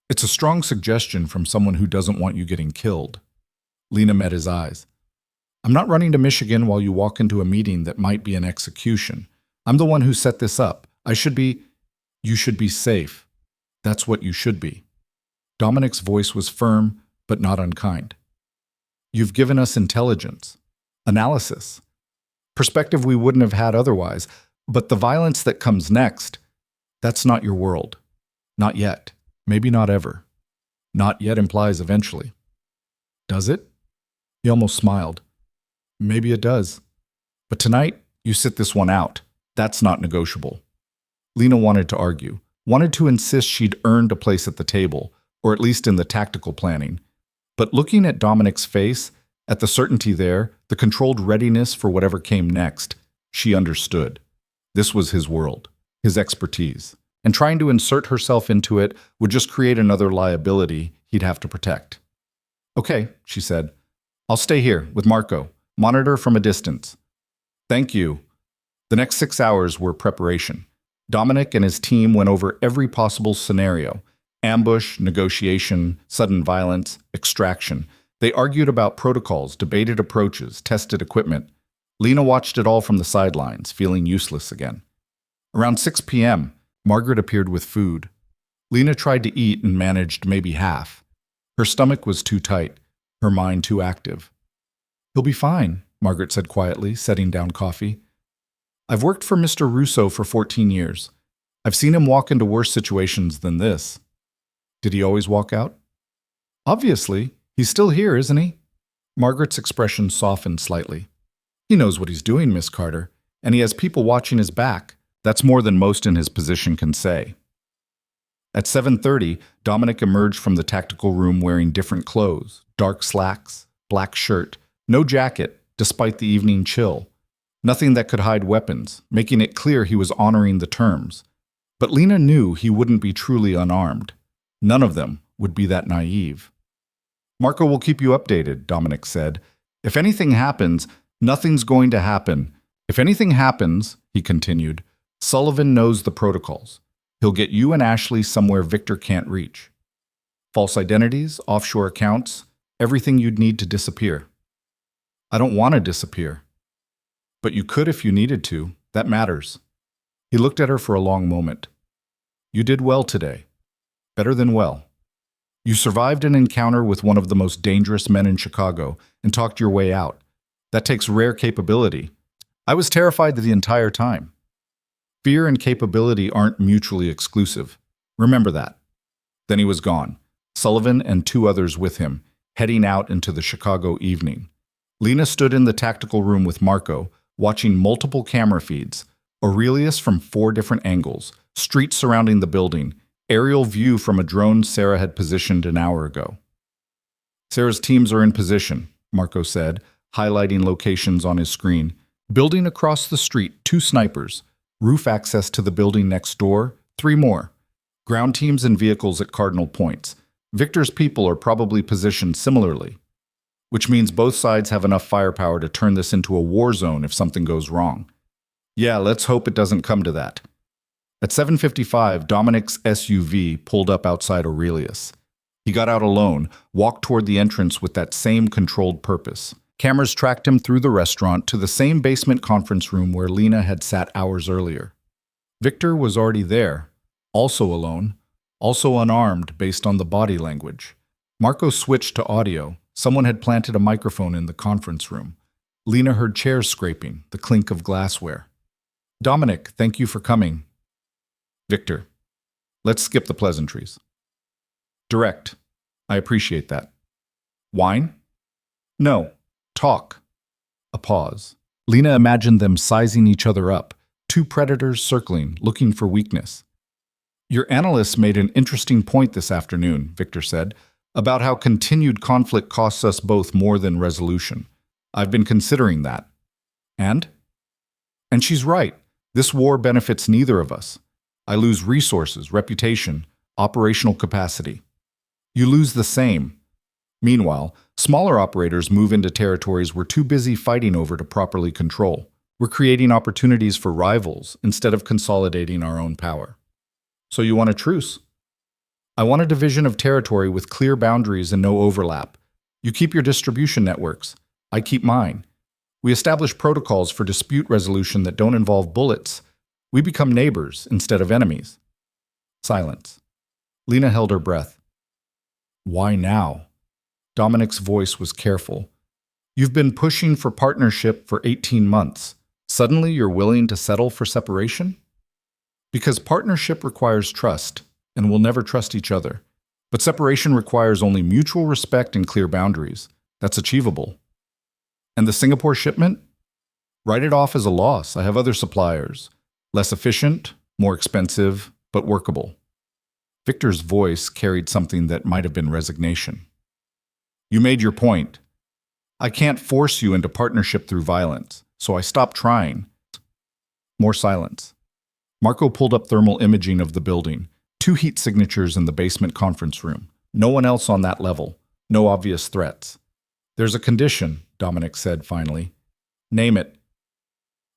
It's a strong suggestion from someone who doesn't want you getting killed. Lena met his eyes. I'm not running to Michigan while you walk into a meeting that might be an execution. I'm the one who set this up. You should be safe. That's what you should be. Dominic's voice was firm, but not unkind. You've given us intelligence, analysis, perspective we wouldn't have had otherwise, but the violence that comes next, that's not your world. Not yet. Maybe not ever. Not yet implies eventually. Does it? He almost smiled. Maybe it does. But tonight, you sit this one out. That's not negotiable. Lena wanted to argue, wanted to insist she'd earned a place at the table, or at least in the tactical planning. But looking at Dominic's face, at the certainty there, the controlled readiness for whatever came next, she understood. This was his world, his expertise, and trying to insert herself into it would just create another liability he'd have to protect. Okay, she said. I'll stay here with Marco, monitor from a distance. Thank you. The next 6 hours were preparation. Dominic and his team went over every possible scenario: ambush, negotiation, sudden violence, extraction. They argued about protocols, debated approaches, tested equipment. Lena watched it all from the sidelines, feeling useless again. Around 6 p.m., Margaret appeared with food. Lena tried to eat and managed maybe half. Her stomach was too tight, her mind too active. He'll be fine, Margaret said quietly, setting down coffee. I've worked for Mr. Russo for 14 years. I've seen him walk into worse situations than this. Did he always walk out? Obviously. He's still here, isn't he? Margaret's expression softened slightly. He knows what he's doing, Miss Carter, and he has people watching his back. That's more than most in his position can say. At 7:30, Dominic emerged from the tactical room wearing different clothes, dark slacks, black shirt, no jacket, despite the evening chill. Nothing that could hide weapons, making it clear he was honoring the terms. But Lena knew he wouldn't be truly unarmed. None of them would be that naive. Marco will keep you updated, Dominic said. If anything happens, nothing's going to happen. If anything happens, he continued, Sullivan knows the protocols. He'll get you and Ashley somewhere Victor can't reach. False identities, offshore accounts, everything you'd need to disappear. I don't want to disappear. But you could if you needed to. That matters. He looked at her for a long moment. You did well today. Better than well. You survived an encounter with one of the most dangerous men in Chicago and talked your way out. That takes rare capability. I was terrified the entire time. Fear and capability aren't mutually exclusive. Remember that. Then he was gone, Sullivan and 2 others with him, heading out into the Chicago evening. Lena stood in the tactical room with Marco, watching multiple camera feeds, Aurelius from 4 different angles, streets surrounding the building, aerial view from a drone Sarah had positioned an hour ago. Sarah's teams are in position, Marco said, highlighting locations on his screen. Building across the street, 2 snipers. Roof access to the building next door, 3 more. Ground teams and vehicles at cardinal points. Victor's people are probably positioned similarly, which means both sides have enough firepower to turn this into a war zone if something goes wrong. Yeah, let's hope it doesn't come to that. At 7:55, Dominic's SUV pulled up outside Aurelius. He got out alone, walked toward the entrance with that same controlled purpose. Cameras tracked him through the restaurant to the same basement conference room where Lena had sat hours earlier. Victor was already there, also alone, also unarmed based on the body language. Marco switched to audio. Someone had planted a microphone in the conference room. Lena heard chairs scraping, the clink of glassware. Dominic, thank you for coming. Victor, let's skip the pleasantries. Direct. I appreciate that. Wine? No. Talk. A pause. Lena imagined them sizing each other up, 2 predators circling, looking for weakness. Your analyst made an interesting point this afternoon, Victor said, about how continued conflict costs us both more than resolution. I've been considering that. And? And she's right. This war benefits neither of us. I lose resources, reputation, operational capacity. You lose the same. Meanwhile, smaller operators move into territories we're too busy fighting over to properly control. We're creating opportunities for rivals instead of consolidating our own power. So you want a truce? I want a division of territory with clear boundaries and no overlap. You keep your distribution networks. I keep mine. We establish protocols for dispute resolution that don't involve bullets. We become neighbors instead of enemies. Silence. Lena held her breath. Why now? Dominic's voice was careful. You've been pushing for partnership for 18 months. Suddenly you're willing to settle for separation? Because partnership requires trust, and we'll never trust each other. But separation requires only mutual respect and clear boundaries. That's achievable. And the Singapore shipment? Write it off as a loss. I have other suppliers. Less efficient, more expensive, but workable. Victor's voice carried something that might have been resignation. You made your point. I can't force you into partnership through violence, so I stopped trying. More silence. Marco pulled up thermal imaging of the building. 2 heat signatures in the basement conference room. No one else on that level. No obvious threats. There's a condition, Dominic said finally. Name it.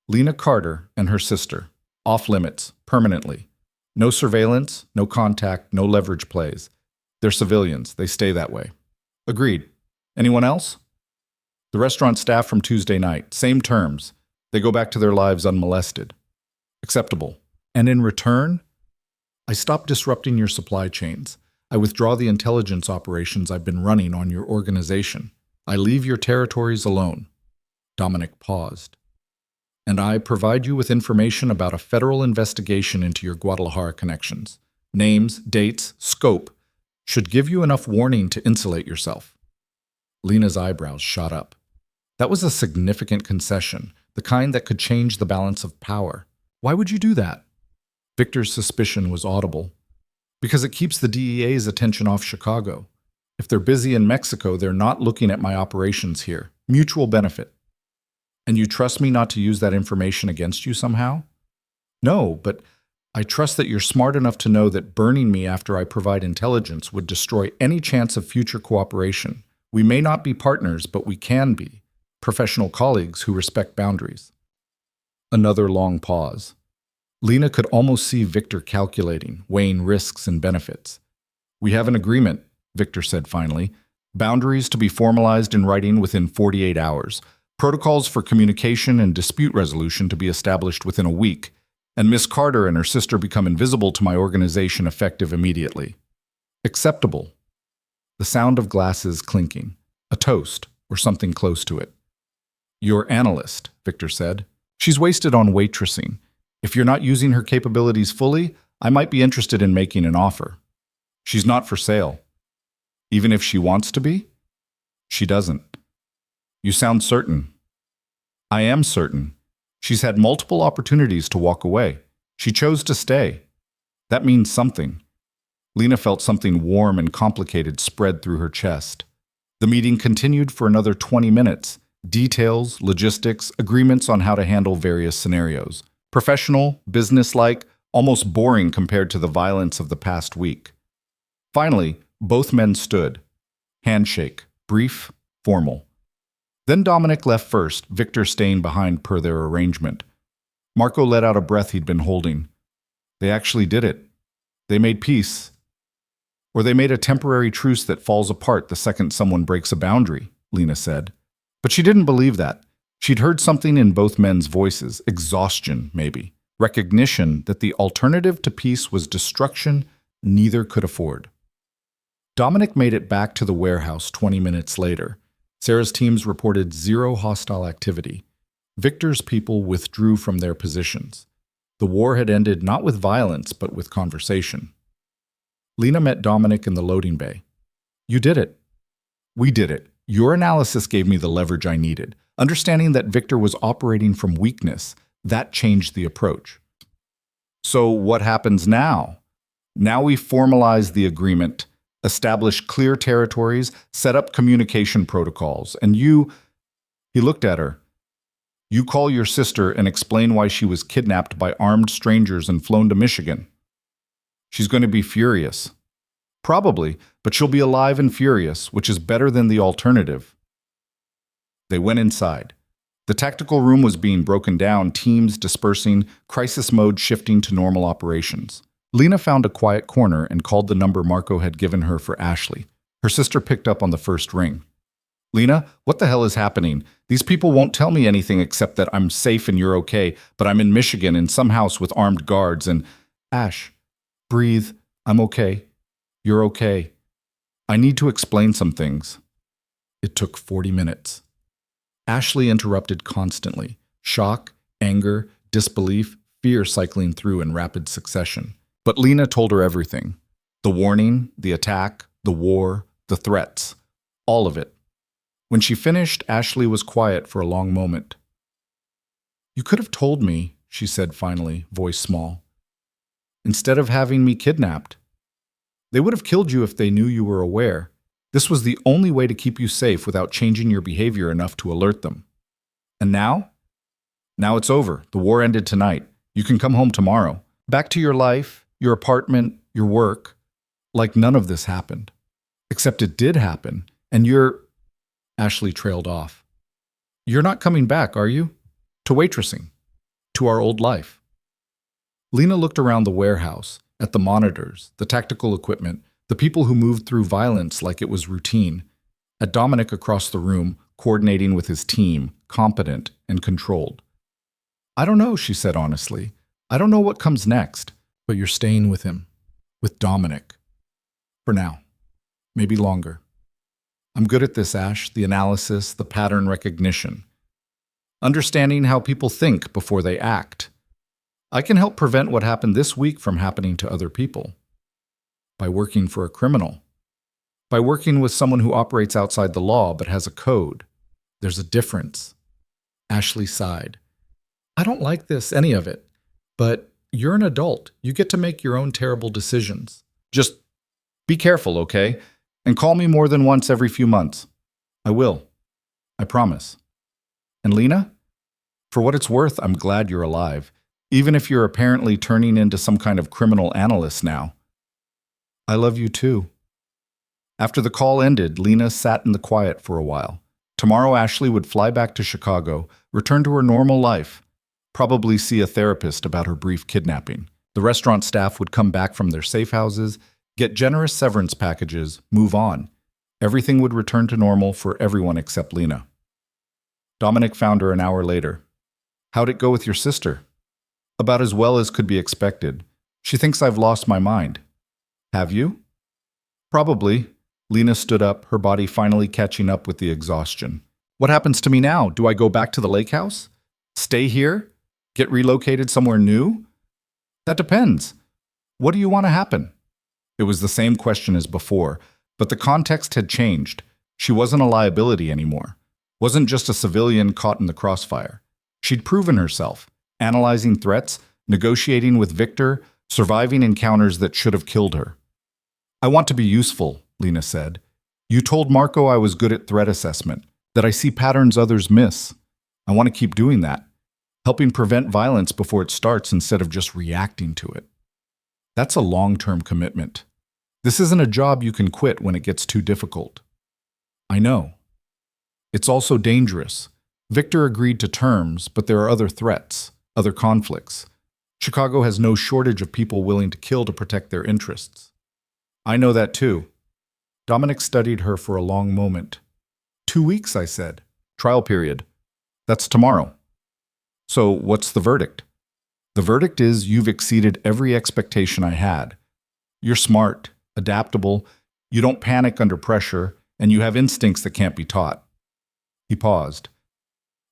Lena Carter and her sister. Off limits, permanently. No surveillance, no contact, no leverage plays. They're civilians. They stay that way. Agreed. Anyone else? The restaurant staff from Tuesday night. Same terms. They go back to their lives unmolested. Acceptable. And in return, I stop disrupting your supply chains. I withdraw the intelligence operations I've been running on your organization. I leave your territories alone. Dominic paused. And I provide you with information about a federal investigation into your Guadalajara connections. Names, dates, scope should give you enough warning to insulate yourself. Lena's eyebrows shot up. That was a significant concession, the kind that could change the balance of power. Why would you do that? Victor's suspicion was audible. Because it keeps the DEA's attention off Chicago. If they're busy in Mexico, they're not looking at my operations here. Mutual benefit. And you trust me not to use that information against you somehow? No, but I trust that you're smart enough to know that burning me after I provide intelligence would destroy any chance of future cooperation. We may not be partners, but we can be. Professional colleagues who respect boundaries. Another long pause. Lena could almost see Victor calculating, weighing risks and benefits. We have an agreement, Victor said finally. Boundaries to be formalized in writing within 48 hours. Protocols for communication and dispute resolution to be established within a week. And Miss Carter and her sister become invisible to my organization effective immediately. Acceptable. The sound of glasses clinking. A toast, or something close to it. Your analyst, Victor said. She's wasted on waitressing. If you're not using her capabilities fully, I might be interested in making an offer. She's not for sale. Even if she wants to be? She doesn't. You sound certain. I am certain. She's had multiple opportunities to walk away. She chose to stay. That means something. Lena felt something warm and complicated spread through her chest. The meeting continued for another 20 minutes. Details, logistics, agreements on how to handle various scenarios. Professional, businesslike, almost boring compared to the violence of the past week. Finally, both men stood. Handshake, brief, formal. Then Dominic left first, Victor staying behind per their arrangement. Marco let out a breath he'd been holding. They actually did it. They made peace. Or they made a temporary truce that falls apart the second someone breaks a boundary, Lena said. But she didn't believe that. She'd heard something in both men's voices, exhaustion, maybe. Recognition that the alternative to peace was destruction neither could afford. Dominic made it back to the warehouse 20 minutes later. Sarah's teams reported 0 hostile activity. Victor's people withdrew from their positions. The war had ended not with violence, but with conversation. Lena met Dominic in the loading bay. You did it. We did it. Your analysis gave me the leverage I needed. Understanding that Victor was operating from weakness, that changed the approach. So what happens now? Now we formalize the agreement, establish clear territories, set up communication protocols, and you... He looked at her. You call your sister and explain why she was kidnapped by armed strangers and flown to Michigan. She's going to be furious. Probably, but she'll be alive and furious, which is better than the alternative. They went inside. The tactical room was being broken down, teams dispersing, crisis mode shifting to normal operations. Lena found a quiet corner and called the number Marco had given her for Ashley. Her sister picked up on the first ring. Lena, what the hell is happening? These people won't tell me anything except that I'm safe and you're okay, but I'm in Michigan in some house with armed guards and... Ash, breathe. I'm okay. You're okay. I need to explain some things. It took 40 minutes. Ashley interrupted constantly. Shock, anger, disbelief, fear cycling through in rapid succession. But Lena told her everything. The warning, the attack, the war, the threats. All of it. When she finished, Ashley was quiet for a long moment. You could have told me, she said finally, voice small. Instead of having me kidnapped. They would have killed you if they knew you were aware. This was the only way to keep you safe without changing your behavior enough to alert them. And now? Now it's over. The war ended tonight. You can come home tomorrow. Back to your life, your apartment, your work. Like none of this happened. Except it did happen. And you're... Ashley trailed off. You're not coming back, are you? To waitressing. To our old life. Lena looked around the warehouse, at the monitors, the tactical equipment, the people who moved through violence like it was routine, at Dominic across the room, coordinating with his team, competent and controlled. I don't know, she said honestly. I don't know what comes next, but you're staying with him, with Dominic. For now. Maybe longer. I'm good at this, Ash, the analysis, the pattern recognition. Understanding how people think before they act. I can help prevent what happened this week from happening to other people. By working for a criminal. By working with someone who operates outside the law but has a code. There's a difference. Ashley sighed. I don't like this, any of it. But you're an adult. You get to make your own terrible decisions. Just be careful, okay? And call me more than once every few months. I will. I promise. And Lena? For what it's worth, I'm glad you're alive. Even if you're apparently turning into some kind of criminal analyst now. I love you too. After the call ended, Lena sat in the quiet for a while. Tomorrow Ashley would fly back to Chicago, return to her normal life, probably see a therapist about her brief kidnapping. The restaurant staff would come back from their safe houses, get generous severance packages, move on. Everything would return to normal for everyone except Lena. Dominic found her an hour later. How'd it go with your sister? About as well as could be expected. She thinks I've lost my mind. Have you? Probably. Lena stood up, her body finally catching up with the exhaustion. What happens to me now? Do I go back to the lake house? Stay here? Get relocated somewhere new? That depends. What do you want to happen? It was the same question as before, but the context had changed. She wasn't a liability anymore. Wasn't just a civilian caught in the crossfire. She'd proven herself, analyzing threats, negotiating with Victor, surviving encounters that should have killed her. I want to be useful, Lena said. You told Marco I was good at threat assessment, that I see patterns others miss. I want to keep doing that, helping prevent violence before it starts instead of just reacting to it. That's a long-term commitment. This isn't a job you can quit when it gets too difficult. I know. It's also dangerous. Victor agreed to terms, but there are other threats, other conflicts. Chicago has no shortage of people willing to kill to protect their interests. I know that too. Dominic studied her for a long moment. 2 weeks, I said. Trial period. That's tomorrow. So what's the verdict? The verdict is you've exceeded every expectation I had. You're smart, adaptable, you don't panic under pressure, and you have instincts that can't be taught. He paused.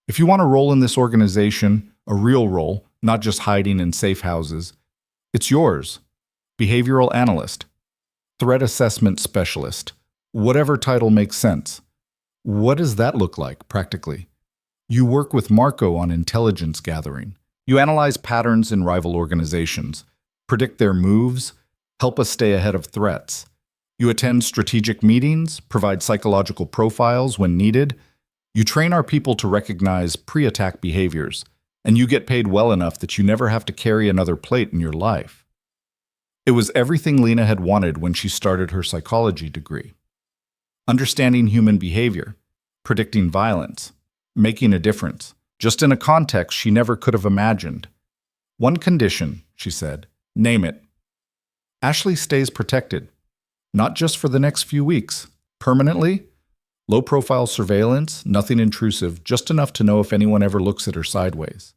If you want a role in this organization, a real role, not just hiding in safe houses, it's yours. Behavioral analyst, threat assessment specialist, whatever title makes sense. What does that look like, practically? You work with Marco on intelligence gathering. You analyze patterns in rival organizations, predict their moves, help us stay ahead of threats. You attend strategic meetings, provide psychological profiles when needed. You train our people to recognize pre-attack behaviors, and you get paid well enough that you never have to carry another plate in your life. It was everything Lena had wanted when she started her psychology degree. Understanding human behavior, predicting violence, making a difference, just in a context she never could have imagined. One condition, she said, name it. Ashley stays protected, not just for the next few weeks, permanently. Low-profile surveillance, nothing intrusive, just enough to know if anyone ever looks at her sideways.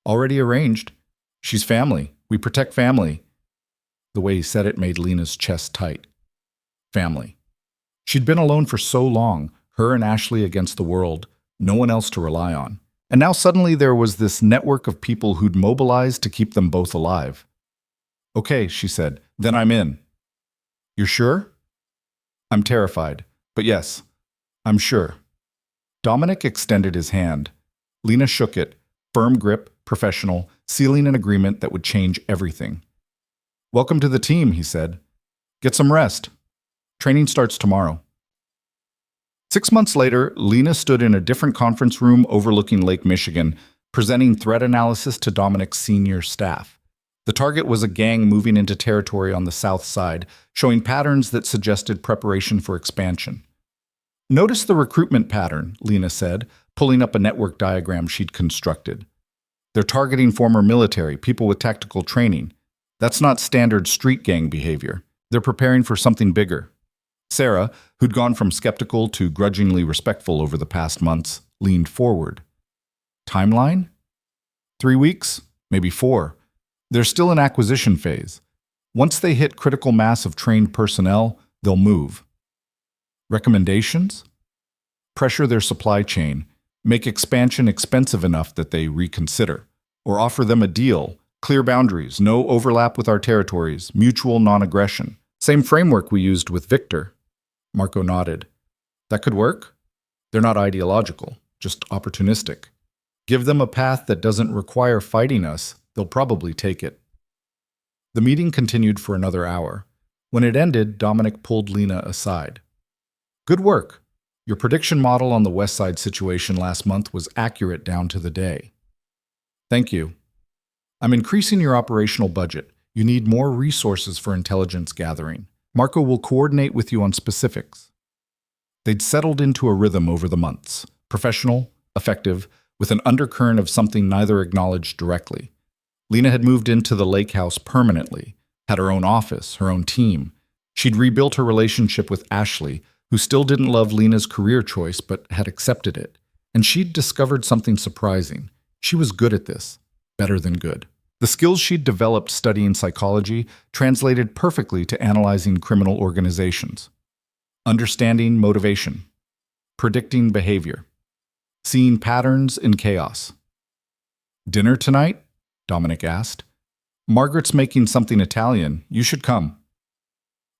Already arranged. She's family. We protect family. The way he said it made Lena's chest tight. Family. She'd been alone for so long, her and Ashley against the world, no one else to rely on. And now suddenly there was this network of people who'd mobilized to keep them both alive. Okay, she said, then I'm in. You're sure? I'm terrified, but yes, I'm sure. Dominic extended his hand. Lena shook it, firm grip, professional, sealing an agreement that would change everything. Welcome to the team, he said. Get some rest. Training starts tomorrow. 6 months later, Lena stood in a different conference room overlooking Lake Michigan, presenting threat analysis to Dominic's senior staff. The target was a gang moving into territory on the south side, showing patterns that suggested preparation for expansion. Notice the recruitment pattern, Lena said, pulling up a network diagram she'd constructed. They're targeting former military, people with tactical training. That's not standard street gang behavior. They're preparing for something bigger. Sarah, who'd gone from skeptical to grudgingly respectful over the past months, leaned forward. Timeline? 3 weeks? Maybe 4. They're still in acquisition phase. Once they hit critical mass of trained personnel, they'll move. Recommendations? Pressure their supply chain, make expansion expensive enough that they reconsider, or offer them a deal, clear boundaries, no overlap with our territories, mutual non-aggression. Same framework we used with Victor. Marco nodded. That could work? They're not ideological, just opportunistic. Give them a path that doesn't require fighting us, they'll probably take it. The meeting continued for another hour. When it ended, Dominic pulled Lena aside. Good work. Your prediction model on the West Side situation last month was accurate down to the day. Thank you. I'm increasing your operational budget. You need more resources for intelligence gathering. Marco will coordinate with you on specifics. They'd settled into a rhythm over the months, professional, effective, with an undercurrent of something neither acknowledged directly. Lena had moved into the lake house permanently, had her own office, her own team. She'd rebuilt her relationship with Ashley, who still didn't love Lena's career choice but had accepted it. And she'd discovered something surprising. She was good at this, better than good. The skills she'd developed studying psychology translated perfectly to analyzing criminal organizations. Understanding motivation, predicting behavior, seeing patterns in chaos. Dinner tonight? Dominic asked. Margaret's making something Italian. You should come.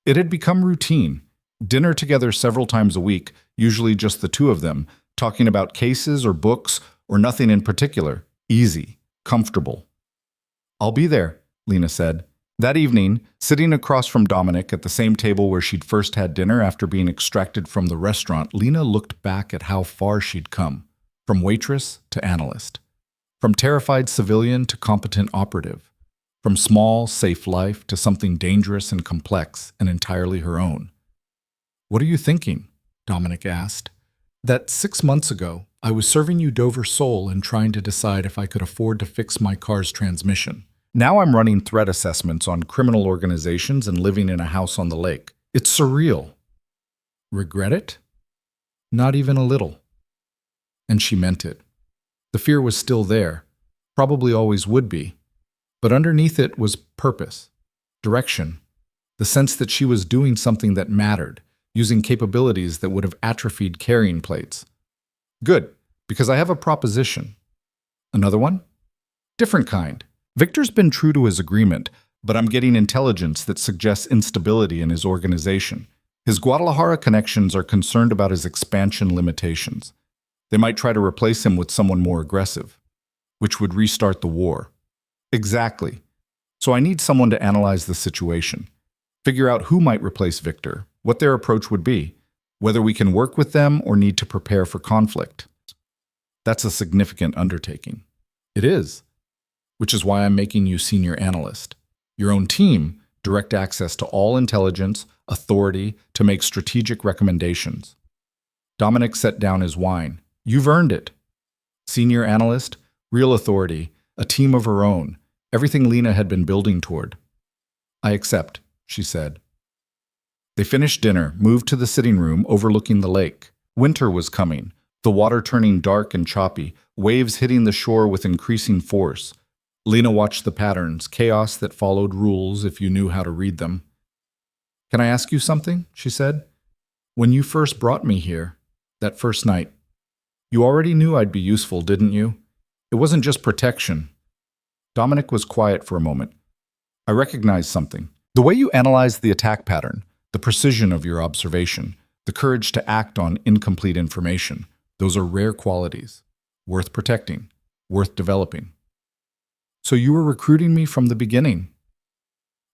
It had become routine. Dinner together several times a week, usually just the two of them, talking about cases or books or nothing in particular. Easy, comfortable. I'll be there, Lena said. That evening, sitting across from Dominic at the same table where she'd first had dinner after being extracted from the restaurant, Lena looked back at how far she'd come, from waitress to analyst, from terrified civilian to competent operative, from small, safe life to something dangerous and complex and entirely her own. What are you thinking? Dominic asked. That 6 months ago, I was serving you Dover Sole and trying to decide if I could afford to fix my car's transmission. Now I'm running threat assessments on criminal organizations and living in a house on the lake. It's surreal. Regret it? Not even a little. And she meant it. The fear was still there, probably always would be. But underneath it was purpose, direction, the sense that she was doing something that mattered, using capabilities that would have atrophied carrying plates. Good, because I have a proposition. Another one? Different kind. Victor's been true to his agreement, but I'm getting intelligence that suggests instability in his organization. His Guadalajara connections are concerned about his expansion limitations. They might try to replace him with someone more aggressive, which would restart the war. Exactly. So I need someone to analyze the situation, figure out who might replace Victor, what their approach would be, whether we can work with them or need to prepare for conflict. That's a significant undertaking. It is, which is why I'm making you senior analyst. Your own team, direct access to all intelligence, authority to make strategic recommendations. Dominic set down his wine. You've earned it. Senior analyst, real authority, a team of her own, everything Lena had been building toward. I accept, she said. They finished dinner, moved to the sitting room overlooking the lake. Winter was coming, the water turning dark and choppy, waves hitting the shore with increasing force. Lena watched the patterns, chaos that followed rules if you knew how to read them. "Can I ask you something?" she said. "When you first brought me here, that first night, you already knew I'd be useful, didn't you? It wasn't just protection." Dominic was quiet for a moment. "I recognized something. The way you analyzed the attack pattern, the precision of your observation, the courage to act on incomplete information, those are rare qualities, worth protecting, worth developing. So you were recruiting me from the beginning.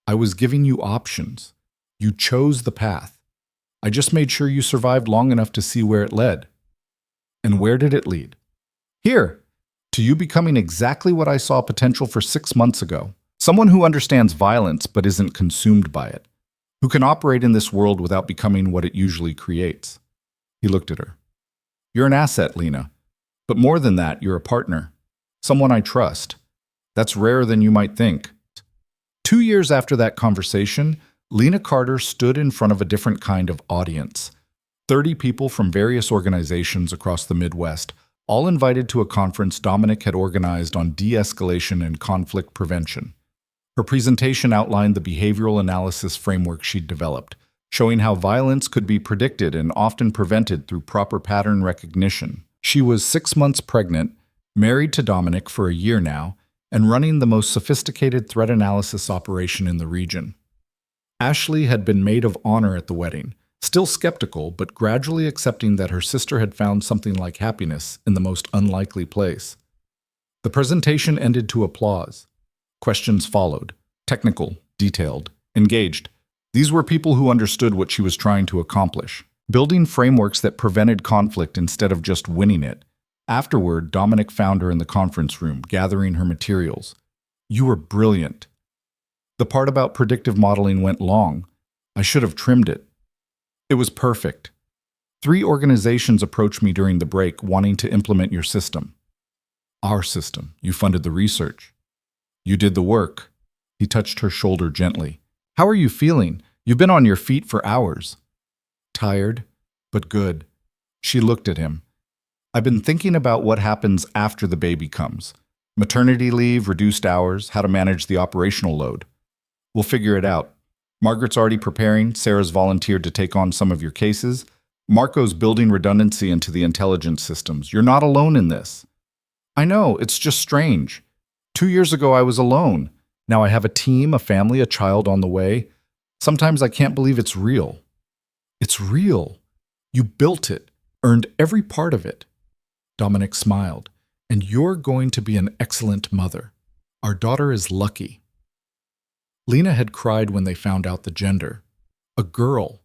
I was giving you options. You chose the path. I just made sure you survived long enough to see where it led." "And where did it lead?" "Here, to you becoming exactly what I saw potential for 6 months ago. Someone who understands violence but isn't consumed by it, who can operate in this world without becoming what it usually creates." He looked at her. "You're an asset, Lena. But more than that, you're a partner. Someone I trust. That's rarer than you might think." 2 years after that conversation, Lena Carter stood in front of a different kind of audience. 30 people from various organizations across the Midwest, all invited to a conference Dominic had organized on de-escalation and conflict prevention. Her presentation outlined the behavioral analysis framework she'd developed, showing how violence could be predicted and often prevented through proper pattern recognition. She was 6 months pregnant, married to Dominic for a year now, and running the most sophisticated threat analysis operation in the region. Ashley had been maid of honor at the wedding, still skeptical but gradually accepting that her sister had found something like happiness in the most unlikely place. The presentation ended to applause. Questions followed, technical, detailed, engaged. These were people who understood what she was trying to accomplish, building frameworks that prevented conflict instead of just winning it. Afterward, Dominic found her in the conference room, gathering her materials. "You were brilliant. The part about predictive modeling went long. I should have trimmed it. It was perfect. 3 organizations approached me during the break wanting to implement your system." "Our system. You funded the research. You did the work." He touched her shoulder gently. "How are you feeling? You've been on your feet for hours." "Tired, but good." She looked at him. "I've been thinking about what happens after the baby comes. Maternity leave, reduced hours, how to manage the operational load. We'll figure it out. Margaret's already preparing. Sarah's volunteered to take on some of your cases. Marco's building redundancy into the intelligence systems. You're not alone in this." "I know, it's just strange. 2 years ago I was alone. Now I have a team, a family, a child on the way. Sometimes I can't believe it's real." "It's real. You built it, earned every part of it." Dominic smiled. "And you're going to be an excellent mother. Our daughter is lucky." Lena had cried when they found out the gender. A girl.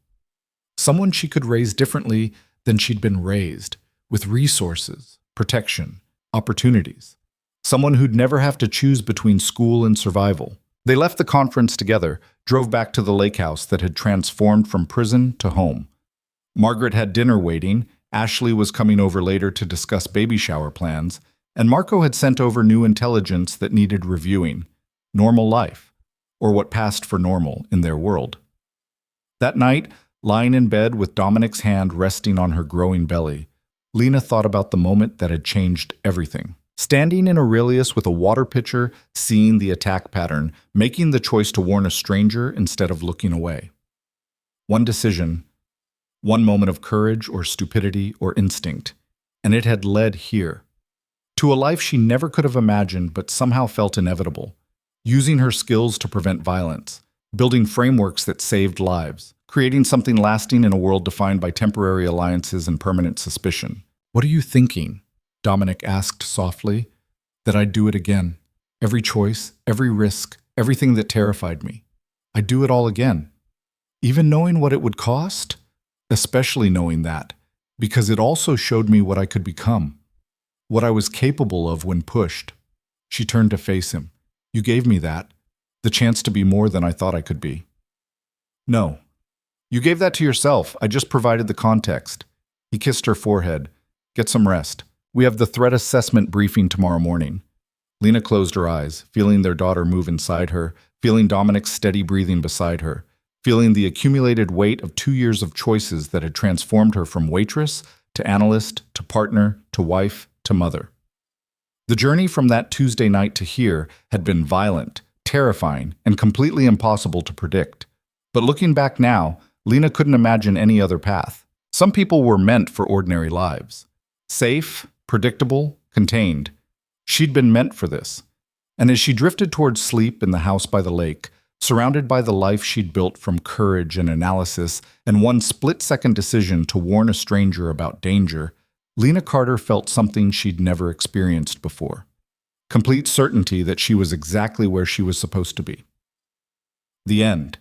Someone she could raise differently than she'd been raised, with resources, protection, opportunities. Someone who'd never have to choose between school and survival. They left the conference together, drove back to the lake house that had transformed from prison to home. Margaret had dinner waiting, Ashley was coming over later to discuss baby shower plans, and Marco had sent over new intelligence that needed reviewing. Normal life, or what passed for normal in their world. That night, lying in bed with Dominic's hand resting on her growing belly, Lena thought about the moment that had changed everything. Standing in Aurelius with a water pitcher, seeing the attack pattern, making the choice to warn a stranger instead of looking away. One decision, one moment of courage or stupidity or instinct, and it had led here. To a life she never could have imagined but somehow felt inevitable. Using her skills to prevent violence, building frameworks that saved lives, creating something lasting in a world defined by temporary alliances and permanent suspicion. "What are you thinking?" Dominic asked softly. "That I'd do it again. Every choice, every risk, everything that terrified me. I'd do it all again. Even knowing what it would cost? Especially knowing that, because it also showed me what I could become, what I was capable of when pushed." She turned to face him. "You gave me that, the chance to be more than I thought I could be." "No. You gave that to yourself. I just provided the context." He kissed her forehead. "Get some rest. We have the threat assessment briefing tomorrow morning." Lena closed her eyes, feeling their daughter move inside her, feeling Dominic's steady breathing beside her, feeling the accumulated weight of 2 years of choices that had transformed her from waitress to analyst to partner to wife to mother. The journey from that Tuesday night to here had been violent, terrifying, and completely impossible to predict. But looking back now, Lena couldn't imagine any other path. Some people were meant for ordinary lives. Safe, predictable, contained. She'd been meant for this. And as she drifted towards sleep in the house by the lake, surrounded by the life she'd built from courage and analysis and one split-second decision to warn a stranger about danger, Lena Carter felt something she'd never experienced before. Complete certainty that she was exactly where she was supposed to be. The end.